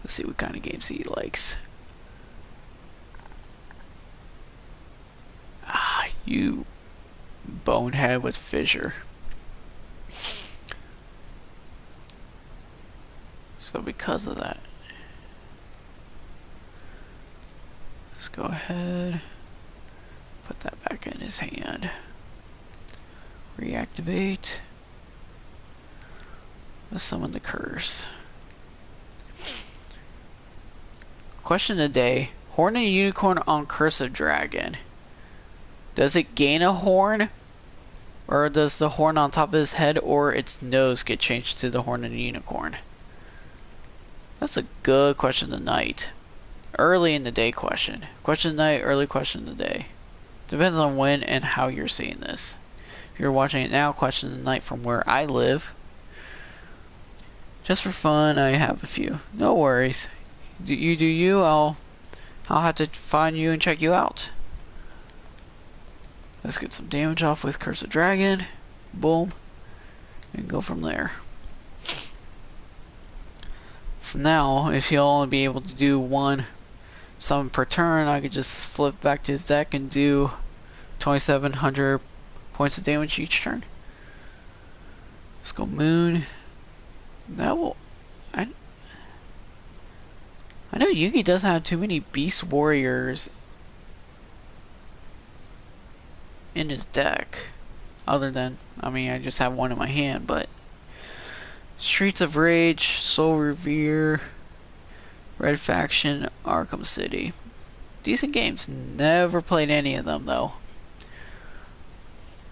Let's see what kind of games he likes. Ah, you bonehead with Fissure. So because of that, let's go ahead, put that back in his hand. Reactivate. Let's summon the curse. Question of the day. Horn and unicorn on Curse of Dragon. Does it gain a horn? Or does the horn on top of his head or its nose get changed to the horn and unicorn? That's a good question of the night. Early in the day question. Question of the night, early question of the day. Depends on when and how you're seeing this. If you're watching it now, question of the night from where I live. Just for fun, I have a few. No worries. Do you. I'll have to find you and check you out. Let's get some damage off with Curse of Dragon. Boom. And go from there. So now, if he'll only be able to do one summon per turn, I could just flip back to his deck and do 2,700 points of damage each turn. Let's go Moon. That will... I know Yugi doesn't have too many Beast Warriors in his deck. Other than, I mean, I just have one in my hand, but... Streets of Rage, Soul Revere, Red Faction, Arkham City. Decent games. Never played any of them, though.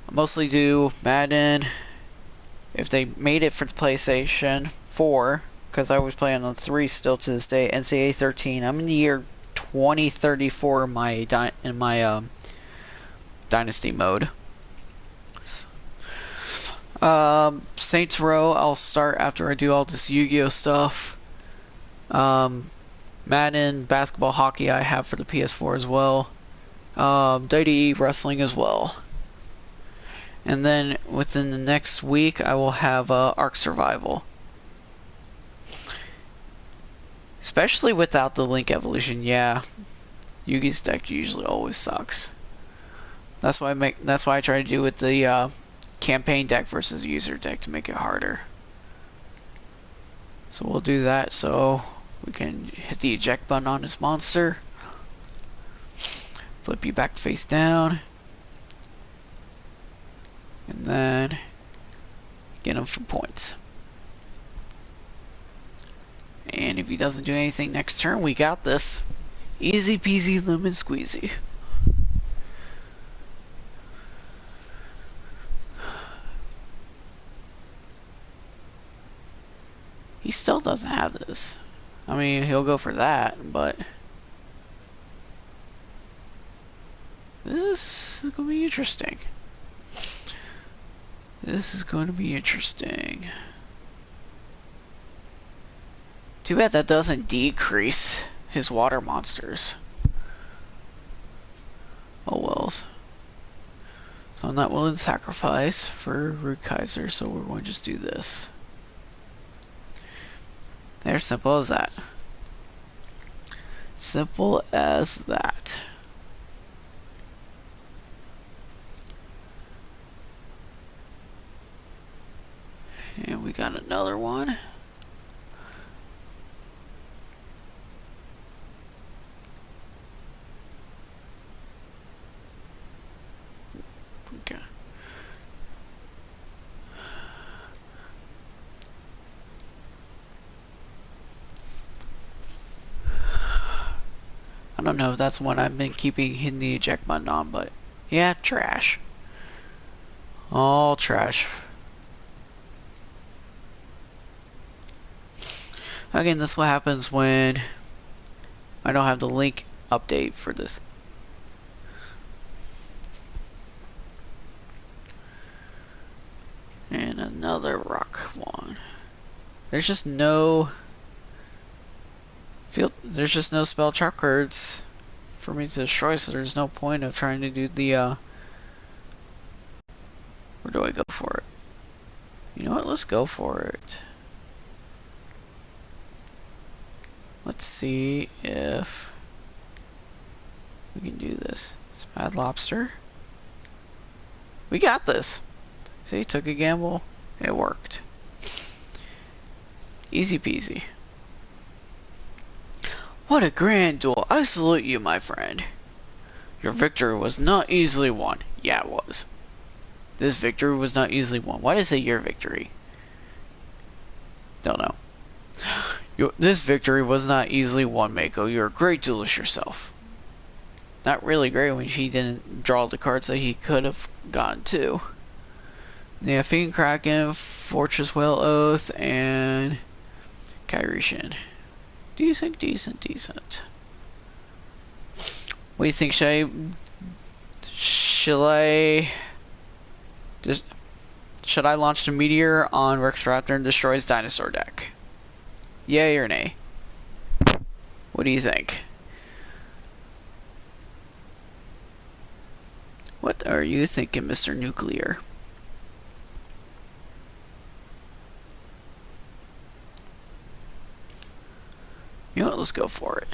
I mostly do Madden. If they made it for the PlayStation 4, because I was playing on 3 still to this day, NCAA 13. I'm in the year 2034 in my Dynasty mode. Saints Row, I'll start after I do all this Yu-Gi-Oh stuff. Madden, basketball, hockey I have for the PS4 as well. WWE wrestling as well. And then within the next week I will have Ark Survival. Especially without the Link evolution, yeah. Yugi's deck usually always sucks. That's why I try to do with the campaign deck versus user deck to make it harder. So we'll do that so we can hit the eject button on this monster. Flip you back face down. And then get him for points. And if he doesn't do anything next turn, we got this. Easy peasy lemon squeezy. He still doesn't have this. I mean, he'll go for that, but this is going to be interesting. This is going to be interesting. Too bad that doesn't decrease his water monsters. Oh wells. So I'm not willing to sacrifice for Root Kaiser, so we're going to just do this. There, simple as that. Simple as that. And we got another one. Okay. I don't know if that's one I've been keeping hitting the eject button on, but yeah, trash. All trash. Again, this is what happens when I don't have the link update for this. And another rock one. There's just no There's just no spell trap cards for me to destroy, so there's no point of trying to do the, where do I go for it? You know what, let's go for it. Let's see if we can do this. It's Mad Lobster. We got this! See, took a gamble, it worked. Easy peasy. What a grand duel. I salute you, my friend. Your victory was not easily won. Yeah, it was. This victory was not easily won. Why did I say your victory? Don't know. This victory was not easily won, Mako. You're a great duelist yourself. Not really great when she didn't draw the cards that he could have gotten too. Yeah, Fiend Kraken, Fortress Whale Oath, and Kyrishan. Decent. What do you think? Should I launch the meteor on Rex Raptor and destroy his dinosaur deck? Yay or nay? What do you think? What are you thinking, Mr. Nuclear? You know what, let's go for it.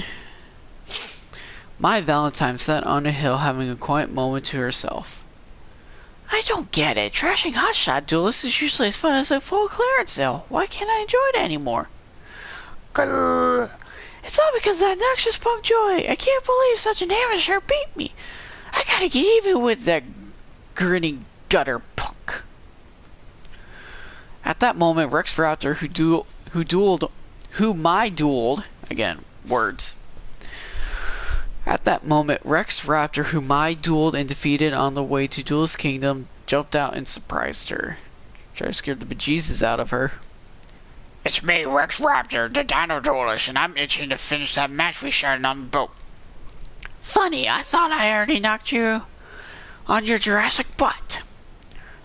My Valentine sat on a hill having a quiet moment to herself. I don't get it. Trashing hotshot duelists is usually as fun as a full clearance sale. Why can't I enjoy it anymore? Grrr. It's all because of that noxious punk Joy. I can't believe such an amateur beat me. I gotta get even with that grinning gutter punk. At that moment, Rex Raptor, whom I dueled, again, words. At that moment, Rex Raptor, whom I dueled and defeated on the way to Duelist Kingdom, jumped out and surprised her. Tried to scare the bejesus out of her. It's me, Rex Raptor, the Dino Duelist, and I'm itching to finish that match we shared on the boat. Funny, I thought I already knocked you on your Jurassic butt.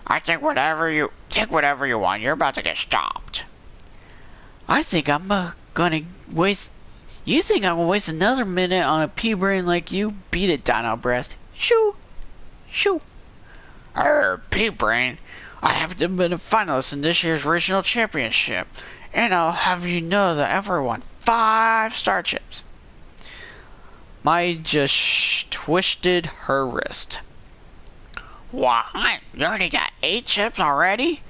I think whatever you want, you're about to get stomped. I think I'm gonna waste... You think I'm gonna waste another minute on a pea-brain like you? Beat it, Dino Breath. Shoo! Shoo! Pea-brain, I have been a finalist in this year's regional championship, and I'll have you know that I've won 5 star chips. Mai just twisted her wrist. What? You already got 8 chips already?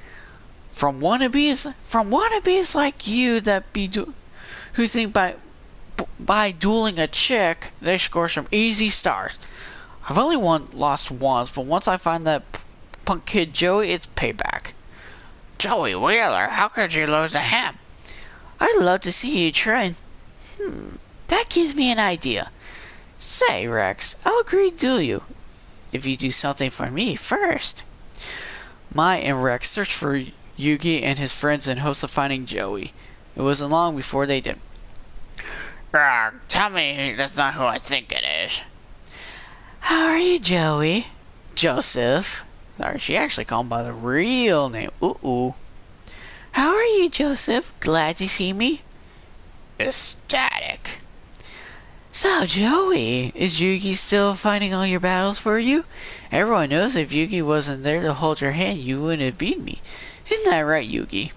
From wannabes like you who think by dueling a chick they score some easy stars. I've only lost once, but once I find that punk kid Joey, it's payback. Joey Wheeler, how could you lose to him? I'd love to see you train. That gives me an idea. Say, Rex, I'll agree to duel you if you do something for me first. Mai and Rex searched for Yugi and his friends in hopes of finding Joey. It wasn't long before they did. Tell me that's not who I think it is. How are you, Joey? Joseph. Sorry, she actually called him by the real name. Ooh. How are you, Joseph? Glad to see me? Ecstatic. So, Joey, is Yugi still fighting all your battles for you? Everyone knows if Yugi wasn't there to hold your hand, you wouldn't have beaten me. Isn't that right, Yugi?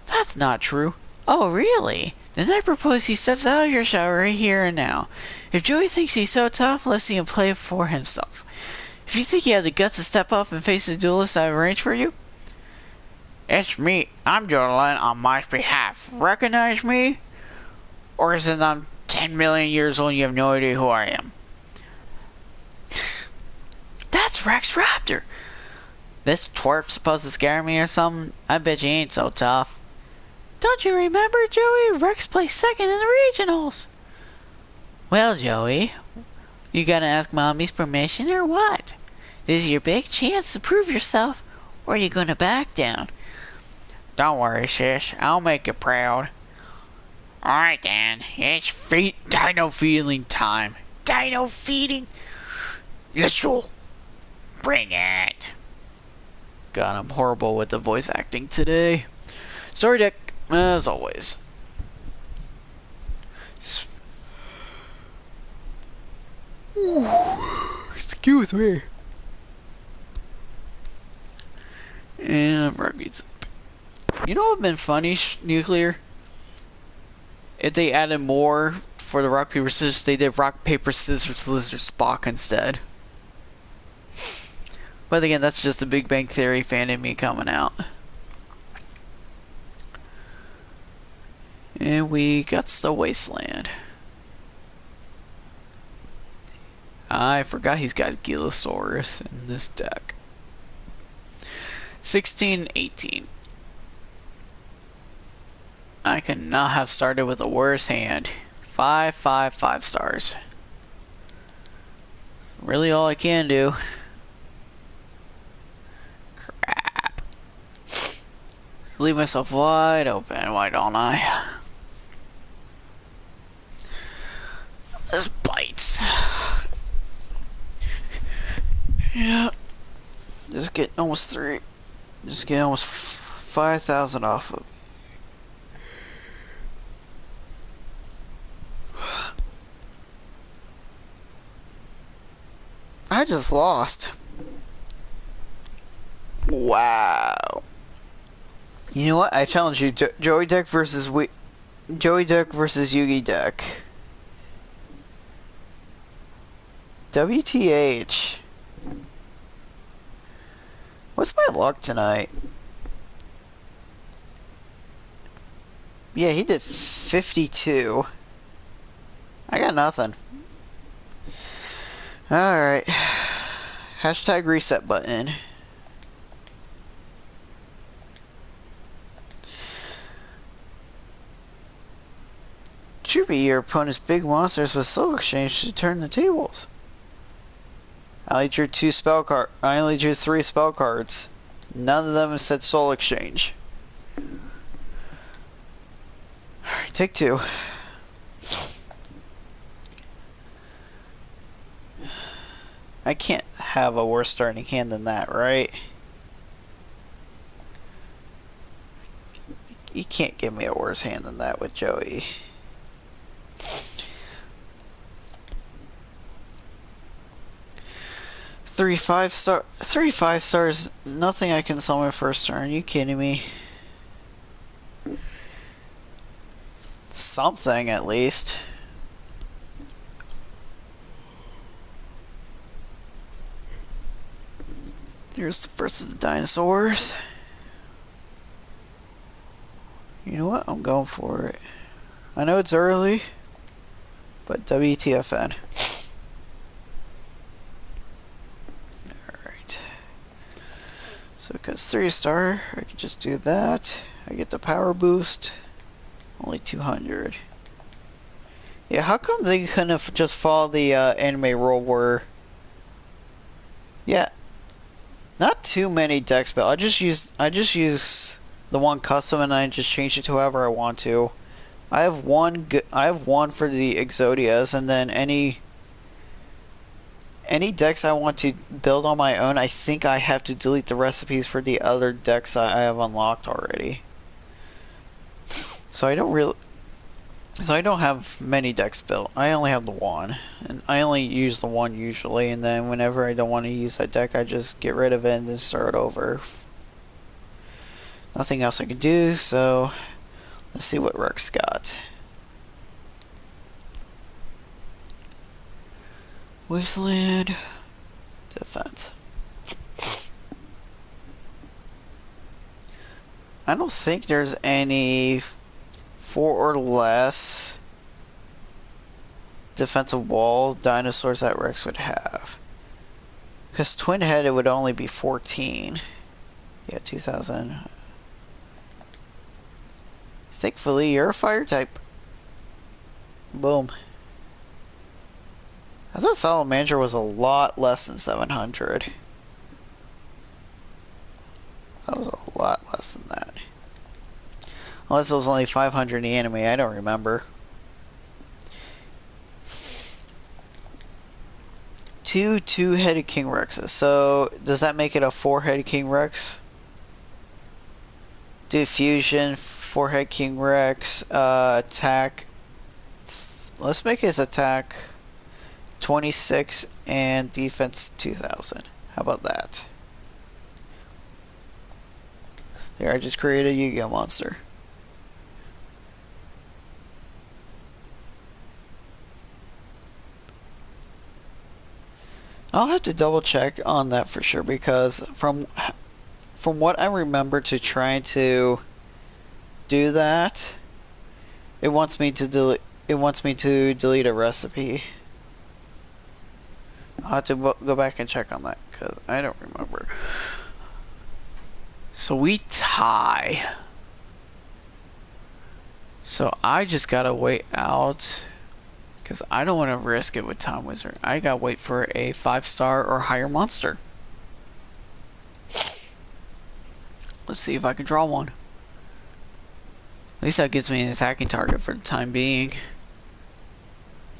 That's not true. Oh, really? Then I propose he steps out of your shower right here and now. If Joey thinks he's so tough, let's see him play for himself. If you think you have the guts to step up and face the duelist I've arranged for you, it's me. I'm dueling on my behalf. Recognize me? Or is it I'm 10 million years old and you have no idea who I am? That's Rex Raptor. This twerp supposed to scare me or something? I bet you ain't so tough. Don't you remember, Joey? Rex placed second in the regionals. Well, Joey, you gotta ask Mommy's permission or what? This is your big chance to prove yourself, or are you gonna back down? Don't worry, sis. I'll make you proud. Alright then, it's dino feeding time. Dino feeding? Let's go. Bring it. God, I'm horrible with the voice acting today. Story deck, as always. Excuse me. And rugby's. You know what would have been funny, Nuclear? If they added more for the rock, paper, scissors, they did rock, paper, scissors, lizard, Spock instead. But again, that's just the Big Bang Theory fan in me coming out. And we got the Wasteland. I forgot he's got Gilosaurus in this deck. 16, 18. I could not have started with a worse hand. 5, 5, 5 stars. Really all I can do. Crap. Leave myself wide open, why don't I? This bites. Yeah. Just get almost 3. Just get almost 5,000 off of. I just lost. Wow. You know what? I challenge you. Joey deck versus Joey deck versus Yugi deck. WTH. What's my luck tonight? Yeah, he did 52. I got nothing. Alright. Hashtag reset button. Should be your opponent's big monsters with soul exchange to turn the tables. I only drew 3 spell cards. None of them said soul exchange. Alright, take 2. I can't have a worse starting hand than that, right? You can't give me a worse hand than that with Joey. 3 5 stars, nothing I can summon first turn. You kidding me? Something at least. Here's the first of the dinosaurs. You know what? I'm going for it. I know it's early, but WTFN. Alright. So it goes 3-star. I can just do that. I get the power boost. Only 200. Yeah, how come they couldn't have just followed the anime rule where... Yeah. Not too many decks, but I just use the one custom and I just change it to however I want to. I have one for the Exodias, and then any decks I want to build on my own, I think I have to delete the recipes for the other decks I have unlocked already. So I don't have many decks built. I only have the one, and I only use the one usually, and then whenever I don't want to use that deck, I just get rid of it and then start over. Nothing else I can do, so let's see what Rex got. Wasteland, defense. I don't think there's any 4 or less defensive wall dinosaurs that Rex would have. Because twin head, it would only be 14. Yeah, 2000. Thankfully, you're a fire type. Boom. I thought Salamander was a lot less than 700. That was a lot less than that. Unless it was only 500 in the anime, I don't remember. 2 2-headed King Rexes. So, does that make it a 4-headed King Rex? Do fusion, 4-head King Rex, attack let's make his attack 26 and defense 2000. How about that? There, I just created a Yu-Gi-Oh monster. I'll have to double check on that for sure, because from what I remember to trying to do that, it wants me to delete a recipe. I'll have to go back and check on that because I don't remember. So we tie. So I just gotta wait out because I don't want to risk it with Time Wizard. I gotta wait for a 5-star or higher monster. Let's see if I can draw one. At least that gives me an attacking target for the time being.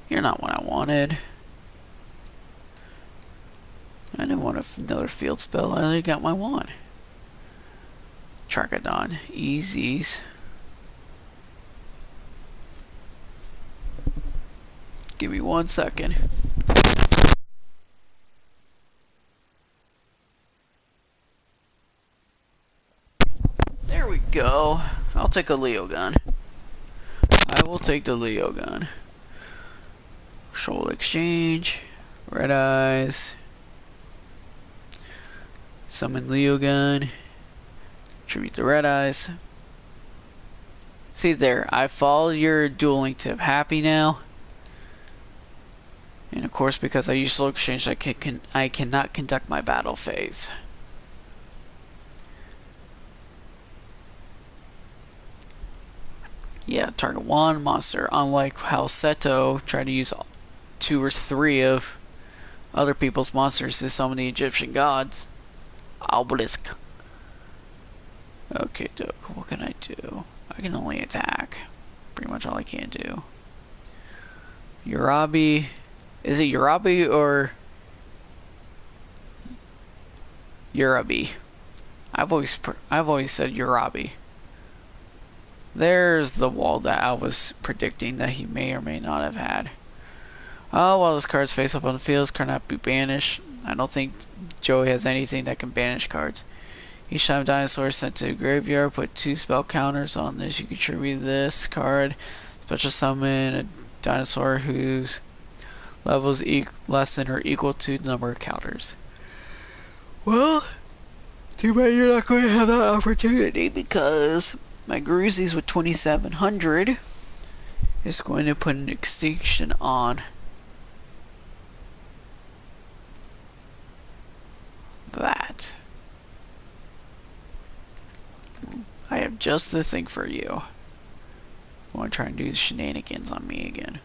You're not what I wanted. I didn't want another field spell. I only got my one. Trachodon. Easies. Give me 1 second. There we go. I'll take a Leo gun. I will take the Leo gun. Shoal exchange. Red eyes. Summon Leo gun. Tribute the red eyes. See there, I followed your dueling tip. Happy now? And of course, because I use slow exchange, I cannot conduct my battle phase. Yeah, target 1 monster. Unlike how Seto tried to use 2 or 3 of other people's monsters to summon the Egyptian gods. Obelisk. Okay, Doke, what can I do? I can only attack. Pretty much all I can do. Urabi. Is it Urabi or Urabi? I've always said Urabi. There's the wall that I was predicting that he may or may not have had. Oh, while this card's face up on the field, this card cannot be banished. I don't think Joey has anything that can banish cards. Each time a dinosaur is sent to the graveyard, put 2 spell counters on this. You can tribute this card. Special summon a dinosaur whose level is less than or equal to the number of counters. Well, too bad you're not going to have that opportunity because my Gruzies with 2700 is going to put an extinction on that. I have just the thing for you. I want to try and do shenanigans on me again.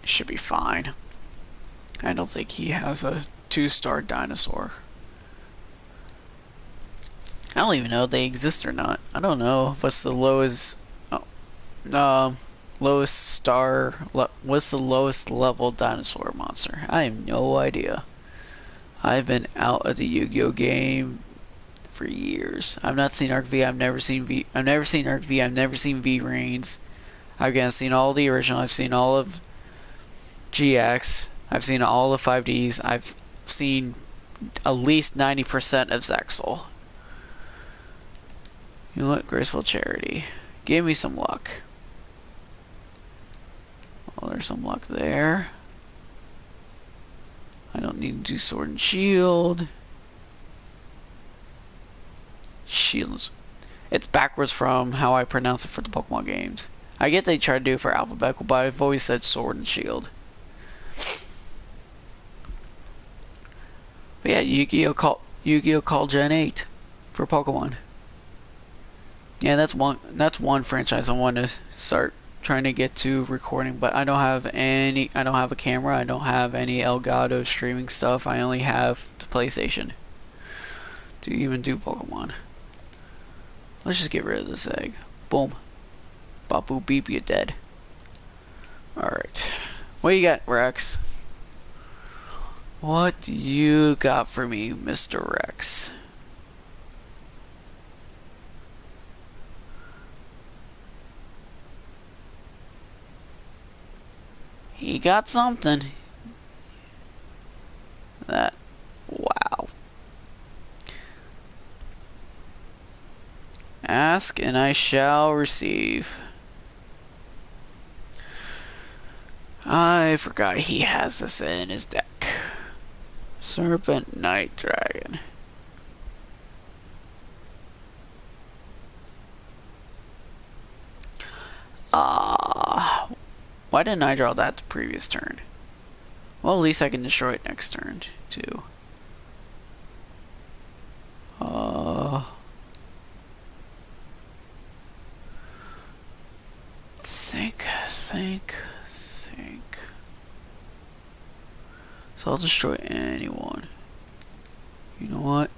It should be fine. I don't think he has a 2-star dinosaur. I don't even know if they exist or not. I don't know what's the lowest lowest star what's the lowest level dinosaur monster. I have no idea. I've been out of the Yu-Gi-Oh game for years. I've not seen Arc V. I've never seen Arc V. I've never seen V Reigns. I've seen all the original. I've seen all of GX. I've seen all the 5Ds. I've seen at least 90% of Zexal. You know what? Graceful Charity. Give me some luck. Oh, there's some luck there. I don't need to do Sword and Shield. Shields. It's backwards from how I pronounce it for the Pokemon games. I get they try to do it for alphabetical, but I've always said Sword and Shield. But yeah, Yu-Gi-Oh! Call Gen 8 for Pokemon. Yeah, that's one franchise I want to start trying to get to recording, but I don't have a camera, I don't have any Elgato streaming stuff. I only have the PlayStation to even do Pokemon. Let's just get rid of this egg. Boom. Bapu beep, you're dead. Alright. What you got, Rex? What do you got for me, Mr. Rex? He got something. That. Wow. Ask and I shall receive. I forgot he has this in his deck. Serpent Night Dragon. Why didn't I draw that the previous turn? Well, at least I can destroy it next turn, too. Think. So I'll destroy anyone. You know what?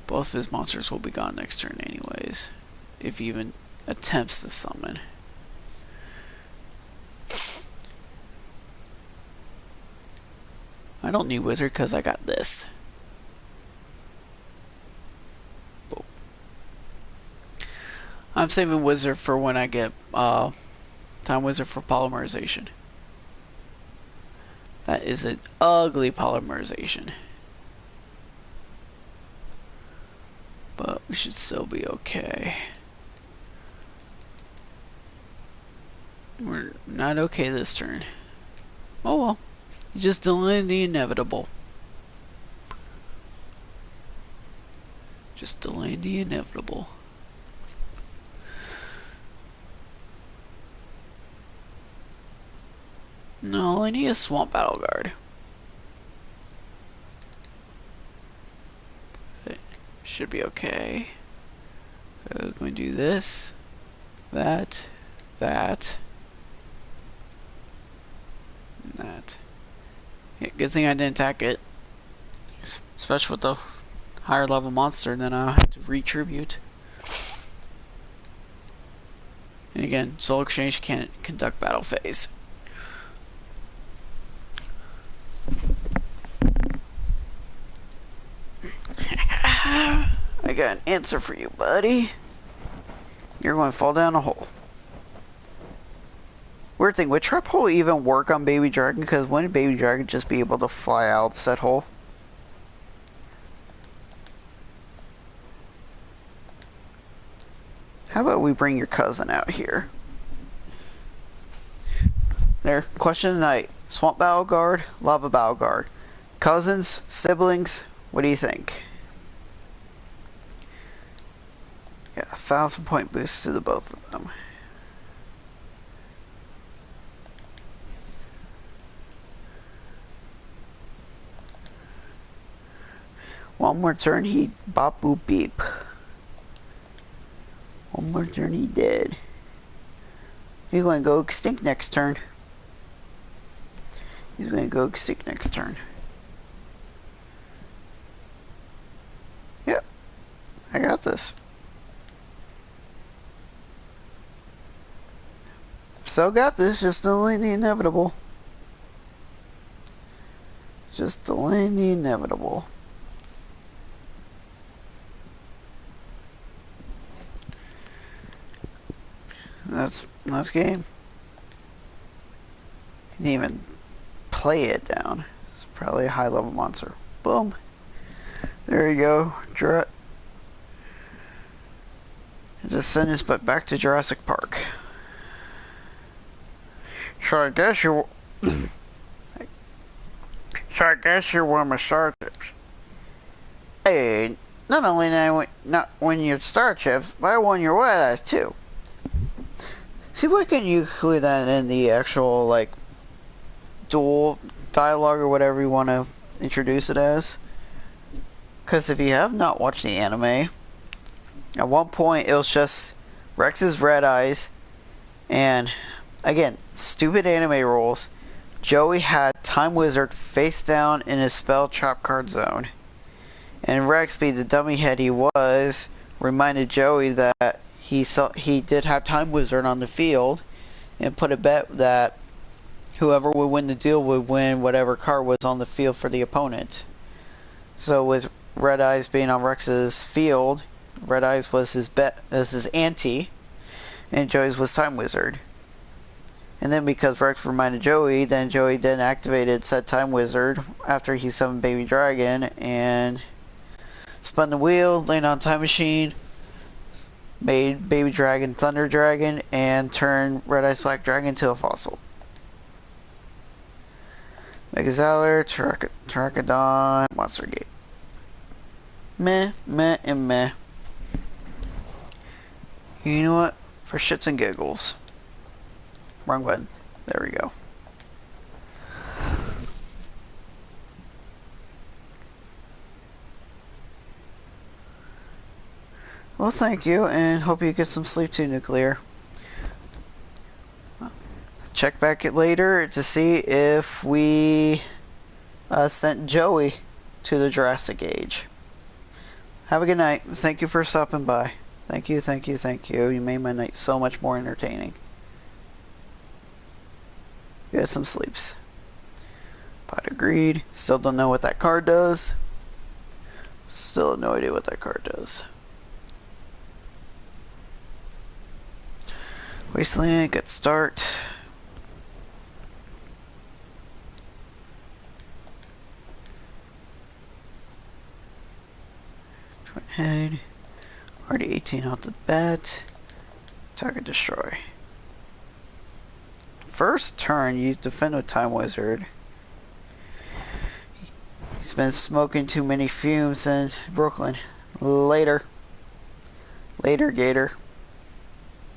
Both of his monsters will be gone next turn anyways. If he even attempts to summon. I don't need Wizard because I got this. Boom. I'm saving Wizard for when I get Time Wizard for polymerization. That is an ugly polymerization. But we should still be okay. We're not okay this turn. Oh well. You just delayed the inevitable. Just delayed the inevitable. No, I need a Swamp Battle Guard. It should be okay. I'm going to do this, that, and that. Yeah, good thing I didn't attack it. Especially with the higher level monster, and then I had to retribute. And again, Soul Exchange can't conduct battle phase. I got an answer for you, buddy. You're going to fall down a hole. Weird thing, would Trap Hole even work on Baby Dragon? Because wouldn't Baby Dragon just be able to fly out said hole? How about we bring your cousin out here? There, question of the night. Swamp Battle Guard, Lava Battle Guard. Cousins, siblings, what do you think? Yeah, 1,000 point boost to the both of them. One more turn, he bop boop beep. One more turn, he did. He's going to go extinct next turn. He's going to go extinct next turn. Yep, I got this. Still got this, just delaying the inevitable. Just delaying the inevitable. That's game. Didn't even play it down. It's probably a high level monster. Boom. There you go. Just send us back to Jurassic Park. So I guess you're one of my star chips. Hey, not only not win your star chips, but I won your white eyes too. See, why can't you include that in the actual, like, dual dialogue or whatever you want to introduce it as? Because if you have not watched the anime, at one point it was just Rex's red eyes, and again, stupid anime rules. Joey had Time Wizard face down in his spell trap card zone, and Rex, being the dummy head he was, reminded Joey that he did have Time Wizard on the field, and put a bet that whoever would win the deal would win whatever card was on the field for the opponent. So with Red Eyes being on Rex's field, Red Eyes was his ante, and Joey's was Time Wizard. And then because Rex reminded Joey, then Joey then activated said Time Wizard after he summoned Baby Dragon and spun the wheel, landed on Time Machine, made Baby Dragon Thunder Dragon, and turned Red Eyes Black Dragon into a fossil. Megazalor, Terracodon, Monster Gate. Meh, meh, and meh. You know what? For shits and giggles. Wrong button. There we go. Well, thank you, and hope you get some sleep too, Nuclear. Check back it later to see if we sent Joey to the Jurassic Age. Have a good night. Thank you for stopping by. Thank you, thank you, thank you. You made my night so much more entertaining. Get some sleeps. Pod agreed. Still don't know what that card does. Still have no idea what that card does. Wasteland, good start. Twin head. Already 18 off the bat. Target destroy. First turn, you defend with Time Wizard. He's been smoking too many fumes in Brooklyn. Later. Later, Gator.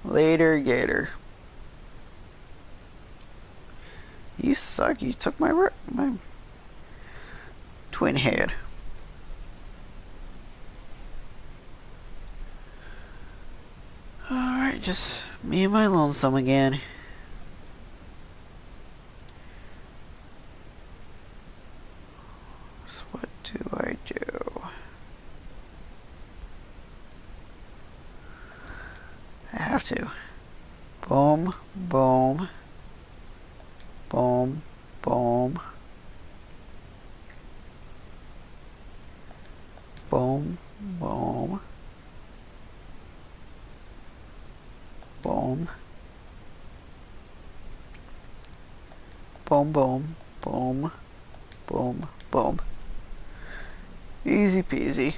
Later, Gator. You suck. You took my twin head. Alright, just me and my lonesome again. So what do I do? I have to. Boom, boom, boom, boom, boom, boom, boom, boom, boom, boom, boom, boom. Easy peasy.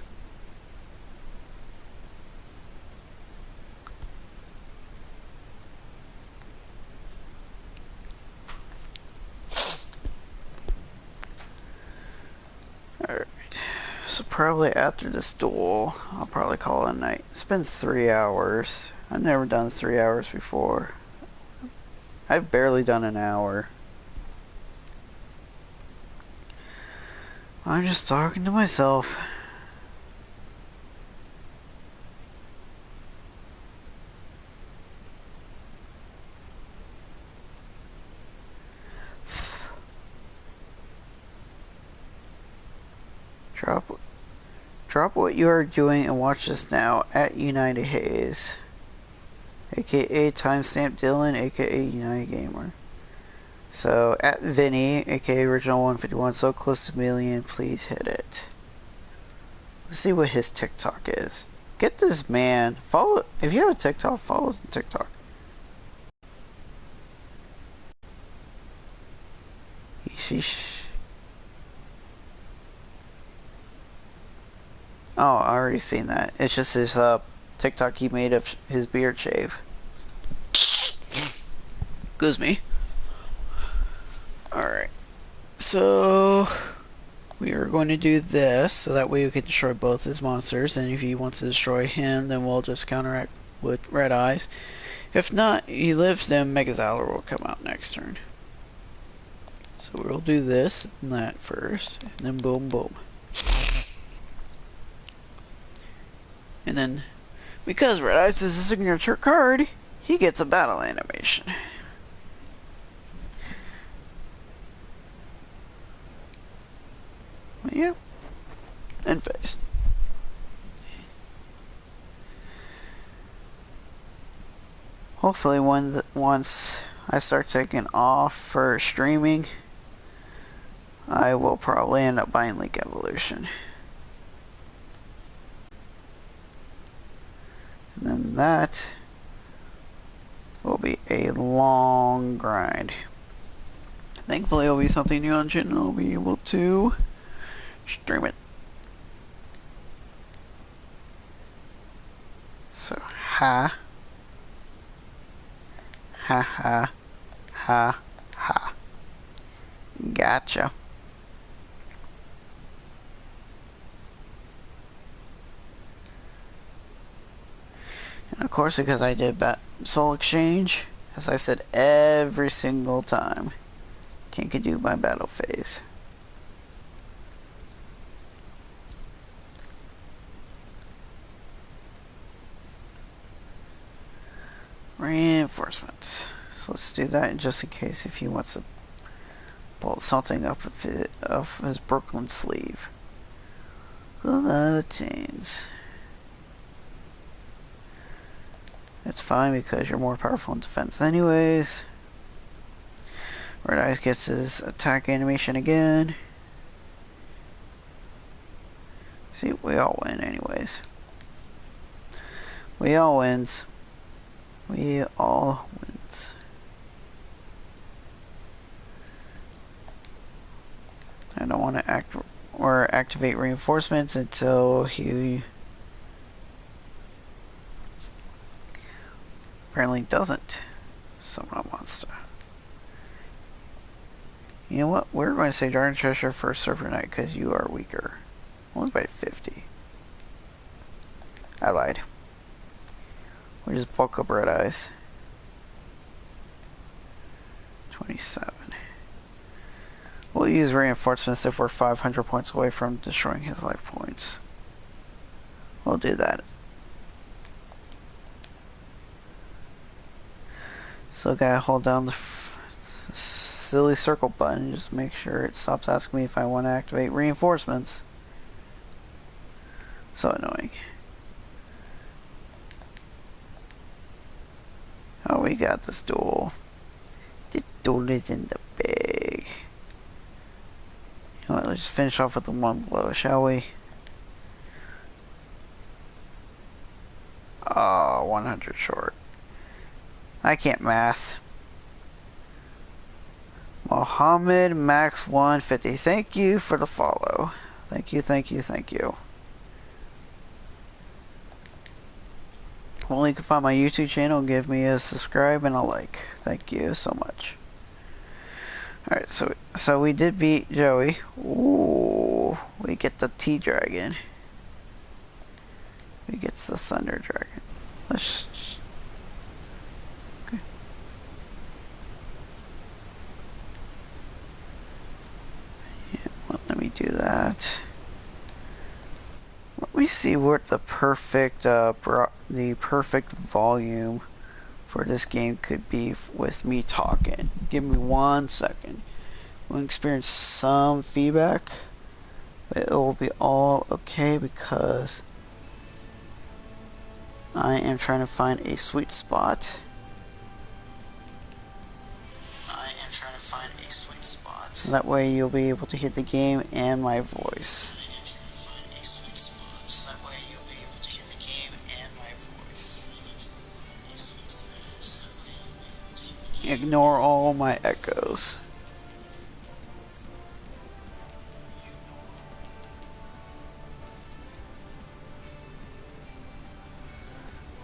Alright. So probably after this duel, I'll probably call it a night. It's been 3 hours. I've never done 3 hours before. I've barely done an hour. I'm just talking to myself. Drop what you are doing and watch this now at United Haze, aka Timestamp Dylan, aka United Gamer. So at Vinny, aka Original 151, so close to a million, please hit it. Let's see what his TikTok is. Get this man. Follow. If you have a TikTok, follow TikTok. Sheesh. Oh, I already seen that. It's just his TikTok he made of his beard shave. Excuse me. Alright. So we are going to do this so that way we can destroy both his monsters, and if he wants to destroy him, then we'll just counteract with Red Eyes. If not, he lives, then Megazalor will come out next turn. So we'll do this and that first, and then boom boom. And then, because Red Eyes is a signature card, he gets a battle animation. Yep. And face. Hopefully once I start taking off for streaming, I will probably end up buying League Evolution. And then that will be a long grind. Thankfully, it'll be something new on channel. I'll be able to stream it. So, ha, ha, ha, ha, ha. Gotcha. And of course, because I did soul exchange, as I said every single time, can do my battle phase. Reinforcements. So let's do that just in case if he wants to pull something up of his Brooklyn sleeve. A lot of chains. It's fine because you're more powerful in defense anyways. Red Eyes gets his attack animation again. See, we all win anyways. We all wins. We all wins. I don't want to activate reinforcements until he apparently doesn't summon a monster. You know what? We're going to say Dragon Treasure for Surfer Knight because you are weaker. Only by 50. I lied. We just bulk up Red Eyes. 27. We'll use reinforcements if we're 500 points away from destroying his life points. We'll do that. So gotta hold down the silly circle button, just make sure it stops asking me if I want to activate reinforcements. So annoying. Oh, we got this duel. The duel is in the bag. You know what, let's just finish off with the one blow, shall we? Oh, 100 short. I can't math. Mohammed Max 150. Thank you for the follow. Thank you, thank you, thank you. Well, you can find my YouTube channel, give me a subscribe and a like. Thank you so much. Alright, so we did beat Joey. Ooh, we get the T-Dragon. We get the Thunder Dragon. Let's... Okay. Yeah, well, let me do that. Let me see what the perfect volume for this game could be with me talking. Give me 1 second. We'll experience some feedback, but it will be all okay because I am trying to find a sweet spot. So that way you'll be able to hear the game and my voice. Ignore all my echoes.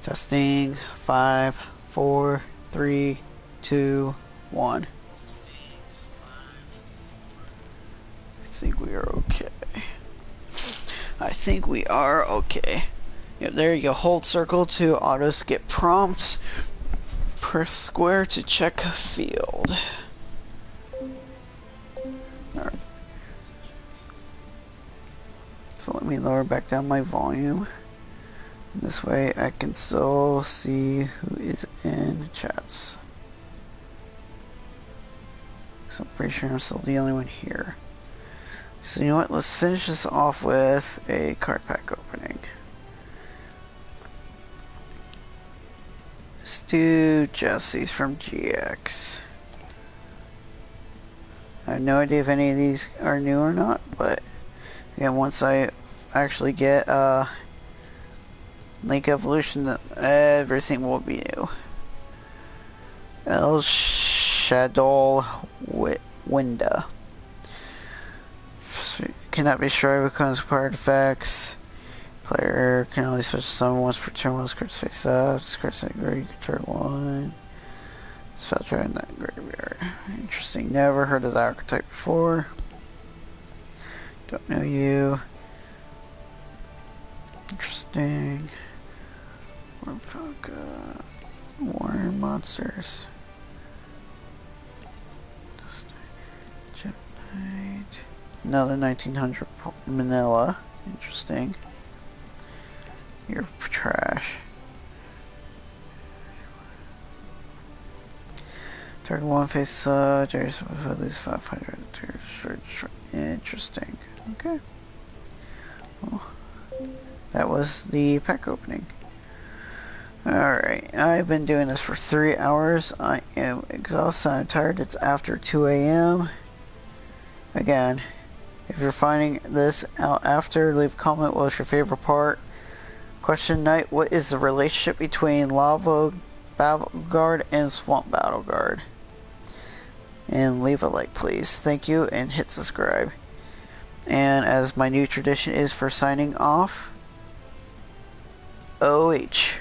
Testing 5, 4, 3, 2, 1. I think we are okay. I think we are okay. Yep, there you go. Hold circle to auto skip prompts. Press square to check field. Alright. So let me lower back down my volume. This way I can still see who is in chats. So I'm pretty sure I'm still the only one here. So you know what, let's finish this off with a card pack opening. Let's do Jesse's from GX. I have no idea if any of these are new or not, but again, once I actually get Link Evolution, everything will be new. El Shadow Winda. Cannot be destroyed with conspired effects. Player can only switch summon once per turn while this card's face up. This card's in graveyard, you can turn one. Spell try in that graveyard. Interesting. Never heard of that archetype before. Don't know you. Interesting. Warren monsters. Gem Knight. Another 1900 Manila. Interesting. You're trash. Target one face there's at least 500. Interesting. Okay. Well, that was the pack opening. Alright, I've been doing this for 3 hours. I am exhausted, I'm tired. It's after 2 a.m. Again, if you're finding this out after, leave a comment. What was your favorite part? Question night, what is the relationship between Lava Battle Guard and Swamp Battle Guard? And leave a like, please. Thank you, and hit subscribe. And as my new tradition is for signing off, OH.